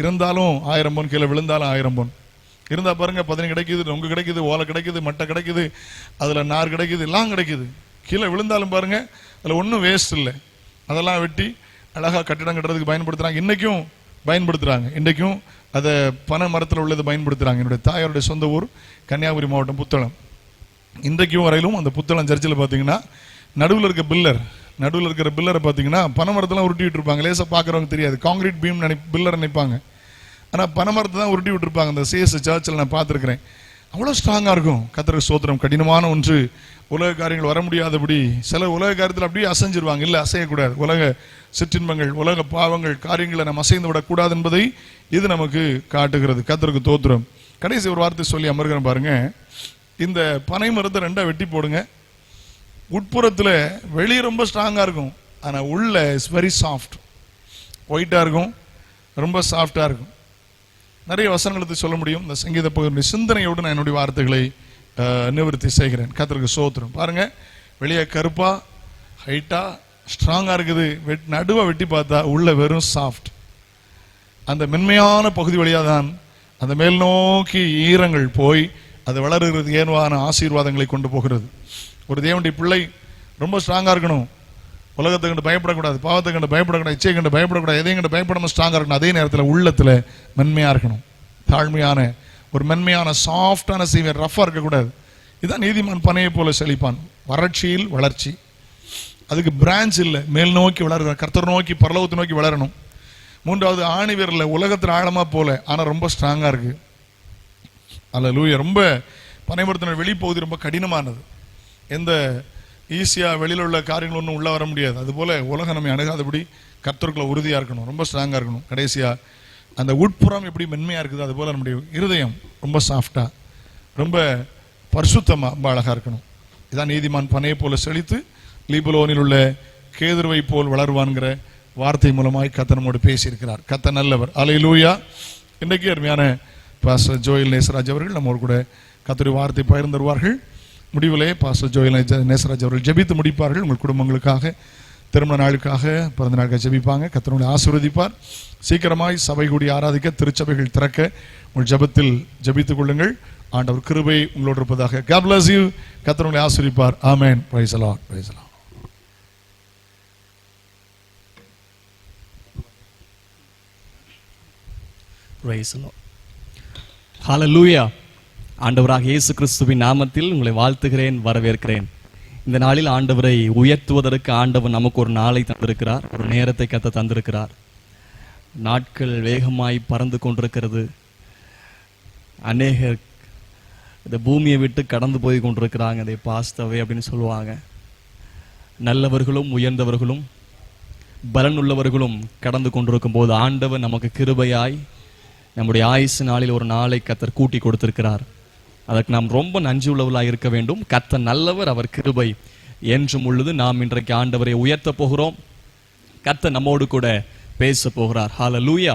S1: இருந்தாலும் 1000 பொன், கீழே விழுந்தாலும் 1000 பொன். இருந்தால் பாருங்க, 15 கிடைக்குது, நொங்கு கிடைக்குது, ஓலை கிடைக்குது, மட்டை கிடைக்குது, அதில் நார் கிடைக்குது, எல்லாம் கிடைக்குது. கீழே விழுந்தாலும் பாருங்க, அதில் ஒன்றும் வேஸ்ட் இல்லை. அதெல்லாம் வெட்டி அழகாக கட்டிடம் கட்டுறதுக்கு பயன்படுத்துகிறாங்க. இன்றைக்கும் பயன்படுத்துகிறாங்க. இன்றைக்கும் அதை பனை மரத்தில் உள்ளது பயன்படுத்துகிறாங்க. என்னுடைய தாயாருடைய சொந்த ஊர் கன்னியாகுமரி மாவட்டம் புத்தளம். இன்றைக்கும் வரையிலும் அந்த புத்தளம் சர்ச்சில் பார்த்தீங்கன்னா நடுவில் இருக்கிற பில்லரை பார்த்தீங்கன்னா பனைமரத்தெல்லாம் உருட்டி விட்டுருப்பாங்க. லேசாக பார்க்குறவங்க தெரியாது, காங்கிரீட் பீம் பில்லர் நினைப்பாங்க. ஆனால் பனைமரத்தை தான் உருட்டி விட்டுருப்பாங்க. அந்த சிஎஸ் சர்ச்சில் நான் பார்த்துருக்கிறேன். அவ்வளோ ஸ்ட்ராங்காக இருக்கும். கர்த்தருக்கு ஸ்தோத்திரம். கடினமான ஒன்று, உலக காரியங்கள் வர முடியாதபடி. சில உலக காரியத்தில் அப்படியே அசைஞ்சிருவாங்க. இல்லை, அசையக்கூடாது. உலக சிற்றின்பங்கள், உலக பாவங்கள், காரியங்களை நம்ம அசைந்து விடக்கூடாது என்பதை இது நமக்கு காட்டுகிறது. கர்த்தருக்கு தோத்திரம். கடைசி ஒரு வார்த்தை சொல்லி அமர்கிறேன் பாருங்க. இந்த பனை மரத்தை 2 வெட்டி போடுங்க. உட்புறத்தில் வெளியே ரொம்ப ஸ்ட்ராங்காக இருக்கும், ஆனால் உள்ள இஸ் வெரி சாஃப்ட், ஒயிட்டாக இருக்கும், ரொம்ப சாஃப்டாக இருக்கும். நிறைய வசனங்களுக்கு சொல்ல முடியும். இந்த சங்கீத பகுதியுடைய சிந்தனையோடு நான் என்னுடைய வார்த்தைகளை நிவர்த்தி செய்கிறேன். கர்த்தருக்கு ஸ்தோத்திரம். பாருங்க, வெளியே கருப்பா ஹைட்டா ஸ்ட்ராங்காக இருக்குது, நடுவை வெட்டி பார்த்தா உள்ள வெறும் சாஃப்ட். அந்த மென்மையான பகுதி வழியாக தான் அந்த மேல் நோக்கி ஈரங்கள் போய் அது வளருகிறது, ஏதுவான ஆசீர்வாதங்களை கொண்டு போகிறது. ஒரு தேவனுடைய பிள்ளை ரொம்ப ஸ்ட்ராங்காக இருக்கணும். உலகத்தை கண்டு பயப்படக்கூடாது, பாவத்தை கண்டு பயப்படக்கூடாது, இச்சையை கண்டு பயப்படக்கூடாது, எதையும் கண்டு பயப்படாமல் ஸ்ட்ராங்காக இருக்கணும். அதே நேரத்தில் உள்ளத்தில் மென்மையாக இருக்கணும். தாழ்மையான ஒரு மென்மையான சாஃப்டான சீவர், ரஃபாக இருக்கக்கூடாது. இதுதான் நீதிமான் பனையை போல செழிப்பான். வறட்சியில் வளர்ச்சி. அதுக்கு பிரான்ச் இல்லை, மேல் நோக்கி வளர்கிற, கர்த்தர் நோக்கி, பரலோகத்தை நோக்கி வளரணும். 3வது ஆணிவேரில் உலகத்தில் ஆழமாக போல, ஆனால் ரொம்ப ஸ்ட்ராங்காக இருக்கு. அல்லேலூயா. ரொம்ப பனைமரத்தின வெளிப்பகுதி ரொம்ப கடினமானது. எந்த ஈஸியாக வெளியில் உள்ள காரியங்கள் ஒன்றும் உள்ள வர முடியாது. அதுபோல் உலகம் நம்ம அணுகாதபடி கர்த்தருக்குள்ள உறுதியாக இருக்கணும், ரொம்ப ஸ்ட்ராங்காக இருக்கணும். கடைசியாக அந்த உட்புறம் எப்படி மென்மையாக இருக்குது, அதுபோல் நம்முடைய இருதயம் ரொம்ப சாஃப்டாக, ரொம்ப பரிசுத்தமாக, ரொம்ப அழகாக இருக்கணும். இதான் நீதிமான் பனையை போல செழித்து லீபனோனில் உள்ள கேதுருவை போல் வளருவான்கிற வார்த்தை மூலமாய் கர்த்தர் நம்மோடு பேசியிருக்கிறார். கர்த்தர் நல்லவர். அல்லேலூயா. இன்றைக்கு அருமையான பாஸ்டர் ஜோயல் நேசராஜ் அவர்கள் நம்மோடு கூட கர்த்தருடைய வார்த்தை பகிர்ந்து வருவார்கள். முடிவிலே பாஸ்டர் ஜோயல் நேசராஜ் அவர்கள் ஜெபித்து முடிப்பார்கள். உங்கள் குடும்பங்களுக்காக, திருமண நாளுக்காக, பிறந்த நாளுக்காக ஜெபிப்பாங்க. கர்த்தர் ஆசீர்வதிப்பார். சீக்கிரமாய் சபை கூடி ஆராதிக்க, திருச்சபைகள் திறக்க உங்கள் ஜெபத்தில் ஜெபித்துக் கொள்ளுங்கள். ஆண்டவர் கிருபை உங்களோடு இருப்பதாக. God bless you. கர்த்தர் உங்களை ஆசீர்வதிப்பார். ஆமென். Praise the Lord. Praise the Lord.
S3: Praise the Lord. Hallelujah. ஆண்டவராக இயேசு கிறிஸ்துவின் நாமத்தில் உங்களை வாழ்த்துகிறேன், வரவேற்கிறேன். இந்த நாளில் ஆண்டவரை உயர்த்துவதற்கு ஆண்டவர் நமக்கு ஒரு நாளை தந்திருக்கிறார், ஒரு நேரத்தை கத்த தந்திருக்கிறார். நாட்கள் வேகமாய் பறந்து கொண்டிருக்கிறது. அநேகர் இந்த பூமியை விட்டு கடந்து போய் கொண்டிருக்கிறாங்க. அதை பாஸ்தவை அப்படின்னு சொல்லுவாங்க. நல்லவர்களும் உயர்ந்தவர்களும் பலன் உள்ளவர்களும் கடந்து கொண்டிருக்கும் போது ஆண்டவர் நமக்கு கிருபையாய் நம்முடைய ஆயுசு நாளில் ஒரு நாளை கத்தர் கூட்டி கொடுத்திருக்கிறார். அதற்கு நாம் ரொம்ப நன்றி உள்ளவர்களாக இருக்க வேண்டும். கர்த்தர் நல்லவர், அவர் கிருபை என்றும் உள்ளது. நாம் இன்றைக்கு ஆண்டவரை உயர்த்த போகிறோம். கர்த்தர் நம்மோடு கூட பேச போகிறார். ஹல்லேலூயா.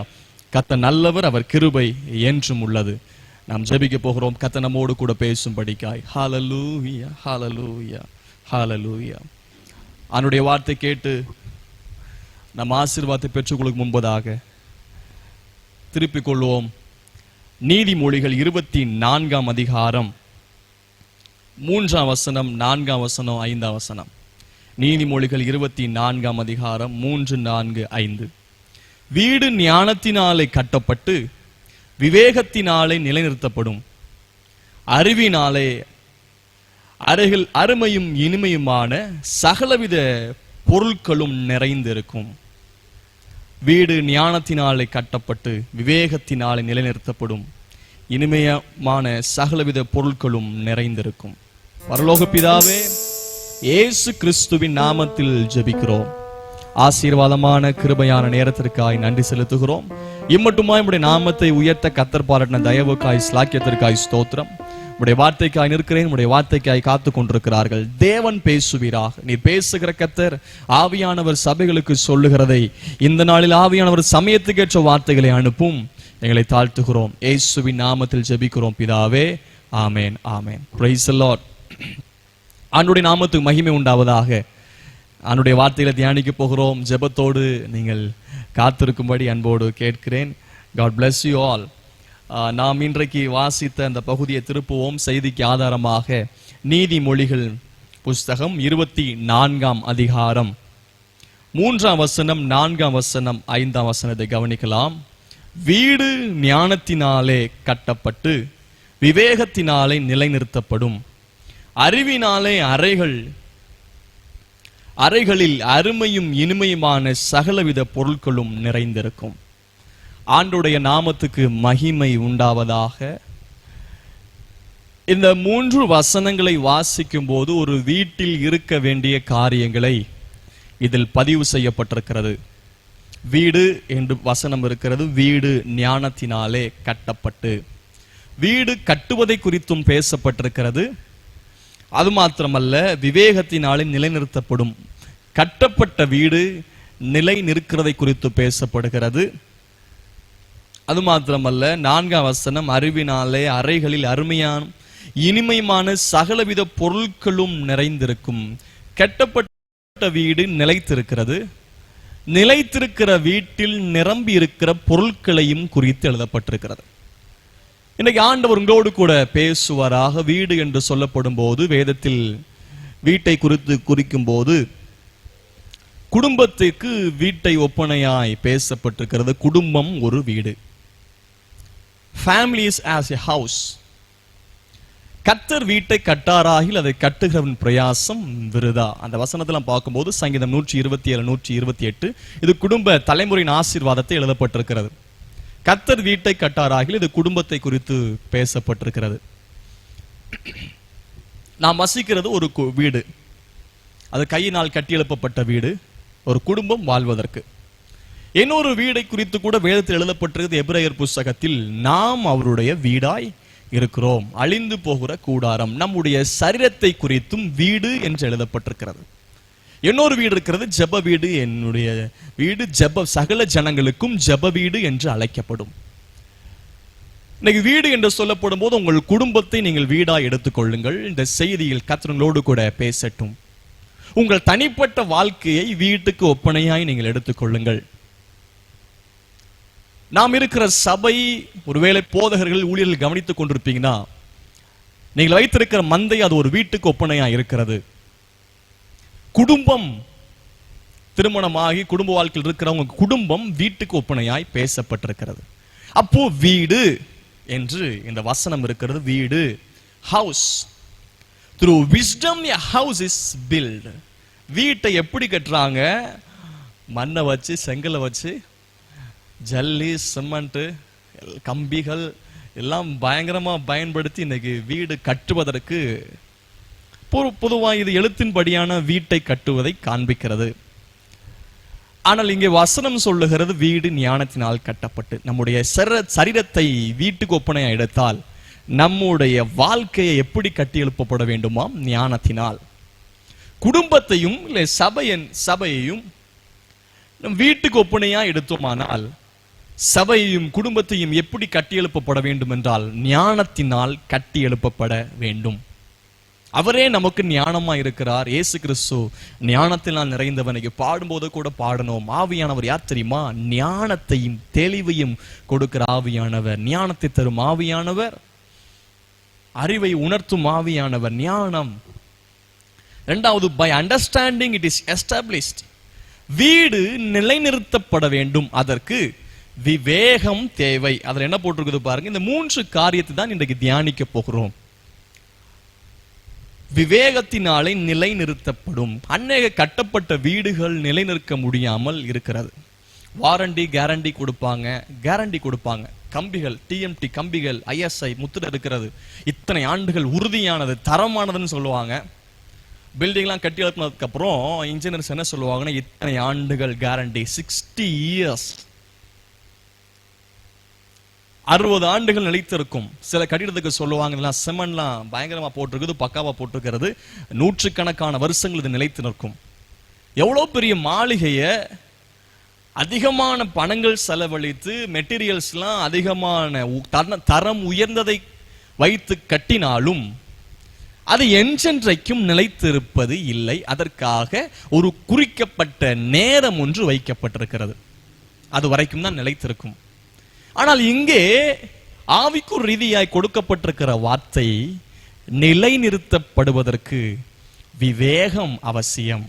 S3: கர்த்தர் நல்லவர், அவர் கிருபை என்றும் உள்ளது. நாம் ஜெபிக்க போகிறோம் கர்த்தர் நம்மோடு கூட பேசும்படிக்காய். ஹல்லேலூயா, ஹல்லேலூயா, ஹல்லேலூயா. அவருடைய வார்த்தை கேட்டு நம் ஆசீர்வாதத்தை பெற்றுக்கொள்ளும் முன்பதாக திருப்பிக் கொள்வோம். நீதிமொழிகள் 24 அதிகாரம் 3 வசனம், 4 வசனம், 5 வசனம். நீதிமொழிகள் 24 அதிகாரம் 3, 4, 5. வீடு ஞானத்தினாலே கட்டப்பட்டு விவேகத்தினாலே நிலைநிறுத்தப்படும். அறிவினாலே அருகில் அருமையும் இனிமையுமான சகலவித பொருட்களும் நிறைந்திருக்கும். வீடு ஞானத்தினாலே கட்டப்பட்டு விவேகத்தினாலே நிலைநிறுத்தப்படும். இனிமையான சகலவித பொருட்களும் நிறைந்திருக்கும். பரலோக பிதாவே, இயேசு கிறிஸ்துவின் நாமத்தில் ஜெபிக்கிறோம். ஆசீர்வாதமான கிருபையான நேரத்திற்காய் நன்றி செலுத்துகிறோம். இம்மட்டுமாய் உம்முடைய நாமத்தை உயர்த்த கர்த்தர் பாராட்டின தயவுக்காய் ஸ்லாக்கியத்திற்காய் ஸ்தோத்திரம். உடைய வார்த்தைக்காய் நிற்கிறேன், உடைய வார்த்தைக்காய் காத்து கொண்டிருக்கிறார்கள். தேவன் பேசுவீராக. நீர் பேசுகிற கர்த்தர் ஆவியானவர் சபைகளுக்கு சொல்லுகிறதை இந்த நாளில் ஆவியானவர் சமயத்துக்கேற்ற வார்த்தைகளை அனுப்பும். எங்களை தாழ்த்துகிறோம். இயேசுவின் நாமத்தில் ஜெபிக்கிறோம் பிதாவே. Amen, amen. Praise the Lord. ஆண்டவருடைய நாமத்துக்கு மகிமை உண்டாவதாக. ஆண்டவருடைய வார்த்தைகளை தியானிக்க போகிறோம். ஜெபத்தோடு நீங்கள் காத்திருக்கும்படி அன்போடு கேட்கிறேன். God bless you all. நாம் இன்றைக்கு வாசித்த அந்த பகுதியை திருப்புவோம். செய்திக்கு ஆதாரமாக நீதிமொழிகள் புஸ்தகம் 24 அதிகாரம் 3 வசனம், 4 வசனம், 5 வசனத்தை கவனிக்கலாம். வீடு ஞானத்தினாலே கட்டப்பட்டு விவேகத்தினாலே நிலைநிறுத்தப்படும். அறிவினாலே அறைகளில் அருமையும் இனிமையுமான சகலவித பொருட்களும் நிறைந்திருக்கும். ஆண்டுடைய நாமத்துக்கு மகிமை உண்டாவதாக. இந்த 3 வசனங்களை வாசிக்கும் போது ஒரு வீட்டில் இருக்க வேண்டிய காரியங்களை இதில் பதிவு செய்யப்பட்டிருக்கிறது. வீடு என்று வசனம் இருக்கிறது. வீடு ஞானத்தினாலே கட்டப்பட்டு, வீடு கட்டுவதை குறித்தும் பேசப்பட்டிருக்கிறது. அது மாத்திரமல்ல, விவேகத்தினாலே நிலைநிறுத்தப்படும். கட்டப்பட்ட வீடு நிலை நிற்கிறதை குறித்து பேசப்படுகிறது. அது மாத்திரமல்ல, 4 வசனம் அறிவினாலே அறைகளில் அருமையான இனிமையான சகலவித பொருட்களும் நிறைந்திருக்கும். கட்டப்பட்ட வீடு நிலைத்திருக்கிறது. நிலைத்திருக்கிற வீட்டில் நிரம்பி இருக்கிற பொருட்களையும் குறித்து எழுதப்பட்டிருக்கிறது. இன்னைக்கு ஆண்டவர் உங்களோடு கூட பேசுவாராக. வீடு என்று சொல்லப்படும் போது, வேதத்தில் வீட்டை குறிக்கும் போது குடும்பத்திற்கு வீட்டை ஒப்பனையாய் பேசப்பட்டிருக்கிறது. குடும்பம் ஒரு வீடு. Family is as a house. கர்த்தர் வீட்டை கட்டாராகில் அதை கட்டுகிறவன் பிரயாசம் விருதா. அந்த வசனத்தில் பார்க்கும்போது சங்கீதம் 127, 128 இது குடும்ப தலைமுறையின் ஆசீர்வாதத்தை எழுதப்பட்டிருக்கிறது. கர்த்தர் வீட்டை கட்டாராகில் இது குடும்பத்தை குறித்து பேசப்பட்டிருக்கிறது. நாம் வசிக்கிறது ஒரு வீடு. அது கையினால் கட்டி எழுப்பப்பட்ட வீடு, ஒரு குடும்பம் வாழ்வதற்கு. இன்னொரு வீடை குறித்து கூட வேதத்தில் எழுதப்பட்டிருக்கிறது. எபிரேயர் புஸ்தகத்தில் நாம் அவருடைய வீடாய் இருக்கிறோம். அழிந்து போகிற கூடாரம். நம்முடைய சரீரத்தை குறித்தும் வீடு என்று எழுதப்பட்டிருக்கிறது. இன்னொரு வீடு இருக்கிறது, ஜெப வீடு. என்னுடைய வீடு ஜெப சகல ஜனங்களுக்கும் ஜெப வீடு என்று அழைக்கப்படும். இன்னைக்கு வீடு என்று சொல்லப்படும் போது உங்கள் குடும்பத்தை நீங்கள் வீடாய் எடுத்துக்கொள்ளுங்கள். இந்த செய்தியில் கர்த்தரோடு கூட பேசட்டும். உங்கள் தனிப்பட்ட வாழ்க்கையை வீட்டுக்கு ஒப்பனையாய் நீங்கள் எடுத்துக்கொள்ளுங்கள். நாம் இருக்கிற சபை, ஒருவேளை போதகர்கள் ஊழியர்கள் கவனித்துக் கொண்டிருப்பீங்கன்னா, நீங்கள் வைத்திருக்கிற மந்தை அது ஒரு வீட்டுக்கு ஒப்பனையா இருக்கிறது. குடும்பம், திருமணமாகி குடும்ப வாழ்க்கையில் இருக்கிறவங்க குடும்பம் வீட்டுக்கு ஒப்பனையாய் பேசப்பட்டிருக்கிறது. அப்போ வீடு என்று இந்த வசனம் இருக்கிறது. வீடு, house. through wisdom a house is built. வீட்டை எப்படி கட்டுறாங்க? மண்ணை வச்சு, செங்கலை வச்சு, ஜல்லி, சிமெண்ட், கம்பிகள் எல்லாம் பயங்கரமா பயன்படுத்தி இன்னைக்கு வீடு கட்டுவதற்கு பொதுவாக இது எழுத்தின்படியான வீட்டை கட்டுவதை காண்பிக்கிறது. ஆனால் இங்கே வசனம் சொல்லுகிறது வீடு ஞானத்தினால் கட்டப்பட்டு. நம்முடைய சரீரத்தை வீட்டுக்கு ஒப்பனையா எடுத்தால் நம்முடைய வாழ்க்கையை எப்படி கட்டி எழுப்பப்பட வேண்டுமாம்? ஞானத்தினால். குடும்பத்தையும் இல்லை சபையையும் நம் வீட்டுக்கு ஒப்பனையா எடுத்தோமானால் சபையையும் குடும்பத்தையும் எப்படி கட்டி எழுப்பப்பட வேண்டும் என்றால் ஞானத்தினால் கட்டி எழுப்பப்பட வேண்டும். அவரே நமக்கு ஞானமா இருக்கிறார். இயேசு கிறிஸ்து ஞானத்தினால் நிறைந்தவனுக்கு பாடும்போது கூட பாடணும். ஆவியானவர் யார் தெரியுமா? ஞானத்தையும் தெளிவையும் கொடுக்கிற ஆவியானவர், ஞானத்தை தரும் ஆவியானவர், அறிவை உணர்த்தும் ஆவியானவர், ஞானம். இரண்டாவது, by understanding it is established. வீடு நிலைநிறுத்தப்பட வேண்டும், அதற்கு விவேகம் தேவை. அதுல என்ன போட்டிருக்குது பாருங்க. இந்த 3 காரியத்தை தான் இன்றைக்கு தியானிக்க போகிறோம். விவேகத்தினாலே நிலைநிறுத்தப்படும். அநேக கட்டப்பட்ட வீடுகள் நிலைநிற்க முடியாமல் இருக்கிறது. வாரண்டி கேரண்டி கொடுப்பாங்க. கம்பிகள், டிஎம்டி கம்பிகள், ISI முத்திரை இருக்கிறது, இத்தனை ஆண்டுகள் உறுதியானது, தரமானதுன்னு சொல்லுவாங்க. பில்டிங்லாம் கட்டி எழுப்பினதுக்கு அப்புறம் இன்ஜினியர்ஸ் என்ன சொல்லுவாங்கன்னா, இத்தனை ஆண்டுகள் கேரண்டி, 60 years, 60 ஆண்டுகள் நிலைத்திருக்கும். சில கட்டிடத்துக்கு சொல்லுவாங்க சிமெண்ட்லாம் பயங்கரமா போட்டிருக்குது, பக்காவா போட்டிருக்கிறது, 100கணக்கான வருஷங்கள் இது நிலைத்து நிற்கும். எவ்வளவு பெரிய மாளிகைய அதிகமான பணங்கள் செலவழித்து மெட்டீரியல்ஸ்லாம் அதிகமான தரம் உயர்ந்ததை வைத்து கட்டினாலும் அது என்றென்றைக்கும் நிலைத்திருப்பது இல்லை. அதற்காக ஒரு குறிக்கப்பட்ட நேரம் ஒன்று வைக்கப்பட்டிருக்கிறது, அது வரைக்கும் தான் நிலைத்திருக்கும். ஆனால் இங்கே ஆவிக்குரிய ரீதியாய் கொடுக்கப்பட்டிருக்கிற வார்த்தை நிலைநிறுத்தப்படுவதற்கு விவேகம் அவசியம்.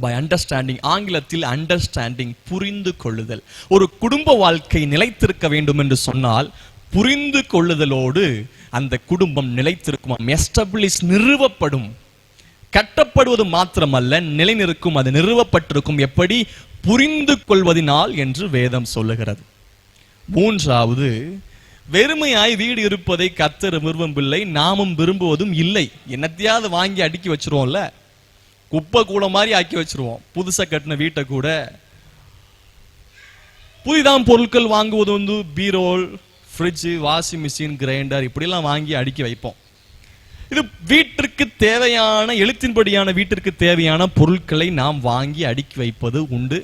S3: பை அண்டர்ஸ்டாண்டிங், ஆங்கிலத்தில் அண்டர்ஸ்டாண்டிங், புரிந்து கொள்ளுதல். ஒரு குடும்ப வாழ்க்கை நிலைத்திருக்க வேண்டும் என்று சொன்னால் புரிந்து கொள்ளுதலோடு அந்த குடும்பம் நிலைத்திருக்கும், எஸ்டாப்ளிஷ், நிறுவப்படும். கட்டப்படுவது மாத்திரமல்ல, நிலைநிற்கும், அது நிறுவப்பட்டிருக்கும். எப்படி? புரிந்து கொள்வதினால் என்று வேதம் சொல்லுகிறது. மூன்றாவது, வெறுமையாய் வீடு இருப்பதை கர்த்தர் விரும்பவில்லை, நாமும் விரும்புவதும் இல்லை. என்னத்தையாவது வாங்கி அடுக்கி வச்சிருவோம்ல, குப்பை கூட மாதிரி ஆக்கி வச்சிருவோம். புதுசா கட்டின வீட்டை கூட புதிதாம் பொருட்கள் வாங்குவது வந்து பீரோல், ஃப்ரிட்ஜ், வாஷிங் மிஷின், கிரைண்டர் இப்படிலாம் வாங்கி அடுக்கி வைப்போம். இது வீட்டிற்கு தேவையான, எழுத்தின்படியான வீட்டிற்கு தேவையான பொருட்களை நாம் வாங்கி அடுக்கி வைப்பது உண்டு.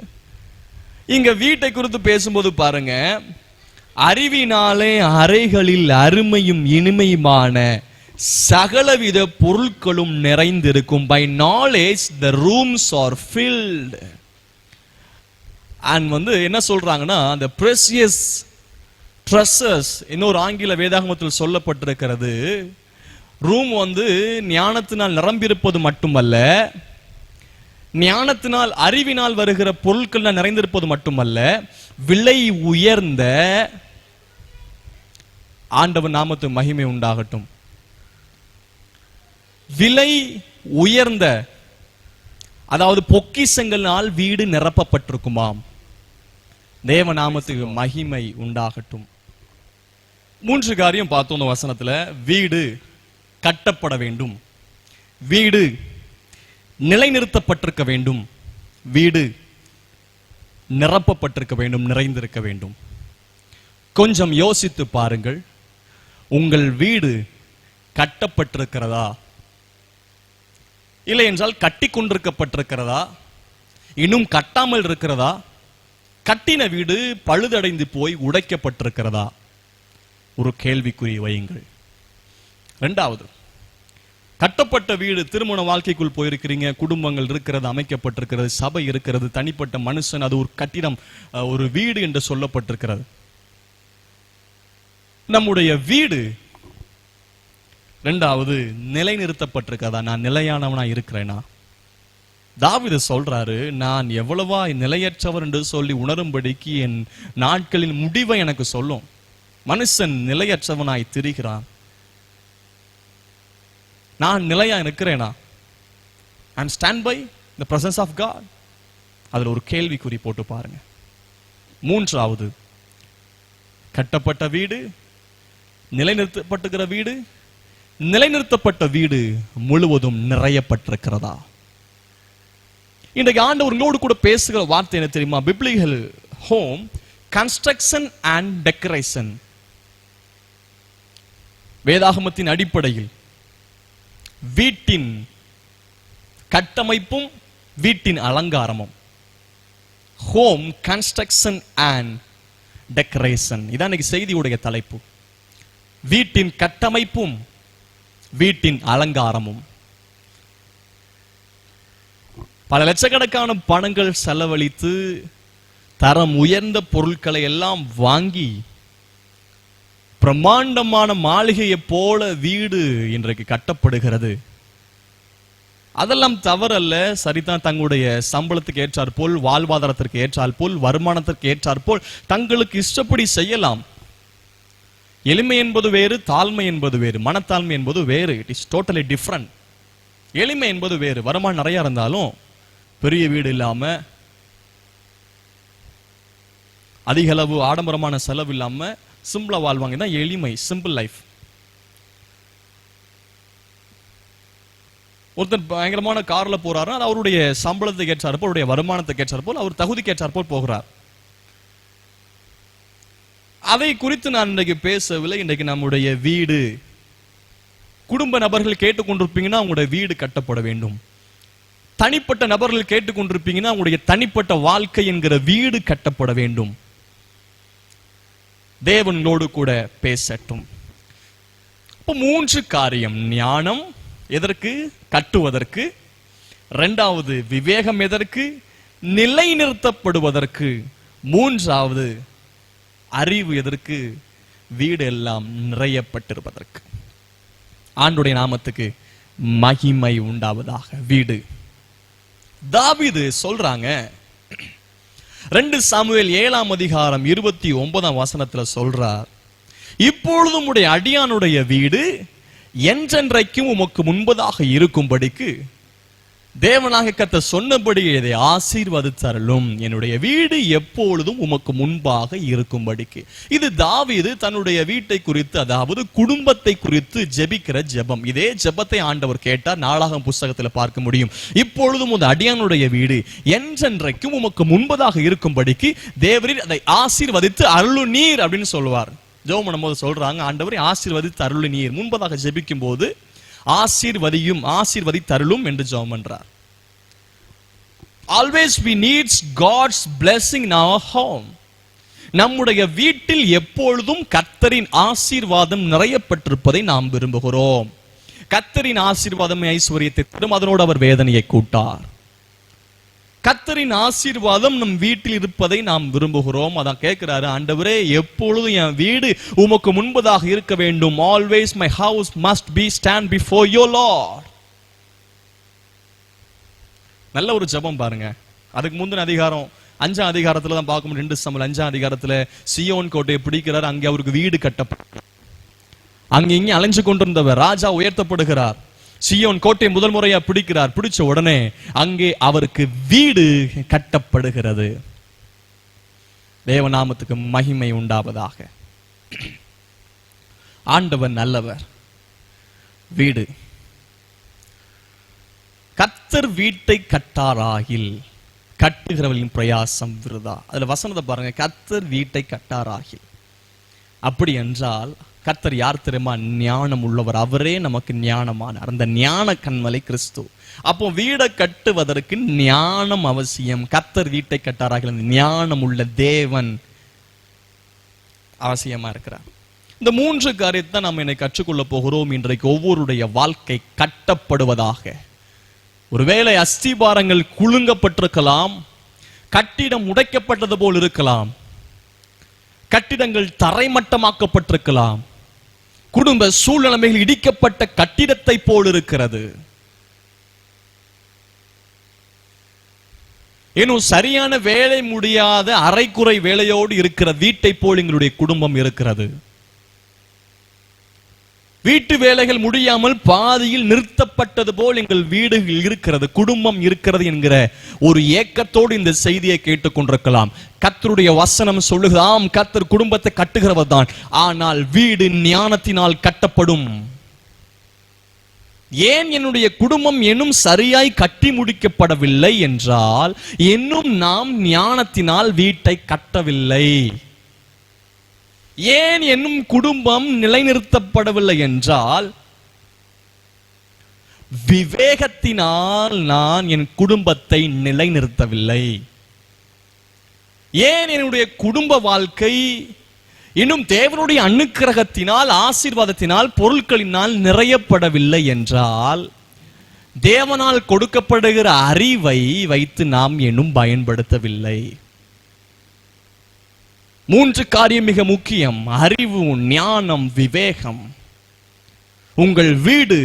S3: இங்க வீட்டை குறித்து பேசும்போது பாருங்க, அறிவினாலே அறைகளில் அருமையும் இனிமையுமான சகலவித பொருட்களும் நிறைந்திருக்கும். By knowledge the rooms are filled. And வந்து என்ன சொல்றாங்கன்னா, அந்த பிரஷியஸ் ட்ரெஷர்ஸ், இன்னொரு ஆங்கில வேதாகமத்தில் சொல்லப்பட்டிருக்கிறது, ரூம் வந்து ஞானத்தினால் நிரம்பியிருப்பது மட்டுமல்ல, ஞானத்தினால் அறிவினால் வருகிற பொருட்கள் நிறைந்திருப்பது மட்டுமல்ல, விலை உயர்ந்த, ஆண்டவர் நாமத்துக்கு மகிமை உண்டாகட்டும், விலை உயர்ந்த, அதாவது பொக்கிஷங்களால் வீடு நிரப்பப்பட்டிருக்குமாம். தேவ நாமத்துக்கு மகிமை உண்டாகட்டும். 3 காரியம் பார்த்தோம் இந்த வசனத்துல. வீடு கட்டப்பட வேண்டும், வீடு நிலைநிறுத்தப்பட்டிருக்க வேண்டும், வீடு நிரப்பப்பட்டிருக்க வேண்டும், நிறைந்திருக்க வேண்டும். கொஞ்சம் யோசித்து பாருங்கள், உங்கள் வீடு கட்டப்பட்டிருக்கிறதா, இல்லை என்றால் கட்டி கொண்டிருக்கப்பட்டிருக்கிறதா, இன்னும் கட்டாமல் இருக்கிறதா, கட்டின வீடு பழுதடைந்து போய் உடைக்கப்பட்டிருக்கிறதா? ஒரு கேள்விக்குறி வையுங்கள். இரண்டாவது, கட்டப்பட்ட வீடு, திருமண வாழ்க்கைக்குள் போயிருக்கிறீங்க, குடும்பங்கள் இருக்கிறது, அமைக்கப்பட்டிருக்கிறது, சபை இருக்கிறது, தனிப்பட்ட மனுஷன், அது ஒரு கட்டிடம், ஒரு வீடு என்று சொல்லப்பட்டிருக்கிறது. நம்முடைய வீடு இரண்டாவது நிலைநிறுத்தப்பட்டிருக்கிறதா? நான் நிலையானவனா இருக்கிறேனா? தாவீது சொல்றாரு, நான் எவ்வளவா நிலையற்றவர் என்று சொல்லி உணரும்படிக்கு என் நாட்களின் முடிவை எனக்கு சொல்லும். மனுஷன் நிலையற்றவனாய் திரிகிறான். நான் நிலையா இருக்கிறேனா? I stand by the presence of God. அதுல ஒரு கேள்விக்குறி போட்டு பாருங்க. மூன்றாவது, கட்டப்பட்ட வீடு, நிலைநிறுத்தப்பட்டுகிற வீடு, நிலைநிறுத்தப்பட்ட வீடு முழுவதும் நிறையப்பட்டிருக்கிறதா? இன்றைக்கு ஆண்டவர் உங்களோடு கூட பேசுகிற வார்த்தை என்ன தெரியுமா? Biblical home construction and decoration. வேதாகமத்தின் அடிப்படையில் வீட்டின் கட்டமைப்பும் வீட்டின் அலங்காரமும். ஹோம் கன்ஸ்ட்ரக்ஷன் அண்ட் டெக்கரேஷன், இதான் இன்னைக்கு செய்தியுடைய தலைப்பு. வீட்டின் கட்டமைப்பும் வீட்டின் அலங்காரமும். பல லட்சக்கணக்கான பணங்கள் செலவழித்து தரம் உயர்ந்த பொருட்களை எல்லாம் வாங்கி பிரம்மாண்டமான மாளிகையை போல வீடு இன்றைக்கு கட்டப்படுகிறது. அதெல்லாம் தவறல்ல, சரிதான். தங்களுடைய சம்பளத்துக்கு ஏற்றாற் போல், வாழ்வாதாரத்திற்கு ஏற்றாற் போல், வருமானத்திற்கு ஏற்றாற் போல் தங்களுக்கு இஷ்டப்படி செய்யலாம். எளிமை என்பது வேறு, தாழ்மை என்பது வேறு, மனத்தாழ்மை என்பது வேறு. It is totally different. எளிமை என்பது வேறு. வருமானம் நிறைய இருந்தாலும் பெரிய வீடு இல்லாம, அதிக அளவு ஆடம்பரமான செலவு இல்லாம சிம்பிளா வாழ்வாங்க. தான் எளிமை, சிம்பிள் லைஃப். ஒருத்தர் பயங்கரமான கார்ல போறாரு, அது அவருடைய சம்பளத்துக்கு ஏற்றார் போல், அவருடைய வருமானத்துக்கு ஏற்றார் போல், அவர் தகுதிக்கு ஏற்றார் போல் போகிறார். அதை குறித்து நான் இன்றைக்கு பேசவில்லை. இன்றைக்கு நம்முடைய வீடு, குடும்ப நபர்கள் கேட்டுக்கொண்டிருப்பீங்கன்னா உங்களுடைய வீடு கட்டப்பட வேண்டும். தனிப்பட்ட நபர்கள் கேட்டுக்கொண்டிருப்பீங்கன்னா உங்களுடைய தனிப்பட்ட வாழ்க்கை என்கிற வீடு கட்டப்பட வேண்டும். தேவனோடு கூட பேசட்டும். இப்போ 3 காரியம். ஞானம் எதற்கு? கட்டுவதற்கு. இரண்டாவது, விவேகம் எதற்கு? நிலைநிறுத்தப்படுவதற்கு. மூன்றாவது, அறிவு எதற்கு? வீடு எல்லாம் நிறையப்பட்டிருப்பதற்கு. ஆண்டுடைய நாமத்துக்கு மகிமை உண்டாவதாக. வீடு, தாவீது சொல்றாங்க, 2 சாமுவேல் 7ஆம் அதிகாரம் 29ஆம் வசனத்துல சொல்றார், இப்பொழுதும் உடைய அடியானுடைய வீடு என்றென்றைக்கும் உமக்கு முன்பதாக இருக்கும்படிக்கு தேவனாக கர்த்தர் சொன்னபடி இதை ஆசீர்வதித்தருளும். என்னுடைய வீடு எப்பொழுதும் உமக்கு முன்பாக இருக்கும்படிக்கு. இது தாவீது தன்னுடைய வீட்டை குறித்து, அதாவது குடும்பத்தை குறித்து ஜெபிக்கிற ஜெபம். இதே ஜெபத்தை ஆண்டவர் கேட்டார். நாளாகமம் புத்தகத்தில் பார்க்க முடியும். இப்பொழுதும் உமது அடியானுடைய வீடு என்றென்றைக்கும் உமக்கு முன்பதாக இருக்கும்படிக்கு தேவரீர் அதை ஆசீர்வதித்து அருளுநீர் அப்படின்னு சொல்லுவார். ஜெபம் பண்ணும்போது சொல்றாங்க, ஆண்டவரை ஆசீர்வதித்து அருளுநீர். முன்பதாக ஜெபிக்கும் போது ஆசீர்வதித்தருளும் என்று ஜெபம் பண்றார். Always we needs God's blessing in our home. நம்முடைய வீட்டில் எப்பொழுதும் கர்த்தரின் ஆசீர்வாதம் நிறையப்பட்டிருப்பதை நாம் விரும்புகிறோம். கர்த்தரின் ஆசீர்வாதம் ஐஸ்வரியத்தை தரும், அதனோடு அவர் வேதனையை கூட்டார். கர்த்தரின் ஆசீர்வாதம் நம் வீட்டில் இருப்பதை நாம் விரும்புகிறோம். அதான் கேட்கிறாரு, ஆண்டவரே எப்பொழுதும் என் வீடு உமக்கு முன்பதாக இருக்க வேண்டும். Always my house must be stand before your Lord. நல்ல ஒரு ஜெபம் பாருங்க. அதுக்கு முந்தின அதிகாரம் 5ஆம் அதிகாரத்துல தான் பார்க்க முடியும். 2 சாமுவேல் 5ஆம் அதிகாரத்துல சியோன் கோட்டையை பிடிக்கிறார். அங்கே அவருக்கு வீடு கட்டப்படும். அங்க இங்கே அலைஞ்சு கொண்டிருந்தவர் ராஜா உயர்த்தப்படுகிறார். சியோன் கோட்டை முதல் முறையா பிடிக்கிறார். பிடிச்ச உடனே அங்கே அவருக்கு வீடு கட்டப்படுகிறது. தேவநாமத்துக்கு மகிமை உண்டாவதாக. ஆண்டவர் நல்லவர். வீடு, கர்த்தர் வீட்டை கட்டாராகில் கட்டுகிறவர்களின் பிரயாசம் விருதா. அதுல வசனத்தை பாருங்க, கர்த்தர் வீட்டை கட்டாராகில். அப்படி என்றால் கர்த்தர் யார் தெரியுமா? ஞானம் உள்ளவர். அவரே நமக்கு ஞானமானார். அந்த ஞான கண்மலை கிறிஸ்து. அப்போ வீடை கட்டுவதற்கு ஞானம் அவசியம். கர்த்தர் வீட்டை கட்டாராகில் ஞானம் உள்ள தேவன் அவசியமா இருக்கிறார். இந்த 3 காரியத்தை நாம் என்னை கற்றுக்கொள்ள போகிறோம். இன்றைக்கு ஒவ்வொருடைய வாழ்க்கை கட்டப்படுவதாக. ஒருவேளை அஸ்திபாரங்கள் குலுங்கப்பட்டிருக்கலாம், கட்டிடம் உடைக்கப்பட்டது போல் இருக்கலாம், கட்டிடங்கள் தரைமட்டமாக்கப்பட்டிருக்கலாம், குடும்ப சூழ்நிலைமைகள் இடிக்கப்பட்ட கட்டிடத்தை போல் இருக்கிறது. இன்னும் சரியான வேலை முடியாத அரைக்குறை வேலையோடு இருக்கிற வீட்டை போல் எங்களுடைய குடும்பம் இருக்கிறது. வீட்டு வேலைகள் முடியாமல் பாதியில் நிறுத்தப்பட்டது போல் எங்கள் வீடுகள் இருக்கிறது, குடும்பம் இருக்கிறது என்கிற ஒரு ஏக்கத்தோடு இந்த செய்தியை கேட்டுக் கொண்டிருக்கலாம். கர்த்தருடைய வசனம் சொல்லுகிறாம், கர்த்தர் குடும்பத்தை கட்டுகிறவர் தான், ஆனால் வீடு ஞானத்தினால் கட்டப்படும். ஏன் என்னுடைய குடும்பம் இன்னும் சரியாய் கட்டி முடிக்கப்படவில்லை என்றால், இன்னும் நாம் ஞானத்தினால் வீட்டை கட்டவில்லை. ஏன் என்னும் குடும்பம் நிலைநிறுத்தப்படவில்லை என்றால், விவேகத்தினால் நான் என் குடும்பத்தை நிலைநிறுத்தவில்லை. ஏன் என்னுடைய குடும்ப வாழ்க்கை இன்னும் தேவனுடைய அனுக்கிரகத்தினால், ஆசீர்வாதத்தினால், பொருட்களினால் நிறையப்படவில்லை என்றால், தேவனால் கொடுக்கப்படுகிற அறிவை வைத்து நாம் இன்னும் பயன்படுத்தவில்லை. 3 காரியம் மிக முக்கியம்: அறிவு, ஞானம், விவேகம். உங்கள் வீடு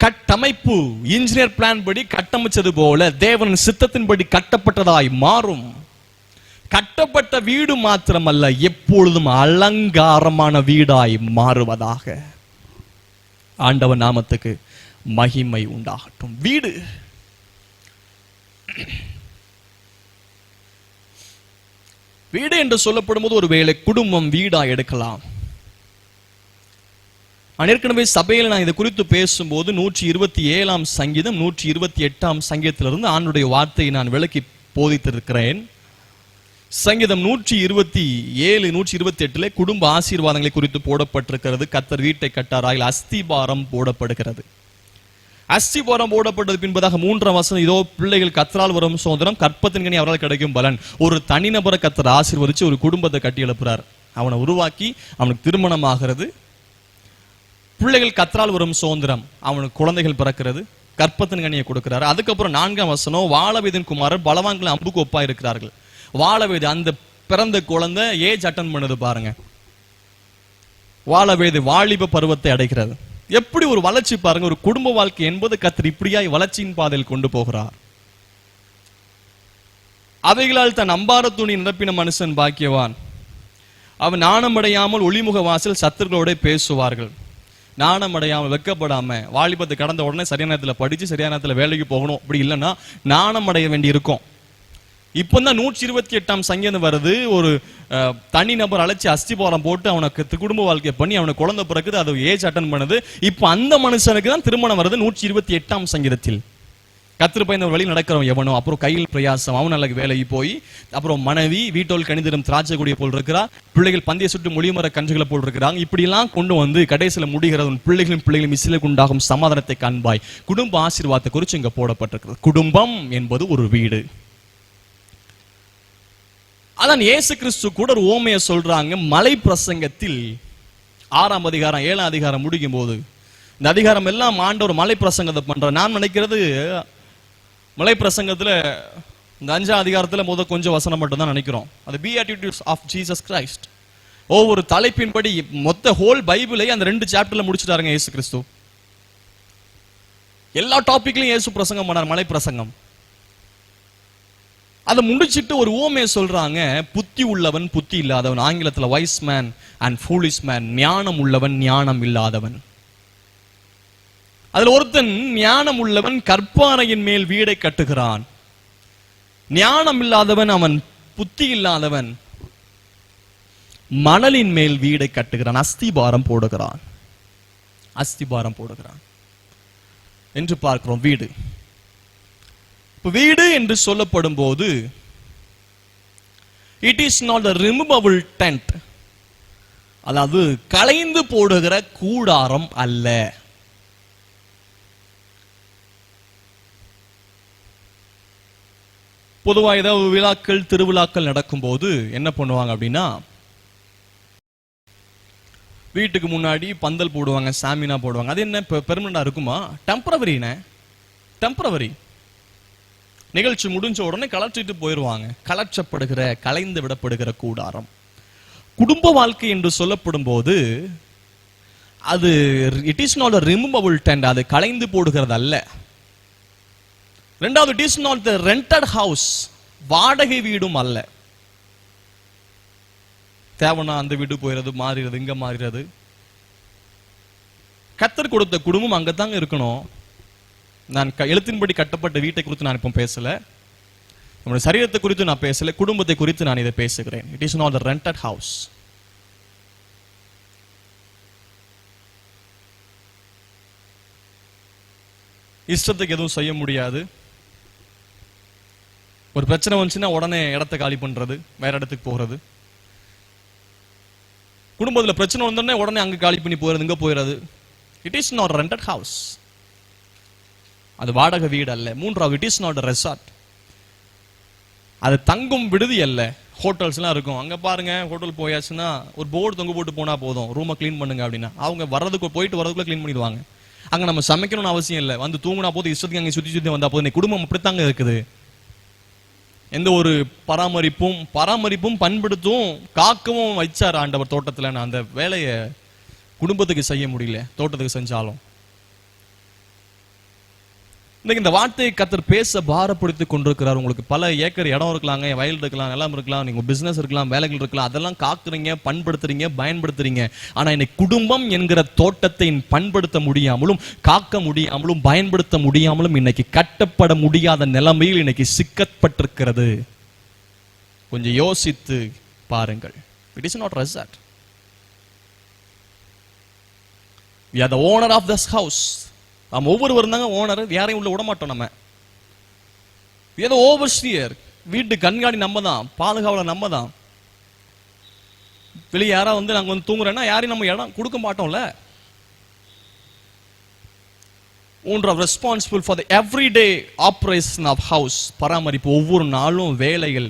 S3: கட்டமைப்பு இன்ஜினியர் பிளான் படி கட்டமைச்சது போல தேவன் சித்தத்தின்படி கட்டப்பட்டதாய் மாறும். கட்டப்பட்ட வீடு மாத்திரமல்ல, எப்பொழுதும் அலங்காரமான வீடாய் மாறுவதாக. ஆண்டவர் நாமத்துக்கு மகிமை உண்டாகட்டும். வீடு வீடு என்று சொல்லப்படும் போது ஒருவேளை குடும்பம் வீடா எடுக்கலாம். ஏற்கனவே சபையில் நான் இதை குறித்து பேசும்போது 127ஆம் சங்கீதம் 128ஆம் சங்கீதத்திலிருந்து ஆண்டுடைய வார்த்தையை நான் விளக்கி போதித்திருக்கிறேன். சங்கீதம் 127 128 குடும்ப ஆசீர்வாதங்களை குறித்து போடப்பட்டிருக்கிறது. கர்த்தர் வீட்டை கட்டாராயில் அஸ்திபாரம் போடப்படுகிறது. அஸ்திபாரம் போடப்பட்டது பின்பதாக 3ஆம் வசனம், இதோ பிள்ளைகள் கர்த்தரால் வரும் சுதந்திரம், கற்பத்தின் கனி அவரால் கிடைக்கும் பலன். ஒரு தனிநபரை கர்த்தர் ஆசீர்வதிச்சு ஒரு குடும்பத்தை கட்டி எழுப்புறார். அவனை உருவாக்கி அவனுக்கு திருமணம் ஆகிறது. பிள்ளைகள் கர்த்தரால் வரும் சுதந்திரம், அவனுக்கு குழந்தைகள் பிறக்கிறது, கற்பத்தின் கனியை கொடுக்கிறார். அதுக்கப்புறம் 4ஆம் வசனம், வாழவேதின் குமாரர் பலவான்கள் அம்புக்கு ஒப்பா இருக்கிறார்கள். வாழவேது அந்த பிறந்த குழந்தை ஏஜ் அட்டன் பண்ணுது பாருங்க. வாழவேது வாலிப பருவத்தை அடைகிறது. எப்படி ஒரு வளர்ச்சி பாருங்க. ஒரு குடும்ப வாழ்க்கை என்பது கர்த்தர் இப்படியாய் வளர்ச்சியின் பாதையில் கொண்டு போகிறார். அவைகளால் தன் அம்பார துணி நிரப்பின மனுஷன் பாக்கியவான். அவன் நாணமடையாமல் ஒளிமுக வாசல் சத்துருக்களோட பேசுவார்கள். நாணமடையாமல், வெக்கப்படாம, வாலிபத்தை கடந்த உடனே சரியான நேரத்தில் படிச்சு சரியான நேரத்தில் வேலைக்கு போகணும். அப்படி இல்லைன்னா நாணமடைய வேண்டி இருக்கும். இப்போதான் 128ஆம் சங்கீதம் வருது. ஒரு தனி நபர் அழைச்சி அஸ்திபாரம் போட்டு அவனுக்கு குடும்ப வாழ்க்கையை பண்ணி அவனுக்கு குழந்தை பிறகுது, அது ஏஜ் அட்டன் பண்ணுது. இப்போ அந்த மனுஷனுக்கு தான் திருமணம் வருது 128ஆம் சங்கீதத்தில். கர்த்தர் பயந்த வழி நடக்கிறவன் எவனோ, அப்புறம் கையில் பிரயாசம், அவன் நல்ல வேலைக்கு போய், அப்புறம் மனைவி வீட்டோல் கணிதரும் திராட்சை கொடியை போல் இருக்கிறா, பிள்ளைகள் பந்திய சுட்டு மொழிமர கன்றுகளை போல் இருக்கிறாங்க. இப்படிலாம் கொண்டு வந்து கடைசியில் முடிகிறது, பிள்ளைகளும் இஸ்ரவேலுக்கு உண்டாகும் சமாதானத்தை காண்பாய். குடும்ப ஆசீர்வாதத்தை குறித்து இங்க போடப்பட்டிருக்கிறது. குடும்பம் என்பது ஒரு வீடு. அதான் இயேசு கிறிஸ்து கூட ஒரு ஓமையை சொல்றாங்க. மலை பிரசங்கத்தில் 6ஆம் அதிகாரம் 7ஆம் அதிகாரம் முடிக்கும் போது, இந்த அதிகாரம் எல்லாம் ஆண்டவர் மலை பிரசங்கத்தை பண்ற. நான் நினைக்கிறது மலை பிரசங்கத்துல இந்த 5ஆம் அதிகாரத்துல கொஞ்சம் வசனம் மட்டும் தான் நினைக்கிறோம். அது Beatitudes of Jesus Christ. ஒவ்வொரு தலைப்பின்படி மொத்த ஹோல் பைபிளை அந்த 2 சாப்டர்ல முடிச்சுட்டாருங்க இயேசு கிறிஸ்து. எல்லா டாபிக்லயும் இயேசு பிரசங்கம் பண்ணார், மலை பிரசங்கம். அதை முடிச்சிட்டு ஒரு ஊமையை சொல்றாங்க, புத்தி உள்ளவன் புத்தி இல்லாதவன். ஆங்கிலத்தில் wise man and foolish man. ஞானம் உள்ளவன் ஞானம் இல்லாதவன். அதுல ஒருத்தன் ஞானம் உள்ளவன் கற்பாறையின் மேல் வீடை கட்டுகிறான். ஞானம் இல்லாதவன், அவன் புத்தி இல்லாதவன், மணலின் மேல் வீடை கட்டுகிறான், அஸ்திபாரம் போடுகிறான். அஸ்திபாரம் போடுகிறான் என்று பார்க்கிறோம். வீடு வீடு என்று சொல்லப்படும் போது, it is not a removable tent, அதாவது களைந்து போடுகிற கூடாரம் அல்ல. பொதுவாக ஏதாவது விழாக்கள் திருவிழாக்கள் நடக்கும் போது என்ன பண்ணுவாங்க அப்படின்னா, வீட்டுக்கு முன்னாடி பந்தல் போடுவாங்க, சாமினா போடுவாங்க. அது என்ன பெர்மனண்டா இருக்குமா? டெம்பரவரி. நிகழ்ச்சி முடிஞ்ச உடனே கலற்றிட்டு போயிடுவாங்க. கலற்றப்படுகிற, கலைந்து விடப்படுகிற கூடாரம். குடும்ப வாழ்க்கை என்று சொல்லப்படும் போது அது it is not a removable tent, அது கலைந்து போடுகிறது அல்ல. இரண்டாவது, it is not the rented house, வாடகை வீடும் அல்ல. தேவனா அந்த வீடு போயிறது, மாறுகிறது, இங்க மாறுகிறது. கர்த்தர் கொடுத்த குடும்பம் அங்கதாங்க இருக்கணும். நான் எழுத்தின்படி கட்டப்பட்ட வீட்டை குறித்து நான் இப்போ பேசல, நம்முடைய சரீரத்தை குறித்து நான் பேசல, குடும்பத்தை குறித்து நான் இதை பேசுகிறேன். It is not the rented house. இஷ்டத்துக்கு எதுவும் செய்ய முடியாது. ஒரு பிரச்சனை வந்துச்சுன்னா உடனே இடத்தை காலி பண்றது, வேற இடத்துக்கு போகிறது. குடும்பத்தில் பிரச்சனை வந்தோடனே உடனே அங்க காலி பண்ணி போயிடுறது, இங்க போயிடுறது. It is not rented house. அது வாடகை வீடு அல்ல. மூன்றாவது, இட் இஸ் நாட் ரெசார்ட். அது தங்கும் விடுதி அல்ல. ஹோட்டல்ஸ்லாம் இருக்கும், அங்க பாருங்க ஹோட்டல் போயாச்சுன்னா ஒரு போர்டு தொங்க போட்டு போனா போதும், ரூமை கிளீன் பண்ணுங்க அப்படின்னா அவங்க போயிட்டு வரதுக்குள்ள கிளீன் பண்ணிடுவாங்க. அங்க நம்ம சமைக்கணும்னு அவசியம் இல்லை, வந்து தூங்கினா போது இஷ்டத்துக்கு அங்கே சுத்தி வந்தா போதும். குடும்பம் அப்படித்தாங்க இருக்குது. எந்த ஒரு பராமரிப்பும் பண்படுத்தும் காக்கவும் வச்சார் ஆண்டவர் தோட்டத்துல. நான் அந்த வேலையை குடும்பத்துக்கு செய்ய முடியல, தோட்டத்துக்கு செஞ்சாலும். இன்னைக்கு இந்த வார்த்தையை கர்த்தர் பேச பாரப்படுத்திக் கொண்டிருக்கிறார். உங்களுக்கு பல ஏக்கர் இடம் இருக்கலாங்க, வயல் இருக்கலாம், நிலம் இருக்கலாம், நீங்க பிசினஸ் இருக்கலாம், வேலைகள் இருக்கலாம், அதெல்லாம் காக்குறீங்க, பண்படுத்துறீங்க, பயன்படுத்துறீங்க. ஆனா இன்னைக்கு குடும்பம் என்கிற தோட்டத்தை பண்படுத்த முடியாமலும், காக்க முடியாமலும், பயன்படுத்த முடியாமலும் இன்னைக்கு கட்டப்பட முடியாத நிலைமையில் இன்னைக்கு சிக்கப்பட்டிருக்கிறது. கொஞ்சம் யோசித்து பாருங்கள். It is not resort. We are the owner of this house. நம்ம ஒவ்வொருவரும் தாங்க ஓனர், யாரையும் உள்ள விட மாட்டோம். நம்ம ஏதோ ஓவர்சியர், வீட்டு கண்காணி நம்ம தான், பாதுகாவலர் நம்ம தான். வெளியே யாரா வந்து நாங்க வந்து தூங்குறேன்னா யாரையும் நம்ம இடம் கொடுக்க மாட்டோம்ல. Responsible for the everyday operation of house. பராமரிப்பு, ஒவ்வொரு நாளும் வேலைகள்,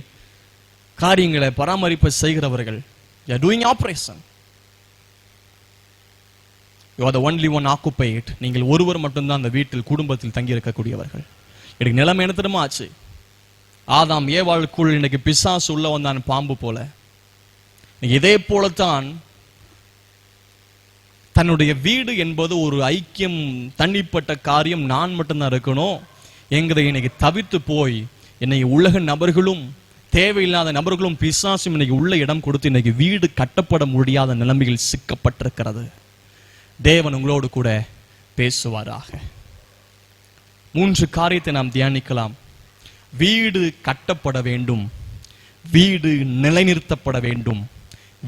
S3: காரியங்களை பராமரிப்பு செய்கிறவர்கள். You are doing operation. You are the only one occupied. நீங்கள் ஒருவர் மட்டும்தான் அந்த வீட்டில், குடும்பத்தில் தங்கி இருக்கக்கூடியவர்கள். எனக்கு நிலைமை என்ன தெரியுமா ஆச்சு? ஆதாம் ஏவாளுக்குள் இன்னைக்கு பிசாசு உள்ள வந்தான் பாம்பு போல. இதே போலத்தான் தன்னுடைய வீடு என்பது ஒரு ஐக்கியம், தனிப்பட்ட காரியம், நான் மட்டும்தான் இருக்கணும் என்கிறதை இன்னைக்கு தவிர்த்து போய் இன்னைக்கு உலக நபர்களும் தேவையில்லாத நபர்களும் பிசாசும் இன்னைக்கு உள்ள இடம் கொடுத்து இன்னைக்கு வீடு கட்டப்பட முடியாத நிலைமையில் சிக்கப்பட்டிருக்கிறது. தேவன் உங்களோடு கூட பேசுவாராக. 3 காரியத்தை நாம் தியானிக்கலாம். வீடு கட்டப்பட வேண்டும், வீடு நிலைநிறுத்தப்பட வேண்டும்,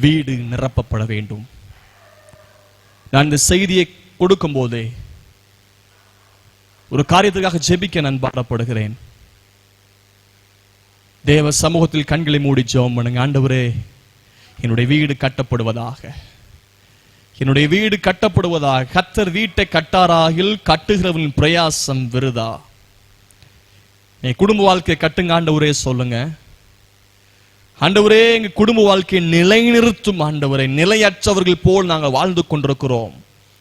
S3: வீடு நிரப்பப்பட வேண்டும். நான் இந்த செய்தியை கொடுக்கும் போதே ஒரு காரியத்துக்காக ஜெபிக்க நான் பாடப்படுகிறேன். தேவ சமூகத்தில் கண்களை மூடி ஜெபம் பண்ணுங்க. ஆண்டவரே, என்னுடைய வீடு கட்டப்படுவதாக, என்னுடைய வீடு கட்டப்படுவதாக. கர்த்தர் வீட்டை கட்டாராகில் கட்டுகிறவன் பிரயாசம் விருதா. என் குடும்ப வாழ்க்கையை கட்டுங்க ஆண்டவரே சொல்லுங்க. ஆண்டவரே, எங்க குடும்ப வாழ்க்கையை நிலைநிறுத்தும் ஆண்டவரே. நிலையற்றவர்கள் போல் நாங்கள் வாழ்ந்து கொண்டிருக்கிறோம்.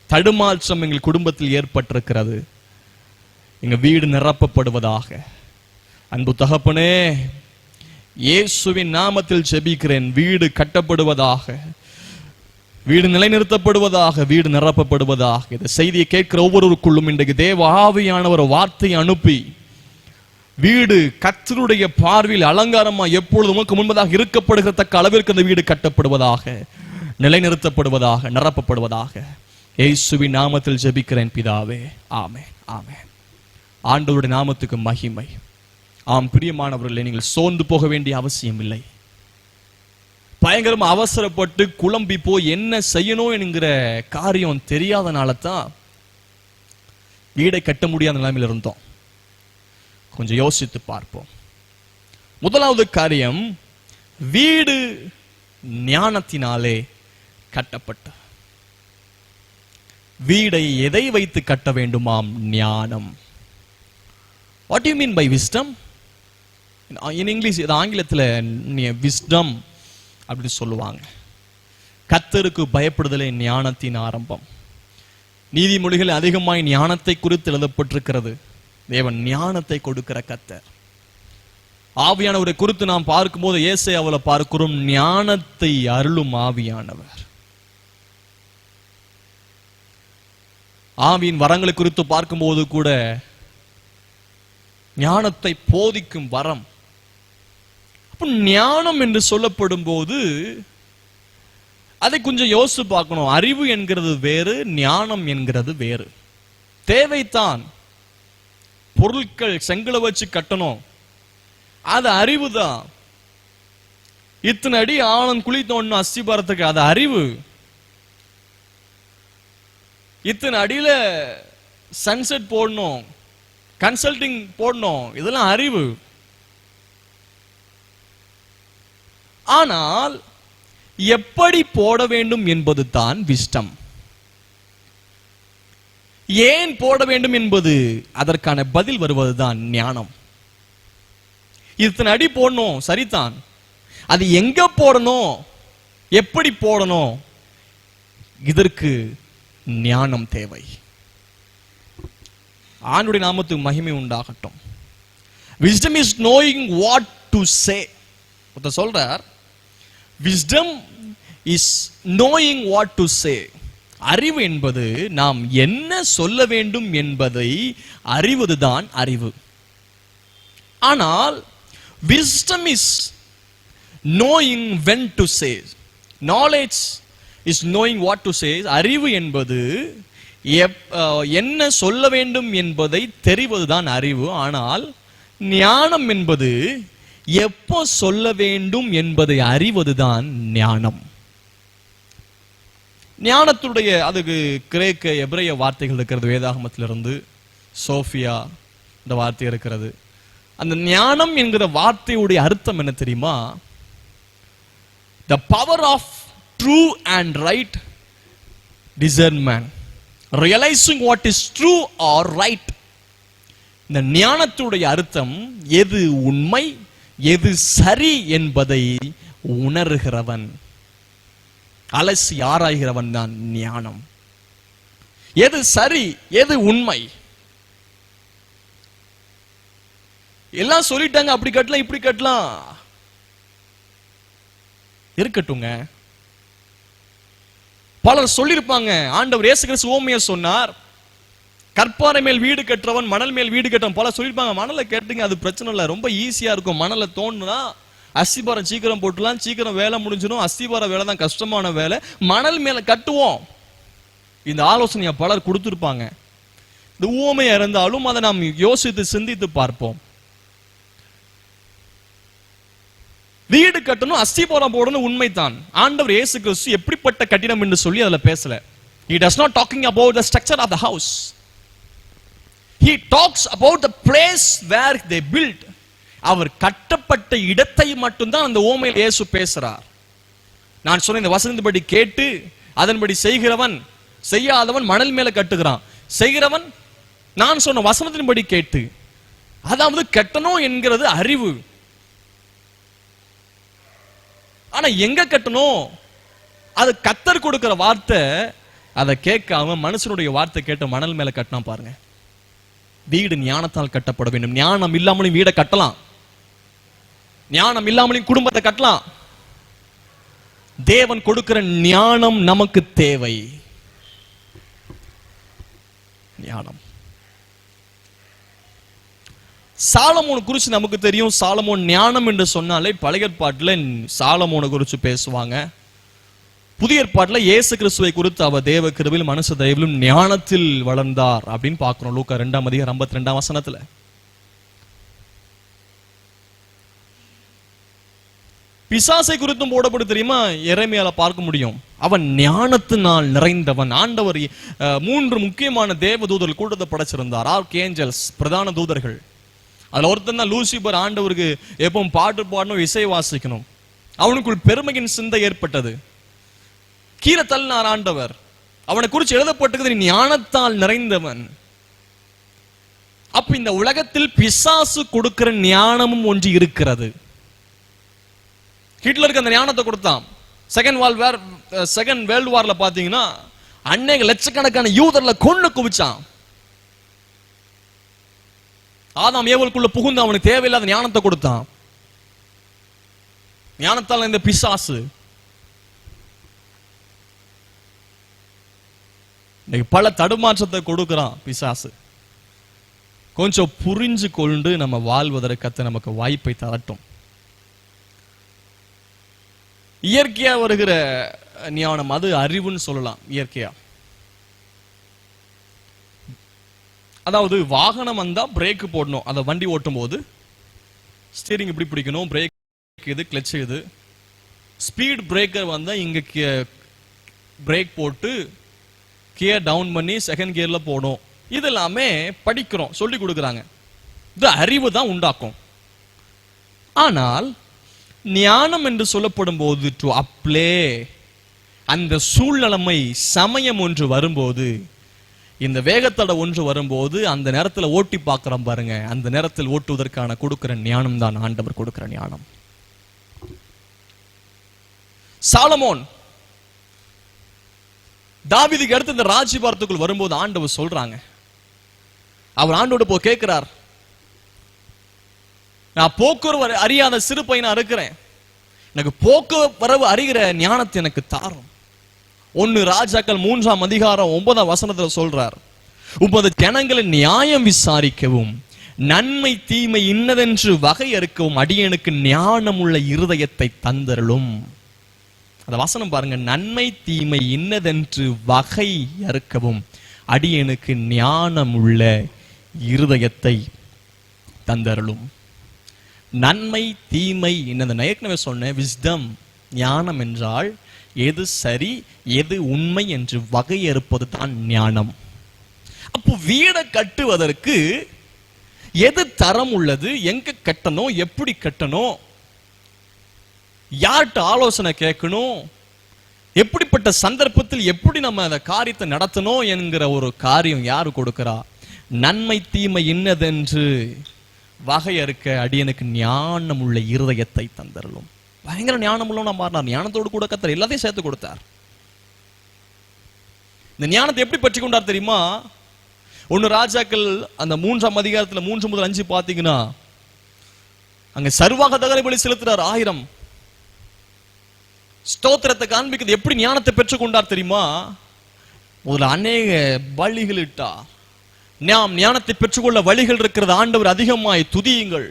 S3: தடுமாற்றம் எங்கள் குடும்பத்தில் ஏற்பட்டிருக்கிறது. எங்க வீடு நிரப்பப்படுவதாக. அன்பு தகப்பனே, இயேசுவின் நாமத்தில் ஜெபிக்கிறேன். வீடு கட்டப்படுவதாக, வீடு நிலைநிறுத்தப்படுவதாக, வீடு நிரப்பப்படுவதாக. இந்த செய்தியை கேட்கிற ஒவ்வொருவருக்குள்ளும் இன்றைக்கு தேவ ஆவியானவர் வார்த்தையை அனுப்பி வீடு கர்த்தருடைய பார்வையில் அலங்காரமா எப்பொழுது உமக்கு முன்பதாக இருக்கப்படுகிறதக்க அளவிற்கு அந்த வீடு கட்டப்படுவதாக, நிலைநிறுத்தப்படுவதாக, நிரப்பப்படுவதாக. இயேசுவின் நாமத்தில் ஜெபிக்கிறேன் பிதாவே, ஆமென், ஆமென். ஆண்டவருடைய நாமத்துக்கு மகிமை. ஆம் பிரியமானவர்களே, நீங்கள் சோர்ந்து போக வேண்டிய அவசியம் இல்லை. பயங்கரமா அவசரப்பட்டு குழம்பி போய் என்ன செய்யணும் என்கிற காரியம் தெரியாதனால தான் வீடை கட்ட முடியாத நிலைமையில் இருந்தோம். கொஞ்சம் யோசித்து பார்ப்போம். முதலாவது காரியம், வீடு ஞானத்தினாலே கட்டப்பட்ட. வீடை எதை வைத்து கட்ட வேண்டுமாம்? ஞானம். What do you mean by wisdom? In English, இது ஆங்கிலத்தில் wisdom அப்படி சொல்லுவாங்க. கர்த்தருக்கு பயப்படுதலே ஞானத்தின் ஆரம்பம். நீதிமொழிகள் அதிகமாய் ஞானத்தை குறித்து எழுதப்பட்டிருக்கிறது. தேவன் ஞானத்தை கொடுக்கிற கர்த்தர். ஆவியானவரை குறித்து நாம் பார்க்கும்போது ஏசாயாவுல பார்க்கிறோம், ஞானத்தை அருளும் ஆவியானவர். ஆவியின் வரங்களை குறித்து பார்க்கும்போது கூட ஞானத்தை போதிக்கும் வரம். அப்ப ஞானம் என்று சொல்லப்படும் போது அதை கொஞ்சம் யோசிச்சு பார்க்கணும். அறிவு என்கிறது வேறு, ஞானம் என்கிறது வேறு. தேவைத்தான். பொருட்கள் செங்கலை வச்சு கட்டணும், அது அறிவு தான். இத்தனை அடி ஆழம் குழி தோண்டணும் அஸ்திபாரத்துக்கு, அது அறிவு. இத்தனை அடியில சன்செட் போடணும், கன்சல்டிங் போடணும், இதெல்லாம் அறிவு. ஆனால் எப்படி போட வேண்டும் என்பது தான் விஸ்டம். ஏன் போட வேண்டும் என்பது அதற்கான பதில் வருவதுதான் ஞானம். இத்தனை அடி போடணும், சரிதான். அது எங்க போடணும், எப்படி போடணும், இதற்கு ஞானம் தேவை. ஆண்டுடைய நாமத்துக்கு மகிமை உண்டாகட்டும். wisdom is knowing what to say. ஒருத்தர் சொல்றார், wisdom is knowing what to say. அறிவு என்பது நாம் என்ன சொல்ல வேண்டும் என்பதை அறிவதுதான் அறிவு. ஆனால் wisdom is knowing when to say. knowledge is knowing what to say. அறிவு என்பது என்ன சொல்ல வேண்டும் என்பதை தெரிவதுதான் அறிவு. ஆனால் ஞானம் என்பது எப்போ சொல்ல வேண்டும் என்பதை அறிவதுதான் ஞானம். ஞானத்துடைய அதுக்கு கிரேக்க எபிரேய வார்த்தைகள் இருக்கிறது. வேதாகமத்திலிருந்து சோஃபியா இந்த வார்த்தை இருக்கிறது. அந்த ஞானம் என்கிற வார்த்தையுடைய அர்த்தம் என்ன தெரியுமா? the power of true and right discernment, realizing what is true or right. இந்த ஞானத்துடைய அர்த்தம் எது உண்மை எது சரி என்பதை உணர்கிறவன், அலசி ஆராய்கிறவன் தான் ஞானம். எது சரி எது உண்மை, எல்லாம் சொல்லிட்டாங்க, அப்படி கட்டலாம் இப்படி கட்டலாம், இருக்கட்டுங்க. பலர் சொல்லியிருப்பாங்க. ஆண்டவர் இயேசு கிறிஸ்து உவமையை சொன்னார். கற்பாறை மேல் வீடு கட்டுறவன் மணல் மேல் வீடு கட்டுறவன். பல சொல்லியிருப்பாங்க. மணலை கேட்டீங்க, அது பிரச்சனை இல்லை, ரொம்ப ஈஸியா இருக்கும். மணலை தோணுனா அஸ்திபாரம் சீக்கிரம் போட்டுலாம், சீக்கிரம் வேலை முடிஞ்சிடும். அஸ்திபார வேலை தான் கஷ்டமான வேலை, மணல் மேல கட்டுவோம். இந்த ஆலோசனையை பலர் கொடுத்திருப்பாங்க. இந்த உவமையா இருந்தாலும் அதை நாம் யோசித்து சிந்தித்து பார்ப்போம். வீடு கட்டணும், அஸ்திபாரம் போடணும், உண்மைதான். ஆண்டவர் இயேசு கிறிஸ்து எப்படிப்பட்ட கட்டிடம் என்று சொல்லி அதுல பேசல. He does not talking about the structure of the house. He talks about the place where they built. அவர் கட்டப்பட்ட இடத்தை மட்டும்தான் அந்த உவமையில் இயேசு பேசுறார். நான் சொன்ன இந்த வசனத்தின்படி கேட்டு அதன்படி செய்கிறவன் செய்யாதவன் மணல் மேல கட்டுகிறான். செய்கிறவன் நான் சொன்ன வசனத்தின்படி கேட்டு, அதாவது கட்டணும் என்கிறது அறிவு. ஆனா எங்க கட்டணும், அது கத்தர் கொடுக்கிற வார்த்தை. அதை கேட்காம மனுஷனுடைய வார்த்தை கேட்டு மணல் மேல கட்டினா பாருங்க. வீடு ஞானத்தால் கட்டப்பட வேண்டும். ஞானம் இல்லாமலும் வீடை கட்டலாம், ஞானம் இல்லாமலும் குடும்பத்தை கட்டலாம். தேவன் கொடுக்கிற ஞானம் நமக்கு தேவை. ஞானம். சாலமோன் குறித்து நமக்கு தெரியும். சாலமோன் ஞானம் என்று சொன்னாலே பழைய ஏற்பாட்டில் சாலமோனை குறித்து பேசுவாங்க. புதிய ஏற்பாட்டில் இயேசு கிறிஸ்துவை குறித்து அவர் தேவ கிருபையிலும் மனுஷ தயவிலும் ஞானத்தில் வளர்ந்தார் அப்படின்னு பார்க்கிறோம். லூக்கா 2:52 பிசாசை குறித்தும் போடப்பட்டு தெரியுமா? எரேமியால பார்க்க முடியும். அவன் ஞானத்தினால் நிறைந்தவன். ஆண்டவர் 3 முக்கியமான தேவதூதர்கள் கூட்டத்தை படைச்சிருந்தார். ஆர்க் ஏஞ்சல்ஸ், பிரதான தூதர்கள். அதுல ஒருத்தன் தான் லூசிபர். ஆண்டவருக்கு எப்பவும் பாட்டு பாடணும், இசை வாசிக்கணும். அவனுக்குள் பெருமையின் சிந்தை ஏற்பட்டது. கீழே தள்ளினார் ஆண்டவர். அவனை குறித்து எழுதப்பட்டிருக்கிறது ஞானத்தால் நிறைந்தவன். அப்ப இந்த உலகத்தில் பிசாசு கொடுக்கிற ஞானமும் ஒன்று இருக்கிறது. ஹிட்லருக்கு அந்த ஞானத்தை கொடுத்தான். செகண்ட் வேர்ல்டு வார்ல பாத்தீங்கன்னா அநேக லட்சக்கணக்கான யூதர்ல கொன்னு குவிச்சான். ஆதாம் ஏவலுக்குள்ள புகுந்து அவனுக்கு தேவையில்லாத ஞானத்தை கொடுத்தான். ஞானத்தால் இந்த பிசாசு பல தடுமாற்றத்தை கொடுக்கிறான் பிசாசு. கொஞ்சம் புரிஞ்சு கொண்டு நம்ம வாழ்வதற்கு நமக்கு வாய்ப்பை தரட்டும். இயற்கையா வருகிற ஞானம், அது அறிவுன்னு சொல்லலாம் இயற்கையா. அதாவது வாகனம் வந்தா பிரேக் போடணும், அதை வண்டி ஓட்டும் போது ஸ்டீரிங் இப்படி பிடிக்கணும், பிரேக் இது, கிளட்ச் இது. ஸ்பீட் பிரேக்கர் வந்தா இங்க பிரேக் போட்டு கியர் டவுன் பண்ணி செகண்ட் கியர்ல போடும். இதெல்லாமே படிக்கிறோம், சொல்லி கொடுக்குறாங்க. இது அறிவு தான் உண்டாக்கும். ஆனால் ஞானம் என்று சொல்லப்படும் போது டு அப்ளே, அந்த சூழ்நிலைமை சமயம் ஒன்று வரும்போது, இந்த வேகத்தடை ஒன்று வரும்போது அந்த நேரத்தில் ஓட்டி பார்க்கிறோம் பாருங்க, அந்த நேரத்தில் ஓட்டுவதற்கான கொடுக்கிற ஞானம் தான் ஆண்டவர் கொடுக்கிற ஞானம். சாலமோன் தாவீதுக்கு அடுத்து இந்த ராஜ்யபாரத்துக்குள் வரும்போது ஆண்டவர் சொல்றாங்க, அவர் ஆண்டோட போ கேட்கிறார், நான் போக்குவரவு அறியாத சிறு பையனா இருக்கிறேன், எனக்கு போக்குவரவு அறிகிற ஞானத்தை எனக்கு தாரும். 1 ராஜாக்கள் 3ஆம் அதிகாரம் 9ஆம் வசனத்துல சொல்றார், உமது ஜனங்களை நியாயம் விசாரிக்கவும் நன்மை தீமை இன்னதென்று வகையறுக்கவும் அடியனுக்கு ஞானம் உள்ள இருதயத்தை தந்தருளும். அந்த வசனம் பாருங்க, நன்மை தீமை இன்னதென்று வகை அறுக்கவும் அடியனுக்கு ஞானம் உள்ள இருதயத்தை தந்தருளும். நன்மை தீமை என்னது நான் ஏற்கனவே சொன்னேன், விஸ்டம் ஞானம் என்றால் எது சரி எது உண்மை என்று வகையறுப்பது தான் ஞானம். அப்போ வீடை கட்டுவதற்கு எது தரம் உள்ளது, எங்க கட்டணும், எப்படி கட்டணும், யார்கிட்ட ஆலோசனை கேட்கணும், எப்படிப்பட்ட சந்தர்ப்பத்தில் எப்படி நம்ம அந்த காரியத்தை நடத்தணும் என்கிற ஒரு காரியம் யாரு கொடுக்கிறா? நன்மை தீமை இன்னதென்று வகையறுக்க அடியனுக்கு ஞானம் உள்ள இருதயத்தை தந்தருளும். பயங்கர ஞானம் உள்ள மாறினார். ஞானத்தோடு கூட கர்த்தர் எல்லாத்தையும் சேர்த்து கொடுத்தார். இந்த ஞானத்தை எப்படி பற்றி கொண்டார் தெரியுமா? 1 ராஜாக்கள் அந்த 3ஆம் அதிகாரத்துல 3 முதல் 5 பாத்தீங்கன்னா, அங்க சர்வாக தகன பலி செலுத்துறார் 1000 ஸ்தோத்திரத்தை காண்பிக்கிறது. எப்படி ஞானத்தை பெற்றுக் கொண்டார் தெரியுமா? முதல்ல அநேக பலிகள் இட்டா. நாம் ஞானத்தை பெற்றுக்கொள்ள வழிகள் இருக்கிறது. ஆண்டவர் அதிகமாய் துதியுங்கள்,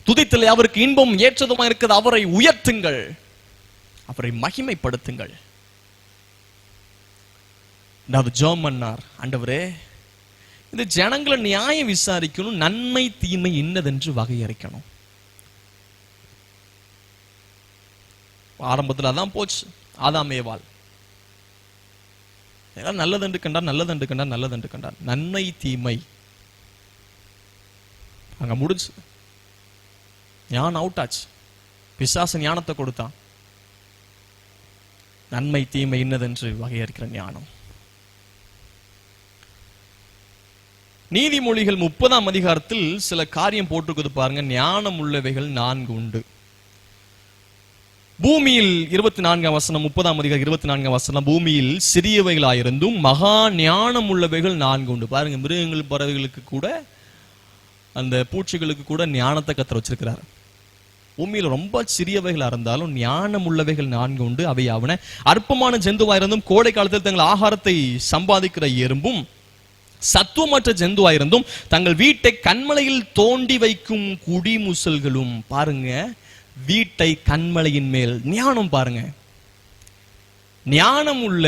S3: துதித்தல் அவருக்கு இன்பம் ஏற்றதுமாய் இருக்கிறது. அவரை உயர்த்துங்கள், அவரை மகிமைப்படுத்துங்கள். ஜெபம் பண்ணார், ஆண்டவரே இந்த ஜனங்களை நியாயம் விசாரிக்கணும், நன்மை தீமை இன்னதென்று வகையறுக்கணும். ஆரம்பத்தில் அதான் போச்சு. ஆதாம் ஏவாள் நல்லதென்று கண்டார், நல்லதென்று கண்டார், நல்லதென்று கண்டார். நன்மை தீமை அங்க முடிச்சு, ஞானம் அவுட் ஆச்சு. பிசாசு ஞானத்தை கொடுத்தான். நன்மை தீமை இன்னதென்று வகையறுக்கிற ஞானம். நீதிமொழிகள் 30ஆம் அதிகாரத்தில் சில காரியம் போட்டுக்குது பாருங்க. ஞானம் உள்ளவைகள் 4 உண்டு. பூமியில் 24ஆம் வசனம், 30ஆம் அதிகாரம் 24ஆம் வசனம், பூமியில் சிறியவைகளாயிருந்தும் மகா ஞானம் உள்ளவைகள் 4 உண்டு. பாருங்க, மிருகங்கள் பறவைகளுக்கு கூட அந்த பூச்சிகளுக்கு கூட ஞானத்தை கர்த்தர் வச்சிருக்கிறார். பூமியில் ரொம்ப சிறியவைகளா இருந்தாலும் ஞானம் உள்ளவைகள் 4 உண்டு. அவை அவன அற்பமான ஜந்துவாயிருந்தும் கோடை காலத்தில் தங்கள் ஆகாரத்தை சம்பாதிக்கிற எறும்பும் சத்துவமற்ற ஜந்துவாயிருந்தும் தங்கள் வீட்டை கண்மலையில் தோண்டி வைக்கும் குடிமுசல்களும். பாருங்க, வீட்டை கண்மலையின் மேல் ஞானம். பாருங்க, ஞானம் உள்ள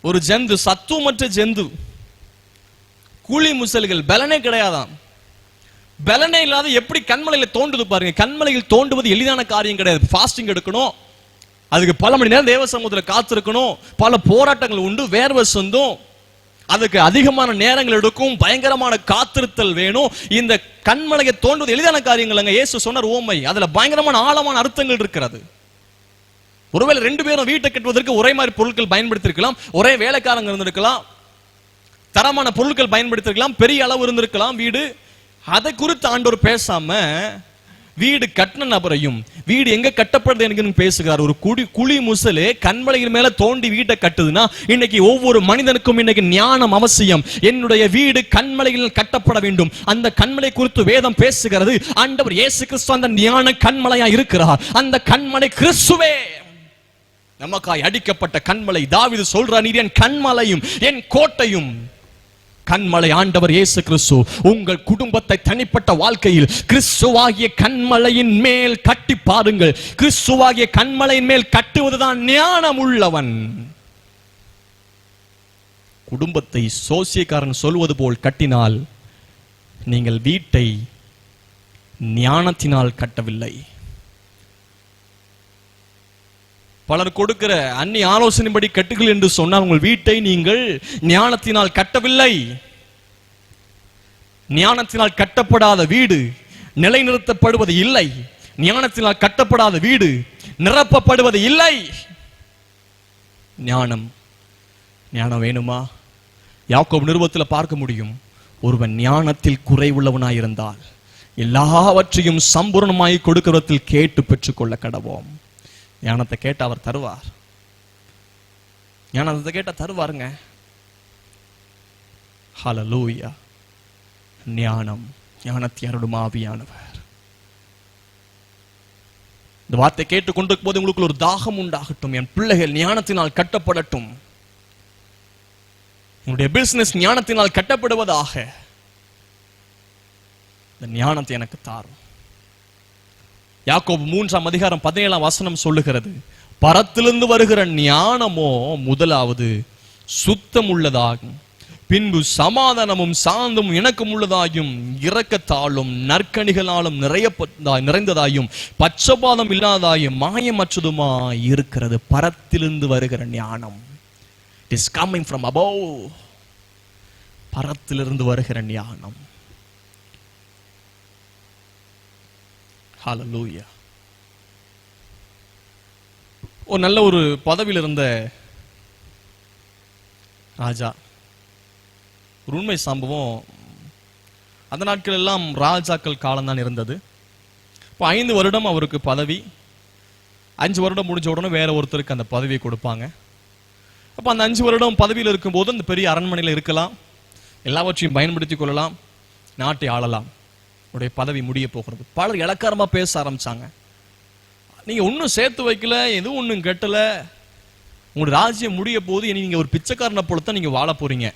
S3: ஒரு ஜந்து, சத்துவமற்ற ஜந்து, குழி முசல்கள், பலனே கிடையாதாம். பலனே இல்லாத எப்படி கண்மலையில தோண்டுது பாருங்க. கண்மலையில் தோண்டுவது எளிதான காரியம் கிடையாது. ஃபாஸ்டிங் எடுக்கணும், அதுக்கு பல மணி நேரம் தேவ சமூகத்தில் காத்திருக்கணும், பல போராட்டங்கள் உண்டு, வேர்வை சொந்தம், அதுக்கு அதிகமான நேரங்கள் எடுக்கும், பயங்கரமான காத்திருத்தல் வேணும். இந்த கண்மலையை தோண்டுவது எளிதான காரியங்கள். இயேசு சொன்னார் ஓமை, அதுல பயங்கரமான ஆழமான அர்த்தங்கள் இருக்கிறது. ஒருவேளை 2 பேரும் வீட்டை கட்டுவதற்கு ஒரே மாதிரி பொருட்கள் பயன்படுத்திருக்கலாம், ஒரே வேலைக்காரங்க இருந்திருக்கலாம், தரமான பொருட்கள் பயன்படுத்திருக்கலாம், பெரிய அளவு இருந்திருக்கலாம் வீடு. அதை குறித்து ஆண்டவர் பேசாம வீடு கட்டின நபரையும் வீடு எங்க கட்டப்படுது எனக்கு பேசுகிறார். ஒரு குழி முசலே கண்மலையின் மேல தோண்டி வீட்டை கட்டுதுன்னா, இன்னைக்கு ஒவ்வொரு மனிதனுக்கும் இன்னைக்கு ஞானம் அவசியம். என்னுடைய வீடு கண்மலையில் கட்டப்பட வேண்டும். அந்த கண்மலை குறித்து வேதம் பேசுகிறது. ஆண்டவர் இயேசு கிறிஸ்து அந்த ஞான கண்மலையா இருக்கிறார். அந்த கண்மலை கிறிஸ்துவே, நமக்காய் அடிக்கப்பட்ட கண்மலை. தாவீது சொல்றார், நீர் என் கண்மலையும் என் கோட்டையும் கண்மலை ஆண்டவர் இயேசு கிறிஸ்து உங்கள் குடும்பத்தை தனிப்பட்ட வாழ்க்கையில் கிறிஸ்துவாகிய கண்மலையின் மேல் கட்டி பாருங்கள். கிறிஸ்துவாகிய கண்மலையின் மேல் கட்டுவதுதான் ஞானம் உள்ளவன். குடும்பத்தை சோசியக்காரன் சொல்வது போல் கட்டினால் நீங்கள் வீட்டை ஞானத்தினால் கட்டவில்லை. பலர் கொடுக்கிற அந்நிய ஆலோசனைப்படி கட்டுகள் என்று சொன்னால் உங்கள் வீட்டை நீங்கள் ஞானத்தினால் கட்டவில்லை. ஞானத்தினால் கட்டப்படாத வீடு நிலைநிறுத்தப்படுவது இல்லை. ஞானத்தினால் கட்டப்படாத வீடு நிரப்பப்படுவது இல்லை. ஞானம் வேணுமா? யாக்கோபு நிருபத்தில் பார்க்க முடியும். ஒருவன் ஞானத்தில் குறைவுள்ளவனாயிருந்தால் எல்லாவற்றையும் சம்பூர்ணமாய் கொடுக்கிறதில் கேட்டு பெற்றுக்கொள்ள கடவோம். ஞானத்தை கேட்ட அவர் தருவார். ஞானத்தை கேட்ட தருவாருங்க. ஹல்லேலூயா. ஞானத்தை அருளும் ஆவியானவர். இந்த வார்த்தை கேட்டுக் கொண்டிருக்கும் போது உங்களுக்கு ஒரு தாகம் உண்டாகட்டும். என் பிள்ளைகள் ஞானத்தினால் கட்டப்படட்டும். என்னுடைய பிசினஸ் ஞானத்தினால் கட்டப்படுவதாக. இந்த ஞானத்தை எனக்கு தாரும். யாக்கோபு 3ஆம் அதிகாரம் 17ஆம் வசனம் சொல்லுகிறது, பரத்திலிருந்து வருகிற ஞானமோ முதலாவது சுத்தம் உள்ளதாகும், பின்பு சமாதானமும் சாந்தமும் இணக்கம் உள்ளதாயும் இரக்கத்தாலும் நற்கனிகளாலும் நிறைந்ததாயும் பட்சபாதம் இல்லாதாயும் மாயமற்றதுமாய் இருக்கிறது. பரத்திலிருந்து வருகிற ஞானம். It is coming from above. பரத்திலிருந்து வருகிற ஞானம். ஹல்லேலூயா. ஒரு நல்ல ஒரு பதவியில் இருந்த ராஜா, ஒரு உண்மை சம்பவம். அந்த நாட்கள் எல்லாம் ராஜாக்கள் காலம் தான் இருந்தது. இப்போ 5 வருடம் அவருக்கு பதவி. 5 வருடம் முடிஞ்ச உடனே வேற ஒருத்தருக்கு அந்த பதவியை கொடுப்பாங்க. அப்ப அந்த 5 வருடம் பதவியில் இருக்கும்போது அந்த பெரிய அரண்மனையில் இருக்கலாம், எல்லாவற்றையும் பயன்படுத்திக் கொள்ளலாம், நாட்டை ஆளலாம். உடைய பதவி முடிய போகிறது. பலர் இலக்காரமா பேச ஆரம்பிச்சாங்க. நீங்க ஒன்னும் சேர்த்து வைக்கல, எதுவும் ஒன்னும் கட்டல, உங்களுடைய ராஜ்யம் முடிய போது இனி நீங்க ஒரு பிச்சைக்காரனை போலத்தான் நீங்க வாழ போறீங்க.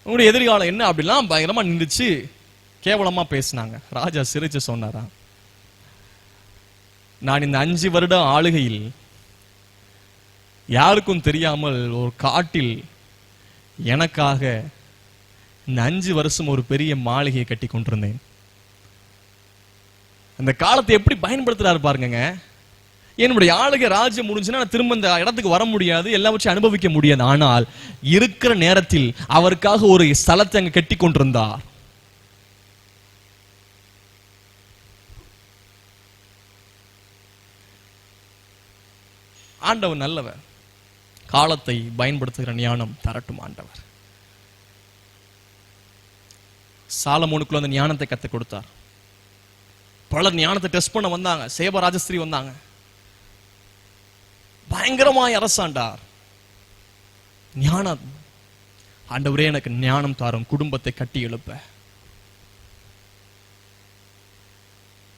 S3: உங்களுடைய எதிர்காலம் என்ன அப்படிலாம் பயங்கரமா நின்றுச்சு, கேவலமா பேசினாங்க. ராஜா சிரிச்சு சொன்னாரா, நான் இந்த 5 வருடம் ஆளுகையில் யாருக்கும் தெரியாமல் ஒரு காட்டில் எனக்காக இந்த 5 வருஷம் ஒரு பெரிய மாளிகையை கட்டி கொண்டிருந்தேன். அந்த காலத்தை எப்படி பயன்படுத்துறாரு பாருங்க. என்னுடைய ஆளுகை ராஜ்யம் முடிஞ்சுன்னா நான் திரும்ப இந்த இடத்துக்கு வர முடியாது, எல்லாவற்றையும் அனுபவிக்க முடியாது. ஆனால் இருக்கிற நேரத்தில் அவருக்காக ஒரு ஸ்தலத்தை அங்க கட்டி கொண்டிருந்தார். ஆண்டவர் நல்லவர். காலத்தை பயன்படுத்துகிற ஞானம் தரட்டும் ஆண்டவர். சாலமோனுக்குள்ள அந்த ஞானத்தை கற்றுக் கொடுத்தார். பலர் ஞானத்தை டெஸ்ட் பண்ண வந்தாங்க. சேப ராஜஸ்திரி வந்தாங்க, பயங்கரமாய் அரசாண்டார். ஞானம், ஆண்டவரே எனக்கு ஞானம் தாரும், குடும்பத்தை கட்டி எழுப்ப.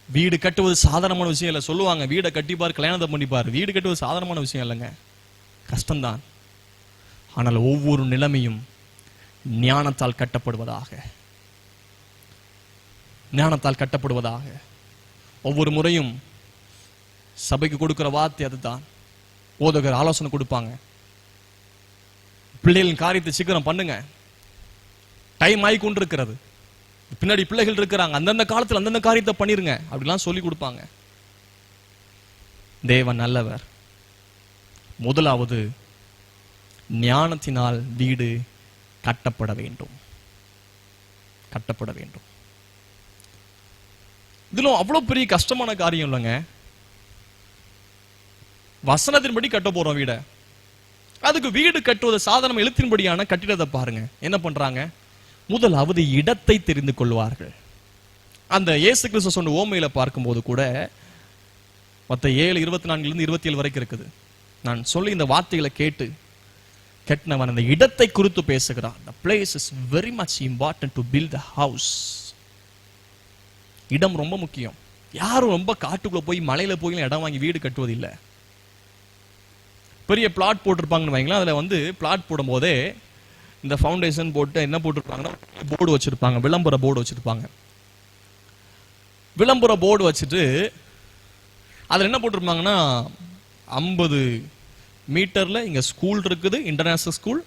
S3: வீடு கட்டுவது சாதாரணமான விஷயம் இல்லை. சொல்லுவாங்க வீடை கட்டிப்பார், கல்யாணத்தை பண்ணிப்பார். வீடு கட்டுவது சாதாரணமான விஷயம் இல்லைங்க, கஷ்டம்தான். ஆனால் ஒவ்வொரு நிலைமையும் ஞானத்தால் கட்டப்படுவதாக, ஞானத்தால் கட்டப்படுவதாக. ஒவ்வொரு முறையும் சபைக்கு கொடுக்கிற வார்த்தை அதுதான். போதகர் ஆலோசனை கொடுப்பாங்க, பிள்ளைகளின் காரியத்தை சீக்கிரம் பண்ணுங்க, டைம் ஆகி கொண்டிருக்கிறது, பின்னாடி பிள்ளைகள் இருக்கிறாங்க, அந்தந்த காலத்தில் அந்தந்த காரியத்தை பண்ணிருங்க அப்படிலாம் சொல்லி கொடுப்பாங்க. தேவன் நல்லவர். முதலாவது ஞானத்தினால் வீடு கட்டப்பட வேண்டும், கட்டப்பட வேண்டும். இதுல அவ்வளவு பெரிய கஷ்டமான காரியம் இல்லைங்க. வசனத்தின்படி கட்ட போறோம் வீட. அதுக்கு வீடு கட்டுவது சாதாரண எழுத்தின்படியான கட்டிடத்தை பாருங்க. என்ன பண்றாங்க? முதலாவது இடத்தை தெரிந்து கொள்வார்கள். அந்த இயேசு கிறிஸ்து சொன்ன ஓமையில பார்க்கும்போது கூட மத்த 7:24 27 வரைக்கும் இருக்குது. நான் சொல்லி இந்த வார்த்தைகளை கேட்டு கெட்டவன் அந்த இடத்தை குறித்து பேசுகிறான். The place is very much important to build the house. இடம் ரொம்ப முக்கியம். யாரும் ரொம்ப காட்டுக்குள்ள போய் மலையில போய் இடம் வாங்கி வீடு கட்டுவது இல்லை. பெரிய பிளாட் போட்டிருப்பாங்கன்னு வைங்களேன். அதுல வந்து பிளாட் போடும் போதே இந்த ஃபவுண்டேஷன் போட்டு என்ன போட்டிருப்பாங்கன்னா போர்டு வச்சிருப்பாங்க, விளம்பர போர்டு வச்சிருப்பாங்க. விளம்பர போர்டு வச்சுட்டு அதுல என்ன போட்டிருப்பாங்கன்னா 50 மீட்டர்ல இங்க ஸ்கூல் இருக்குது, இன்டர்நேஷனல் ஸ்கூல்.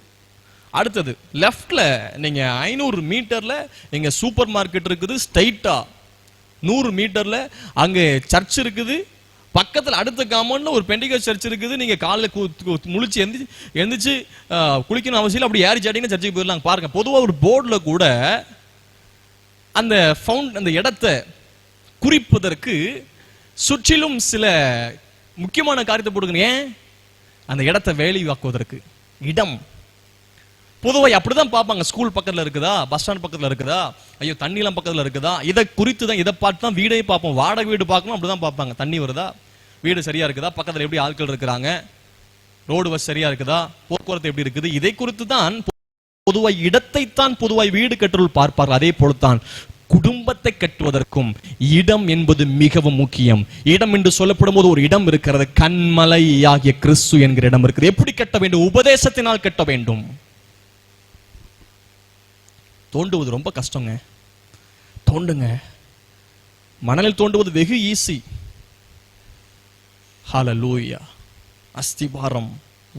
S3: அடுத்தது லெஃப்ட்ல நீங்க 500 மீட்டர்ல இங்க சூப்பர் மார்க்கெட் இருக்குது, ஸ்ட்ரைட்டா 100 மீட்டர்ல அங்க சர்ச் இருக்குது, பக்கத்துல அடுத்த காம்பவுண்ட்ல ஒரு பெண்டிகோஸ்ட் சர்ச் இருக்குது. நீங்க காலைல முழிச்சு எந்திரிச்சு குளிக்கணும் அவசியம் இல்லை, அப்படி ஏறி சாட்டிங்கன்னா சர்ச்சுக்கு போயிடலாம். பாருங்க, பொதுவா ஒரு போர்டுல கூட அந்த இடத்தை குறிப்பதற்கு சுற்றிலும் சில முக்கியமான காரியத்தை போடுங்க. ஏன்? அந்த இடத்தை வேலைவாக்குவதற்கு. இடம் பொதுவாக அப்படிதான் பார்ப்பாங்க. ஸ்கூல் பக்கத்துல இருக்குதா, பஸ் ஸ்டாண்ட் பக்கத்துல இருக்குதா, ஐயோ தண்ணிலாம் பக்கத்துல இருக்குதா, இதை குறித்து தான், இதை பார்த்து தான் வீடே பார்ப்போம். வாடகை வீடு பார்க்கணும் அப்படிதான் பார்ப்பாங்க. தண்ணி வருதா, வீடு சரியா இருக்குதா, பக்கத்துல எப்படி ஆட்கள் இருக்கிறாங்க, ரோடு வசதி சரியா இருக்குதா, போக்குவரத்து எப்படி இருக்குது, இதை குறித்து தான் பொதுவாய் இடத்தைத்தான் பொதுவாய் வீடு கட்டுறல் பார்ப்பார்கள். அதே போலத்தான் குடும்பத்தை கட்டுவதற்கும் இடம் என்பது மிகவும் முக்கியம். இடம் என்று சொல்லப்படும் போது ஒரு இடம் இருக்கிறது, கண்மலை ஆகிய கிறிஸ்து என்கிற இடம் இருக்குது. எப்படி கட்ட வேண்டும்? உபதேசத்தினால் கட்ட வேண்டும். தோண்டுவது ரொம்ப கஷ்டங்க. தோண்டுங்க, மணலில் தோண்டுவது வெகு ஈஸி. ஹல்லேலூயா. அஸ்திபாரம்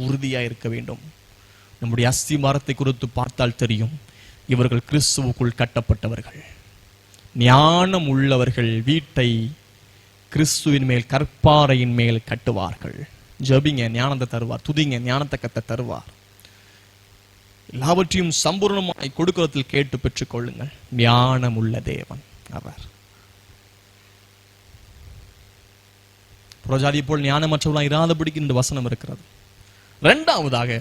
S3: உறுதியா இருக்க வேண்டும். நம்முடைய அஸ்திபாரத்தை குறித்து பார்த்தால் தெரியும், இவர்கள் கிறிஸ்துவுக்குள் கட்டப்பட்டவர்கள். ஞானம் உள்ளவர்கள் வீட்டை கிறிஸ்துவின் மேல், கற்பாறையின் மேல் கட்டுவார்கள். ஜபிங்க, ஞானத்தை தருவார். துதிங்க, ஞானத்தை கத்த தருவார். எல்லாவற்றையும் சம்பூர்ணமாய் கொடுக்கிறதில் கேட்டு பெற்றுக் கொள்ளுங்கள். ஞானம் உள்ள தேவன் அவர். புறஜாதியை போல் ஞானமற்றவர்களாக இராதபடிக்கு இந்த வசனம் இருக்கிறது. இரண்டாவதாக,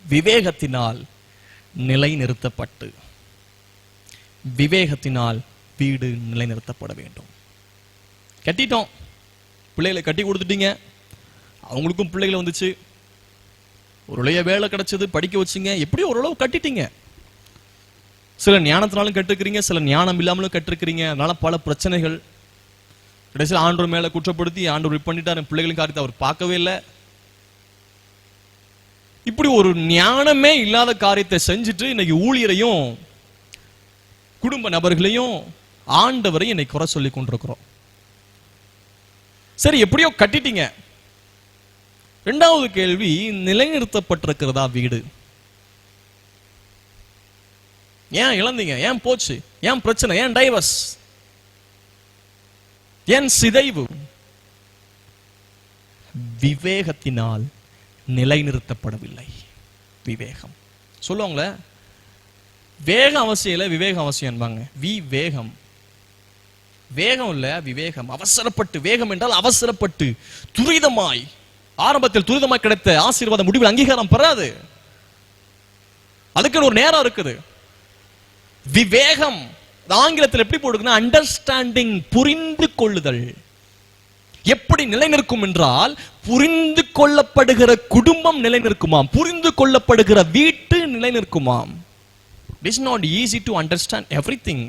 S3: விவேகத்தினால் நிலைநிறுத்தப்பட்டு, விவேகத்தினால் வீடு நிலைநிறுத்தப்பட வேண்டும். கட்டிட்டோம், பிள்ளைகளை கட்டி கொடுத்துட்டீங்க, அவங்களுக்கும் பிள்ளைகளை வந்துச்சு, ஒரு வேலை கிடைச்சது, படிக்க வச்சுங்க, எப்படியும் ஓரளவு கட்டிட்டீங்க. சில ஞானத்தினாலும் கட்டிருக்கிறீங்க, சில ஞானம் இல்லாமலும் கட்டிருக்கிறீங்க. அதனால பல பிரச்சனைகள். கடைசியில் ஆண்டவர் மேல குற்றப்படுத்தி ஆண்டவர் பண்ணிட்டார், பிள்ளைகளின் காரியத்தை அவர் பார்க்கவே இல்லை. இப்படி ஒரு ஞானமே இல்லாத காரியத்தை செஞ்சுட்டு இன்னைக்கு ஊழியரையும் குடும்ப நபர்களையும் ஆண்டவரையும் இன்னைக்கு குறை சொல்லி கொண்டிருக்கிறோம். சரி, எப்படியோ கட்டிட்டீங்க. இரண்டாவது கேள்வி, நிலைநிறுத்தப்பட்டிருக்கிறதா வீடு? ஏன் இழந்தீங்க? ஏன் போச்சு? ஏன் பிரச்சனை? ஏன் டைவர்ஸ்? ஏன் சிதைவு? விவேகத்தினால் நிலைநிறுத்தப்படவில்லை. விவேகம் சொல்லுவாங்களே, வேகம் அவசியம் இல்லை, விவேகம் அவசியம் என்பாங்க. விவேகம், வேகம் இல்ல, விவேகம். அவசரப்பட்டு, வேகம் என்றால் அவசரப்பட்டு, துரிதமாய், ஆரம்பத்தில் துரிதமாய் கிடைத்த ஆசீர்வாத முடிவில் அங்கீகாரம் பெறாது. அதுக்கு ஒரு நேரம் இருக்குது. விவேகம் ஆங்கிலத்தில் எப்படி போடுதுன்னா அண்டர்ஸ்டாண்டிங், புரிந்து கொள்ளுதல். எப்படி நிலைநிற்கும் என்றால், புரிந்து கொள்ளப்படுகிற குடும்பம் நிலைநிற்குமாம், புரிந்து கொள்ளப்படுகிற வீட்டு நிலைநிற்குமாம். It is not easy to understand everything.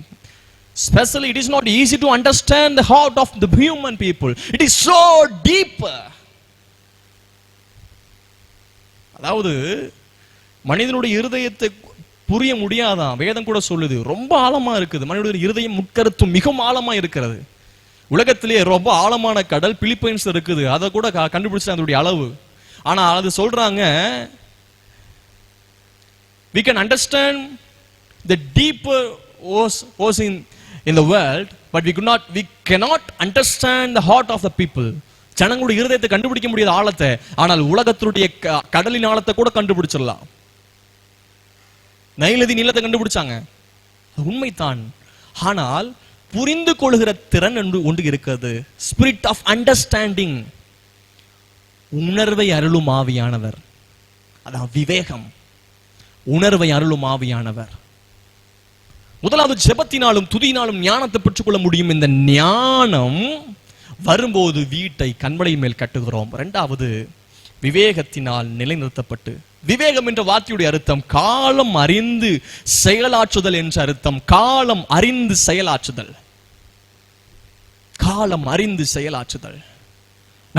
S3: Especially it is not easy to understand the heart of the human people. It is so deep. அதாவது மனிதனுடைய இருதயத்தை புரிய முடியாதான். வேதம் கூட சொல்லுது, ரொம்ப ஆழமா இருக்குது. மனிதனுடைய இருதயம் முட்கருத்தும் மிகவும் ஆழமா இருக்கிறது. உலகத்திலேயே ரொம்ப ஆழமான கடல் பிலிப்பைன்ஸ் இருக்குது. அதை கூட கண்டுபிடிச்சு அதனுடைய அளவு. ஆனா அது சொல்றாங்க, we can understand the deeper ocean in the world, but we cannot understand the heart of the people. ஜனங்களுடைய இருதயத்தை கண்டுபிடிக்க முடியாத ஆழத்தை, ஆனால் உலகத்தினுடைய கடலின் ஆழத்தை கூட கண்டுபிடிச்சிடலாம். நைலதி நீளத்தை கண்டுபிடிச்சாங்க, உண்மைதான். ஆனால் புரிந்து கொள்கிற திறன் ஒன்று இருக்கிறது. ஸ்பிரிட் ஆஃப் அண்டர்ஸ்டாண்டிங், உணர்வை அருளும் ஆவியானவர். அதான் விவேகம், உணர்வை அருளும் ஆவியானவர். முதலாவது ஜெபத்தினாலும் துதியினாலும் ஞானத்தை பெற்றுக்கொள்ள முடியும். இந்த ஞானம் வரும்போது வீட்டை கண்மலை மேல் கட்டுகிறோம். இரண்டாவது, விவேகத்தினால் நிலைநிறுத்தப்பட்டு. விவேகம் என்ற வார்த்தையுடைய அர்த்தம் காலம் அறிந்து செயலாற்றுதல் என்ற அர்த்தம். காலம் அறிந்து செயலாற்றுதல், காலம் அறிந்து செயலாற்றுதல்.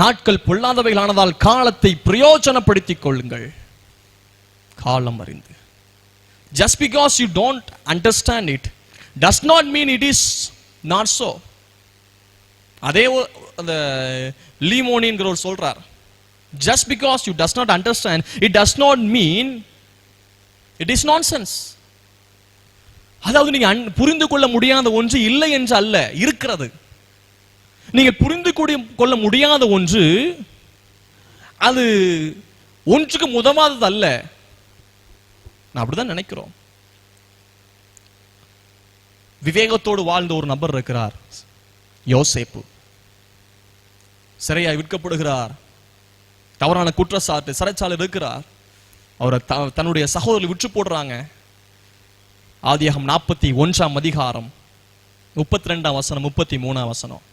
S3: நாட்கள் பொல்லாதவைகளானதால் காலத்தை பிரயோஜனப்படுத்திக் கொள்ளுங்கள். காலம் அறிந்து. Just because you don't understand it does not mean it is not so. அதே அந்த லீமோனிங்கிறவர் சொல்றார், just because you does not understand it does not mean it is nonsense. அதாவது நீங்க புரிந்து கொள்ள முடியாத ஒன்று இல்லை என்று அல்ல, இருக்கிறது. நீங்க புரிந்து கொள்ள முடியாத ஒன்று அது ஒன்றுக்கு உதவாதது அல்ல. நான் அப்படிதான் நினைக்கிறோம். விவேகத்தோடு வாழ்ந்த ஒரு நபர் இருக்கிறார், யோசேப்பு. சிறையாய் விற்கப்படுகிறார், தவறான குற்றச்சாட்டு, சிறைச்சாலை இருக்கிறார். அவரை தன்னுடைய சகோதரர்கள் விற்று போடுறாங்க. ஆதியாகமம் 41 அதிகாரம் 32 வசனம் 33 வசனம்.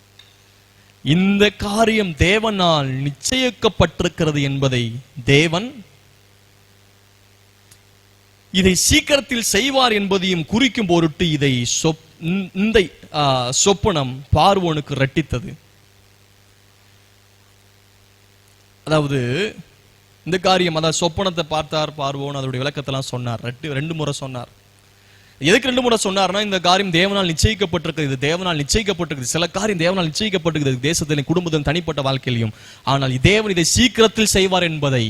S3: இந்த காரியம் தேவனால் நிச்சயிக்கப்பட்டிருக்கிறது என்பதை தேவன் இதை சீக்கிரத்தில் செய்வார் என்பதையும் குறிக்கும் பொருட்டு இதை இந்த சொப்பனம் பார்வோனுக்கு ரட்டித்தது. அதாவது இந்த காரியம், அதாவது சொப்பனத்தை பார்த்தார் பார்வோன், அதோடைய விளக்கத்தெல்லாம் சொன்னார். 2 முறை சொன்னார். எதுக்கு 2 முறை சொன்னார்னா, இந்த காரியம் தேவனால் நிச்சயிக்கப்பட்டிருக்கிறது, தேவனால் நிச்சயிக்கப்பட்டிருக்கிறது. சில காரியம் தேவனால் நிச்சயிக்கப்பட்டிருக்கிறது தேசத்திலும் குடும்பத்திலும் தனிப்பட்ட வாழ்க்கையிலும். ஆனால் தேவன் இதை சீக்கிரத்தில் செய்வார் என்பதை,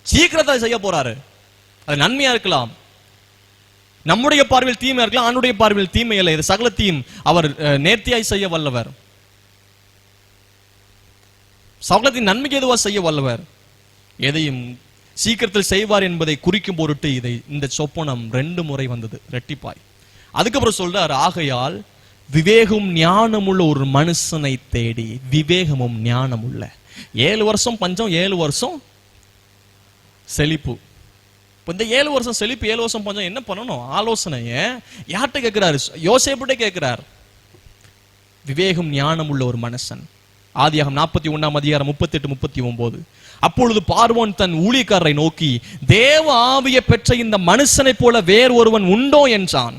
S3: சீக்கிரத்தில் செய்ய போறாரு. அது நன்மையா இருக்கலாம், நம்முடைய பார்வையில் தீமையா இருக்கலாம், ஆண்டுடைய பார்வையில் தீமை இல்லை. இது சகலத்தையும் அவர் நேர்த்தியாய் செய்ய வல்லவர், சகலத்தின் நன்மைக்கு எதுவா செய்ய வல்லவர். எதையும் சீக்கிரத்தில் செய்வார் என்பதை குறிக்கும் பொருட்டு இந்த சொப்பனம் 2 முறை வந்தது, ரெட்டிப்பாய். அதுக்கப்புறம் சொல்றார், ஆகையால் விவேகம் ஞானமுள்ள ஒரு மனுஷனை தேடி. விவேகமும் ஞானம் உள்ள. 7 வருஷம் பஞ்சம், 7 வருஷம் செழிப்பு. இந்த 7 வருஷம் செழிப்பு, 7 வருஷம் பஞ்சம், என்ன பண்ணணும்? ஆலோசனைய யார்கிட்ட கேட்கிறாரு? யோசேப்புட்ட கேட்கிறார். விவேகம் ஞானம் உள்ள ஒரு மனுஷன். ஆதியாகமம் 41 அதிகாரம் 38 39. அப்பொழுது பார்வோன் தன் ஊழியக்காரரை நோக்கி, தேவ ஆவியை பெற்ற இந்த மனுஷனை போல வேறு ஒருவன் உண்டோ என்றான்.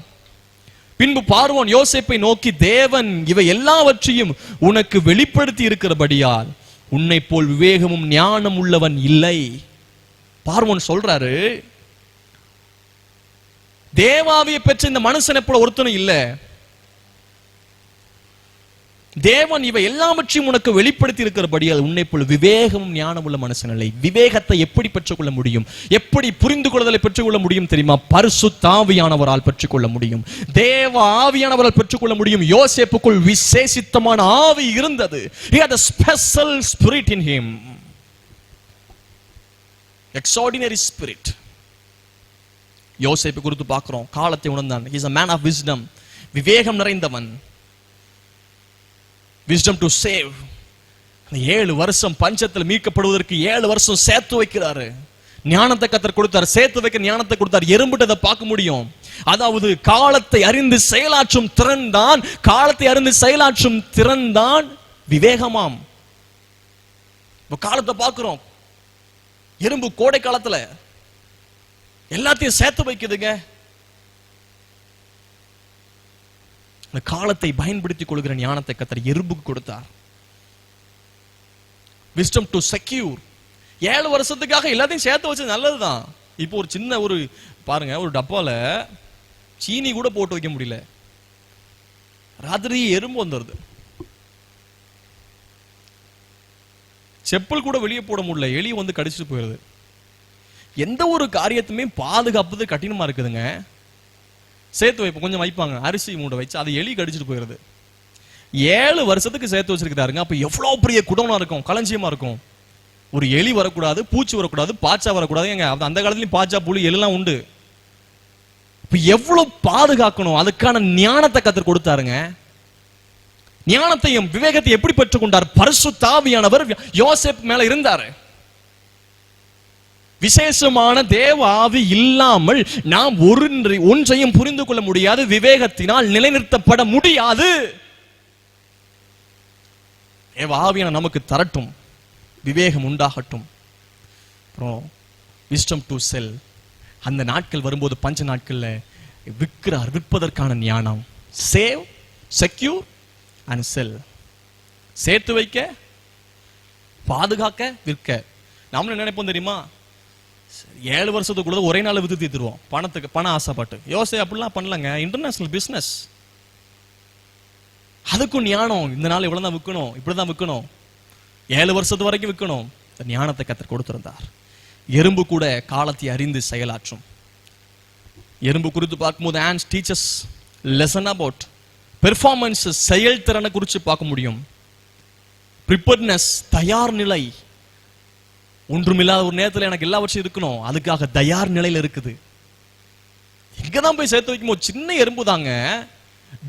S3: பின்பு பார்வோன் யோசேப்பை நோக்கி, தேவன் இவை எல்லாவற்றையும் உனக்கு வெளிப்படுத்தி இருக்கிறபடியால் உன்னை போல் விவேகமும் ஞானம் உள்ளவன் இல்லை. பார்வோன் சொல்றாரு, தேவாவியை பெற்ற இந்த மனுஷனை போல ஒருத்தனும் இல்ல. தேவன் இவை எல்லாவற்றையும் உனக்கு வெளிப்படுத்தி இருக்கிறபடியால் உன்னை போல விவேகமும் ஞானம் உள்ள மனுஷன் இல்லை. விவேகத்தை எப்படி பெற்றுக்கொள்ள முடியும்? எப்படி புரிந்து கொள்ளுதலை பெற்றுக்கொள்ள முடியும் தெரியுமா? பரிசுத்த ஆவியானவரால் பெற்றுக்கொள்ள முடியும். தேவ ஆவியானவரால் பெற்றுக்கொள்ள முடியும். யோசேப்புக்குள் விசேஷித்தமான ஆவி இருந்தது. He had a special spirit in him. Extraordinary spirit. யோசேப்பு குறித்து பார்க்கிறோம், காலத்தை உணர்ந்தான். He is a man of wisdom. விவேகம் நிறைந்தவன். Wisdom to save. 7 வருஷம் பஞ்சத்தில் மீட்கப்படுவதற்கு 7 வருஷம் சேர்த்து வைக்கிறாரு. ஞானத்தை கர்த்தர் கொடுத்தார், சேர்த்து வைக்க ஞானத்தை கொடுத்தார். எறும்பிட்டதை பார்க்க முடியும். அதாவது காலத்தை அறிந்து செயலாற்றும் திறன் தான், காலத்தை அறிந்து செயலாற்றும் திறன் தான் விவேகமாம். இப்ப காலத்தை பார்க்கிறோம், எறும்பு கோடை காலத்துல எல்லாத்தையும் சேர்த்து வைக்குதுங்க. காலத்தை பயன்படுத்திக் கொள்கிற ஞானத்தை கர்த்தர் எறும்புக்கு கொடுத்தார். Wisdom to secure. 7 வருஷத்துக்காக எல்லாத்தையும் சேர்த்து வச்சது நல்லதுதான். இப்போ ஒரு சின்ன ஒரு பாருங்க, ஒரு டப்பால சீனி கூட போட்டு வைக்க முடியல, ராத்திரி எறும்பு வந்துடுது. செப்பல் கூட வெளியே போட முடியல, எலி வந்து கடிச்சிட்டு போயிருது. எந்த ஒரு காரியத்துமே பாதுகாப்பது கடினமா இருக்குதுங்க. சேர்த்து வைப்போம், கொஞ்சம் வைப்பாங்க, அரிசி மூட்டை வச்சு அது எலி கடிச்சிட்டு போயிருது. 7 வருஷத்துக்கு சேர்த்து வச்சிருக்கிறாருங்க. அப்ப எவ்வளவு பெரிய குடோனா இருக்கும், களஞ்சியமா இருக்கும். ஒரு எலி வரக்கூடாது, பூச்சி வரக்கூடாது, பாச்சா வரக்கூடாது. எங்க அந்த காலத்துலயும் பாச்சா புலி எல்லாம் உண்டு. இப்ப எவ்வளவு பாதுகாக்கணும், அதுக்கான ஞானத்தை கர்த்தர் கொடுத்தாருங்க. ஞானத்தையும் விவேகத்தையும் எப்படி பெற்றுக் கொண்டார்? பரிசுத்த ஆவியானவர் யோசேப்பு மேல இருந்தாரு. விசேஷமான தேவ ஆவி இல்லாமல் நாம் ஒன்றையும் புரிந்து கொள்ள முடியாது, விவேகத்தினால் நிலைநிறுத்தப்பட முடியாது. தேவ ஆவியான நமக்கு தரட்டும், விவேகம் உண்டாகட்டும். அப்புறம் wisdom to sell. அந்த நாட்கள் வரும்போது, பஞ்ச நாட்கள்ல விற்கிறார், விற்பதற்கான ஞானம். Save, secure and sell. சேர்த்து வைக்க, பாதுகாக்க விற்க. நாமளும் என்ன நினைப்போம் தெரியுமா, 7 வருஷத்துக்குள்ள ஒரே நாள் வித்து தீர்த்துருவோம், பணத்துக்கு பணம் ஆசைப்பட்டு. யோசை அப்படிலாம் பண்ணலங்க. இன்டர்நேஷனல் பிசினஸ், அதுக்கும் ஞானம். இந்த நாள் இவ்வளவுதான் விற்கணும், இப்படிதான் விற்கணும், 7 வருஷத்து வரைக்கும் விற்கணும். ஞானத்தை கர்த்தர் கொடுத்திருந்தார். எறும்பு கூட காலத்தை அறிந்து செயலாற்றும். எறும்பு குறித்து பார்க்கும்போது ants teaches lesson about performance, செயல்திறனை குறித்து பார்க்க முடியும். preparedness, தயார் நிலை. ஒன்றுமில்லாத ஒரு நேரத்தில் எனக்கு எல்லாவற்றையும் இருக்கணும், அதுக்காக தயார் நிலையில் இருக்குது. இங்கதான் போய் சேர்த்து வைக்கும்போது சின்ன எறும்பு தாங்க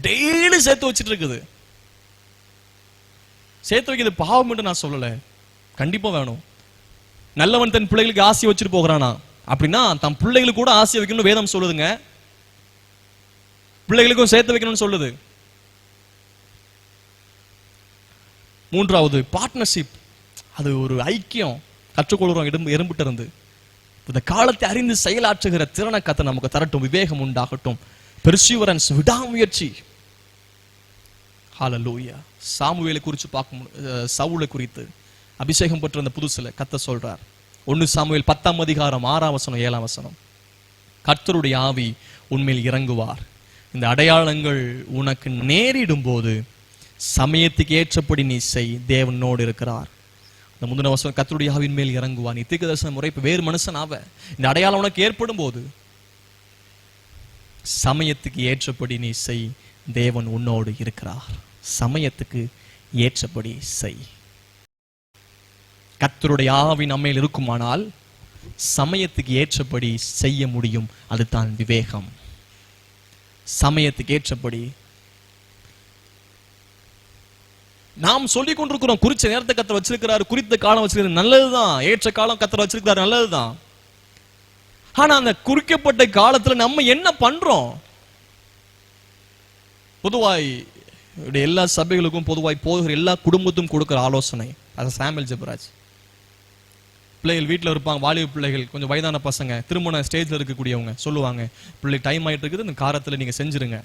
S3: டெய்லி சேர்த்து வச்சிட்டு இருக்குது. சேர்த்து வைக்கிறது பாவம் என்று நான் சொல்லல, கண்டிப்பா வேணும். நல்லவன் தன் பிள்ளைகளுக்கு ஆசை வச்சுட்டு போகிறானா அப்படின்னா தன் பிள்ளைகளுக்கு கூட ஆசை வைக்கணும்னு வேதம் சொல்லுதுங்க. பிள்ளைகளுக்கும் சேர்த்து வைக்கணும்னு சொல்லுது. மூன்றாவது பார்ட்னர்ஷிப், அது ஒரு ஐக்கியம் கற்றுக்கொள்கிறோம் எறும்பிட்ட இருந்து. இந்த காலத்தை அறிந்து செயலாற்றுகிற திறனை கர்த்தர் நமக்கு தரட்டும், விவேகம் உண்டாகட்டும், பெர்சிவரன்ஸ், விடாமுயற்சி. ஹல்லேலூயா. சாமுவேலை குறித்து பார்க்கும், சவுலை குறித்து அபிஷேகம் பெற்ற அந்த புதுசுல கர்த்தர் சொல்றார். 1 சாமுவேல் 10ஆம் அதிகாரம் 6ஆம் வசனம் 7ஆம் வசனம். கர்த்தருடைய ஆவி உன்மேல் இறங்குவார், இந்த அடையாளங்கள் உனக்கு நேரிடும் போது சமயத்துக்கு ஏற்றபடி நீ செய், தேவனோடு இருக்கிறார். இந்த முந்தின வசனம், கர்த்தருடைய ஆவியின் மேல் இறங்குவா, நீ தீர்க்கதரிசன முறை வேறு மனுஷன் ஆவ. இந்த அடையாளம் உனக்கு ஏற்படும் போது சமயத்துக்கு ஏற்றபடி நீ செய், தேவன் உன்னோடு இருக்கிறார். சமயத்துக்கு ஏற்றபடி செய். கர்த்தருடைய ஆவி நம்மேல் இருக்குமானால் சமயத்துக்கு ஏற்றபடி செய்ய முடியும். அதுதான் விவேகம். சமயத்துக்கு ஏற்றபடி நாம் சொல்லிக் கொண்டிருக்கிறோம், குறிச்ச நேரத்தை கர்த்தர் வச்சிருக்கிறார், குறித்த காலம் வச்சிருக்கிறார், நல்லதுதான். ஏற்ற காலம் கர்த்தர் வச்சிருக்கிறார், நல்லதுதான். ஆனா அந்த குறிக்கப்பட்ட காலத்துல நம்ம என்ன பண்றோம்? பொதுவாய் எல்லா சபைகளுக்கும் பொதுவாய் போகிற எல்லா குடும்பத்தும் கொடுக்கிற ஆலோசனை, அது சாமுவேல் ஜெபராஜ். பிள்ளைகள் வீட்டில் இருப்பாங்க, வாலிப பிள்ளைகள், கொஞ்சம் வயதான பசங்க, திருமண ஸ்டேஜ்ல இருக்கக்கூடியவங்க சொல்லுவாங்க, பிள்ளை டைம் ஆயிட்டு இருக்குது, இந்த காரத்துல நீங்க செஞ்சிருங்க.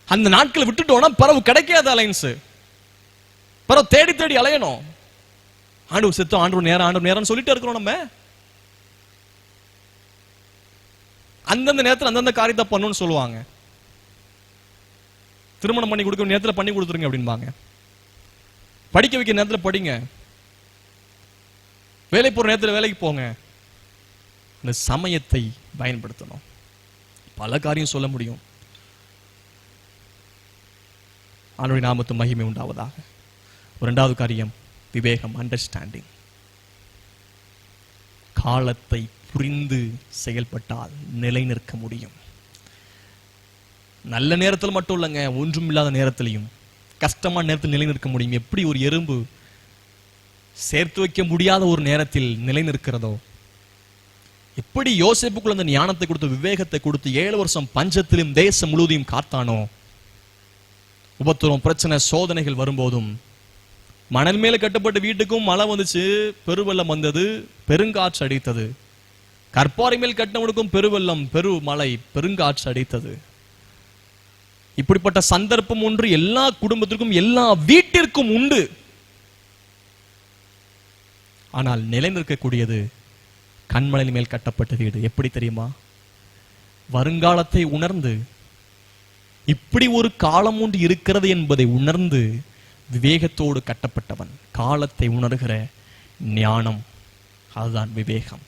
S3: அந்த நாட்களை விட்டுட்டோம்னா பரவு கிடைக்காத அலைன்ஸ், பரவு தேடி தேடி அலையணும். ஆண்டவர் செத்தோம், ஆண்டவர் நேரம், ஆண்டவர் நேரம் சொல்லிட்டு இருக்கிறோம். நம்ம அந்தந்த நேரத்தில் அந்தந்த காரியத்தை பண்ணணும்னு சொல்லுவாங்க. திருமணம் பண்ணி கொடுக்க நேரத்தில் பண்ணி கொடுத்துருங்க அப்படின்பாங்க. படிக்க வைக்க நேரத்தில் படிங்க, வேலை போற நேரத்தில் வேலைக்கு போங்க. அந்த சமயத்தை பயன்படுத்தணும். பல காரியம் சொல்ல முடியும். ஆண்டவருடைய நாமத்துக்கு மகிமை உண்டாவதாக. இரண்டாவது காரியம் விவேகம், அண்டர்ஸ்டாண்டிங். காலத்தை புரிந்து செயல்பட்டால் நிலை நிற்க முடியும். நல்ல நேரத்தில் மட்டும் இல்லைங்க, ஒன்றும் இல்லாத நேரத்திலையும், கஷ்டமான நேரத்தில் நிலை நிற்க முடியும். எப்படி ஒரு எறும்பு சேர்த்து வைக்க முடியாத ஒரு நேரத்தில் நிலை நிற்கிறதோ, எப்படி யோசேப்புக்குள்ள அந்த ஞானத்தை கொடுத்து விவேகத்தை கொடுத்து 7 வருஷம் பஞ்சத்திலும் தேசம் முழுவதையும் காத்தானோ, உபத்திரம், பிரச்சனை, சோதனைகள் வரும்போதும், மணல் மேல கட்டப்பட்ட வீட்டுக்கும் மழை வந்துச்சு, பெருவெள்ளம் வந்தது, பெருங்காற்று அடித்தது. கற்பாறை மேல் கட்டினவனுக்கும் பெருவெள்ளம், பெருமழை, பெருங்காற்று அடித்தது. இப்படிப்பட்ட சந்தர்ப்பம் ஒன்று எல்லா குடும்பத்திற்கும் எல்லா வீட்டிற்கும் உண்டு. ஆனால் நிலை நிற்கக்கூடியது கண்மலையின் மேல் கட்டப்பட்ட வீடு. எப்படி தெரியுமா? வருங்காலத்தை உணர்ந்து, இப்படி ஒரு காலம் ஒன்று இருக்கிறது என்பதை உணர்ந்து விவேகத்தோடு கட்டப்பட்டவன். காலத்தை உணர்கிற ஞானம், அதுதான் விவேகம்.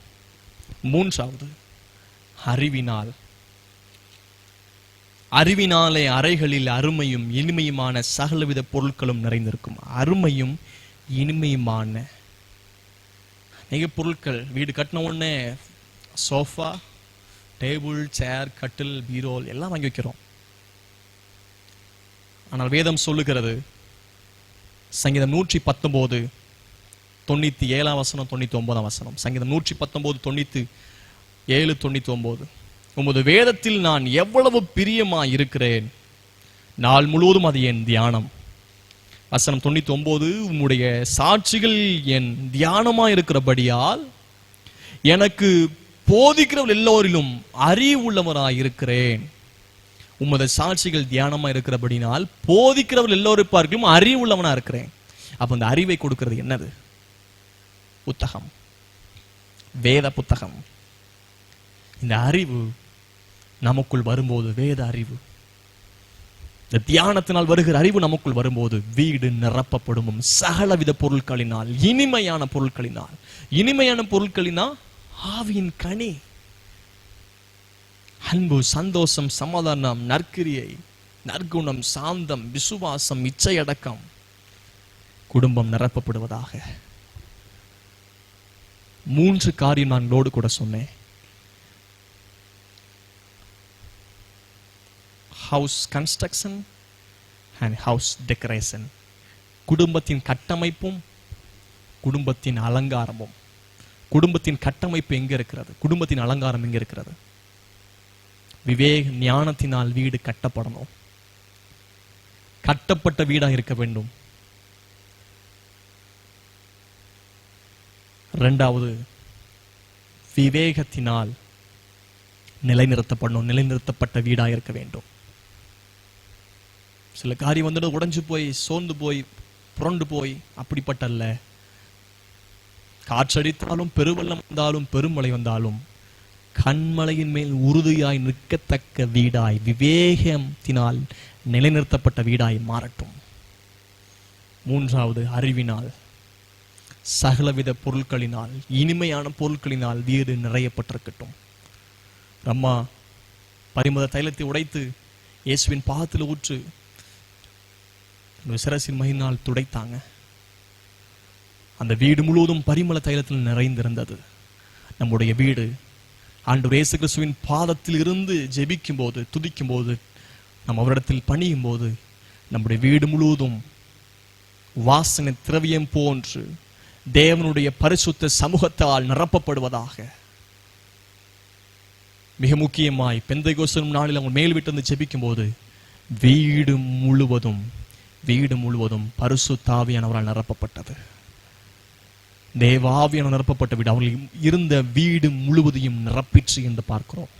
S3: மூன்றாவது அறிவினால். அறிவினாலே அறைகளில் அருமையும் இனிமையுமான சகலவித பொருட்களும் நிறைந்திருக்கும். அருமையும் இனிமையுமான பொருட்கள். வீடு கட்டின உடனே சோஃபா, டேபிள், சேர், கட்டில், பீரோல் எல்லாம் வாங்கி வைக்கிறோம். ஆனால் வேதம் சொல்லுகிறது, சங்கீதம் 119 97ஆம் வசனம் 99ஆம் வசனம், சங்கீதம் 119 97 99, உமது வேதத்தில் நான் எவ்வளவு பிரியமாய் இருக்கிறேன், நாள் முழுவதும் அது என் தியானம். வசனம் 99, உம்முடைய சாட்சிகள் என் தியானமாய் இருக்கிறபடியால் எனக்கு போதிக்கிறவர்கள் எல்லோரிலும் அறிவுள்ளவராய் இருக்கிறேன். உமது சாட்சிகள் தியானமா இருக்கிறபடினால் போதிக்கிறவர்கள் எல்லோரும் பார்க்கலும் அறிவுள்ளவனா இருக்கிறேன். அப்ப அந்த அறிவை கொடுக்கிறது என்னது? புத்தகம், வேத புத்தகம். இந்த அறிவு நமக்குள் வரும்போது, வேத அறிவு, இந்த தியானத்தினால் வருகிற அறிவு நமக்குள் வரும்போது வீடு நிரப்பப்படும் சகலவித பொருட்களினால், இனிமையான பொருட்களினால். இனிமையான பொருட்களினால் ஆவியின் கனி, அன்பு, சந்தோஷம், சமாதானம், நற்கிரியை, நற்குணம், சாந்தம், விசுவாசம், இச்சையடக்கம். குடும்பம் நிரப்பப்படுவதாக. 3 காரியம் நான் உங்களோடு கூட சொன்னேன். House construction and house decoration. குடும்பத்தின் கட்டமைப்பும் குடும்பத்தின் அலங்காரமும். குடும்பத்தின் கட்டமைப்பு எங்க இருக்கிறது? குடும்பத்தின் அலங்காரம் எங்க இருக்கிறது? விவேக ஞானத்தினால் வீடு கட்டப்படணும். கட்டப்பட்ட வீடாக இருக்க வேண்டும். 2வது, விவேகத்தினால் நிலைநிறுத்தப்படணும். நிலைநிறுத்தப்பட்ட வீடாக இருக்க வேண்டும். சில காரியம் வந்துட்டு உடைஞ்சு போய், சோர்ந்து போய், புரண்டு போய் அப்படிப்பட்ட அல்ல. காற்றடித்தாலும், பெருவெள்ளம் வந்தாலும், பெருமழை வந்தாலும் கண்மலையின் மேல் உறுதியாய் நிற்கத்தக்க வீடாய், விவேகத்தினால் நிலைநிறுத்தப்பட்ட வீடாய் மாறட்டும். 3வது, அறிவினால், சகலவித பொருட்களினால், இனிமையான பொருட்களினால் வீடு நிறையப்பட்டிருக்கட்டும். அம்மா பரிமள தைலத்தை உடைத்து இயேசுவின் பாதத்தில் ஊற்று சிரசின் மகினால் துடைத்தாங்க. அந்த வீடு முழுவதும் பரிமள தைலத்தில் நிறைந்திருந்தது. நம்முடைய வீடு ஆண்டவர் இயேசு கிறிஸ்துவின் பாதத்தில் இருந்து ஜெபிக்கும் போது, துதிக்கும் போது, நம் அவரிடத்தில் பணியும் போது நம்முடைய வீடு முழுவதும் வாசனை திரவியம் போன்று தேவனுடைய பரிசுத்த சமூகத்தால் நிரப்பப்படுவதாக. மிக முக்கியமாய் பெந்தைகோஸ்து நாளில் அவங்க மேல் விட்டு ஜெபிக்கும் போது வீடு முழுவதும் பரிசுத்த ஆவியானவரால் நிரப்பப்பட்டது. தேவாவியான நிரப்பப்பட்ட வீடு அவர்கள் இருந்த வீடு முழுவதையும் நிரப்பிற்று என்று பார்க்கிறோம்.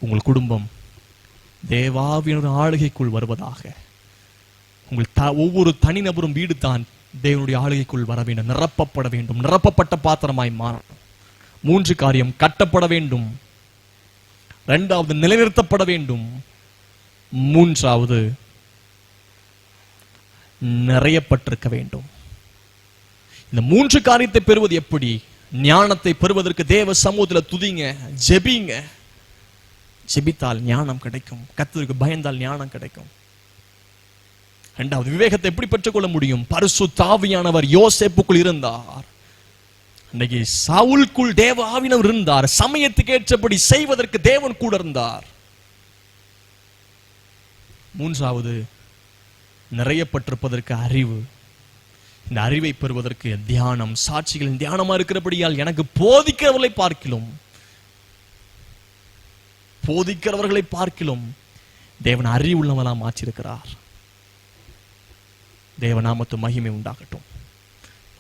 S3: உங்கள் குடும்பம் தேவாவியான ஆளுகைக்குள் வருவதாக. உங்கள் ஒவ்வொரு தனிநபரும் வீடு தான் தேவனுடைய ஆளுகைக்குள் வர வேண்டும், நிரப்பப்பட வேண்டும், நிரப்பப்பட்ட பாத்திரமாய் மாறணும். 3 காரியம்: கட்டப்பட வேண்டும், 2வது நிலைநிறுத்தப்பட வேண்டும், 3வது நிறையப்பட்டிருக்க வேண்டும். இந்த 3 காரியத்தை பெறுவது எப்படி? ஞானத்தை பெறுவதற்கு தேவ சமூகத்தில் துதிங்க, ஜெபிங்க. ஜெபித்தால் ஞானம் கிடைக்கும். கர்த்தருக்கு பயந்தால் ஞானம் கிடைக்கும். 2வது, விவேகத்தை எப்படி பெற்றுக்கொள்ள முடியும்? பரிசுத்த ஆவியானவர் யோசேப்புக்குள் இருந்தார். அன்றைக்கு சவுலுக்குள் தேவ ஆவியானவர் இருந்தார். சமயத்துக்கு ஏற்றபடி செய்வதற்கு தேவன் கூட இருந்தார். 3வது, நிறையப்பட்டிருப்பதற்கு அறிவு. இந்த அறிவை பெறுவதற்கு தியானம். சாட்சிகளின் தியானமா இருக்கிறபடியால் எனக்கு போதிக்கிறவர்களை பார்க்கிலும் தேவன் அறிவுள்ளவனா மாற்றிருக்கிறார். தேவநாமத்து மகிமை உண்டாகட்டும்.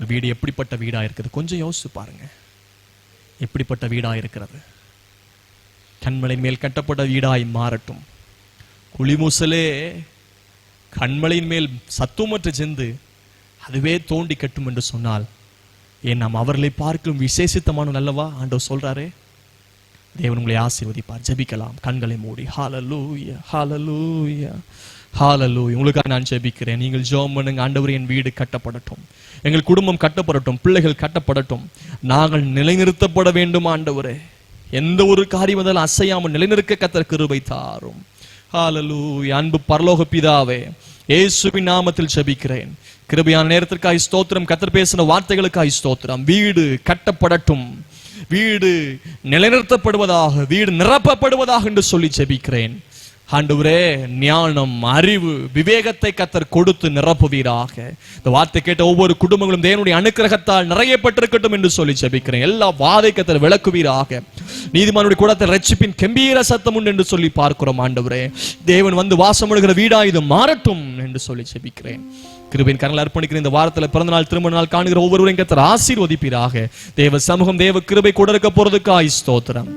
S3: வீடு எப்படிப்பட்ட வீடா இருக்குது? கொஞ்சம் யோசிச்சு பாருங்க. எப்படிப்பட்ட வீடா இருக்கிறது? கண்மலை மேல் கட்டப்பட்ட வீடாய் மாறட்டும். குளிமுசலே கண்மலையின் மேல் சத்துவமற்ற சென்று அதுவே தோண்டி கட்டும் என்று சொன்னால், ஏன் நாம் அவர்களை பார்க்கும் விசேஷித்தமான அல்லவா ஆண்டவர் சொல்றாரே. தேவன் உங்களை ஆசீர்வதிப்பார். ஜெபிக்கலாம் கண்களை மூடி. ஹல்லேலூயா, ஹல்லேலூயா, ஹல்லேலூயா. உங்களுக்காக நான் ஜெபிக்கிறேன். நீங்கள் ஜெபம் பண்ணுங்க. ஆண்டவரே, என் வீடு கட்டப்படட்டும், எங்கள் குடும்பம் கட்டப்படட்டும், பிள்ளைகள் கட்டப்படட்டும். நாங்கள் நிலைநிறுத்தப்பட வேண்டும் ஆண்டவரே. எந்த ஒரு காரியம் வந்தாலும் அசையாமல் நிலைநிற்க கர்த்தர் கிருபை தாரும். ஹல்லேலூயா. அன்பு பரலோக பிதாவே, இயேசுவின் நாமத்தில் ஜெபிக்கிறேன். கிருபையான நேரத்திற்காக ஸ்தோத்திரம். கர்த்தர் பேசின வார்த்தைகளுக்காக ஸ்தோத்திரம். வீடு கட்டப்படட்டும், வீடு நிலைநிறுத்தப்படுவதாக, வீடு நிரப்பப்படுவதாக என்று சொல்லி ஜெபிக்கிறேன். ஆண்டவரே, ஞானம், அறிவு, விவேகத்தை கர்த்தர் கொடுத்து நிரப்புவீராக. இந்த வார்த்தை கேட்ட ஒவ்வொரு குடும்பங்களும் தேவனுடைய அனுக்கிரகத்தால் நிறையப்பட்டிருக்கட்டும் என்று சொல்லி ஜெபிக்கிறேன். எல்லா வாதை கர்த்தர் விளக்குவீராக. நீதிமானுடைய கூடத்தில் ரட்சிப்பின் கம்பீர சத்தம் உண்டு என்று சொல்லி பார்க்கிறோம். ஆண்டவரே, தேவன் வந்து வாசமிடுகிற வீடா இது மாறட்டும் என்று சொல்லி ஜெபிக்கிறேன். கிருபையின் கரங்களை அர்ப்பணிக்கிற இந்த வாரத்தில் பிறந்த நாள், திருமண நாள் காணுகிற ஒவ்வொருவரையும் கர்த்தர் ஆசீர்வதிப்பீராக. தேவ சமூகம், தேவ கிருபை கூட இருக்க போறதுக்காக ஸ்தோத்திரம்.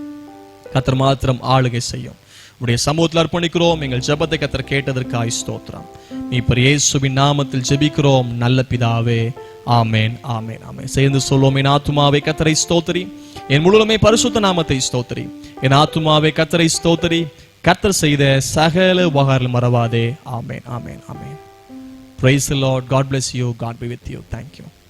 S3: கர்த்தர் மாத்திரம் ஆளுகை செய்யும். உடைய சமூகத்தில் அர்ப்பணிக்கிறோம். எங்கள் ஜெபத்தை கர்த்தர் கேட்டதற்காய் ஸ்தோத்திரம். மீட்பர் இயேசுவின் நாமத்தில் ஜெபிக்கிறோம் நல்ல பிதாவே. ஆமென், ஆமென், ஆமென். சேர்ந்து சொல்வோம். என் ஆத்துமாவே கர்த்தரை ஸ்தோத்திரி, என் முழுமே பரிசுத்த நாமத்தை ஸ்தோத்திரி. என் ஆத்துமாவே கர்த்தரை ஸ்தோத்திரி, கர்த்தர் செய்த சகல உபகாரங்கள் மறவாதே. ஆமென், ஆமென், ஆமென். Praise the Lord. God bless you. God be with you. Thank you.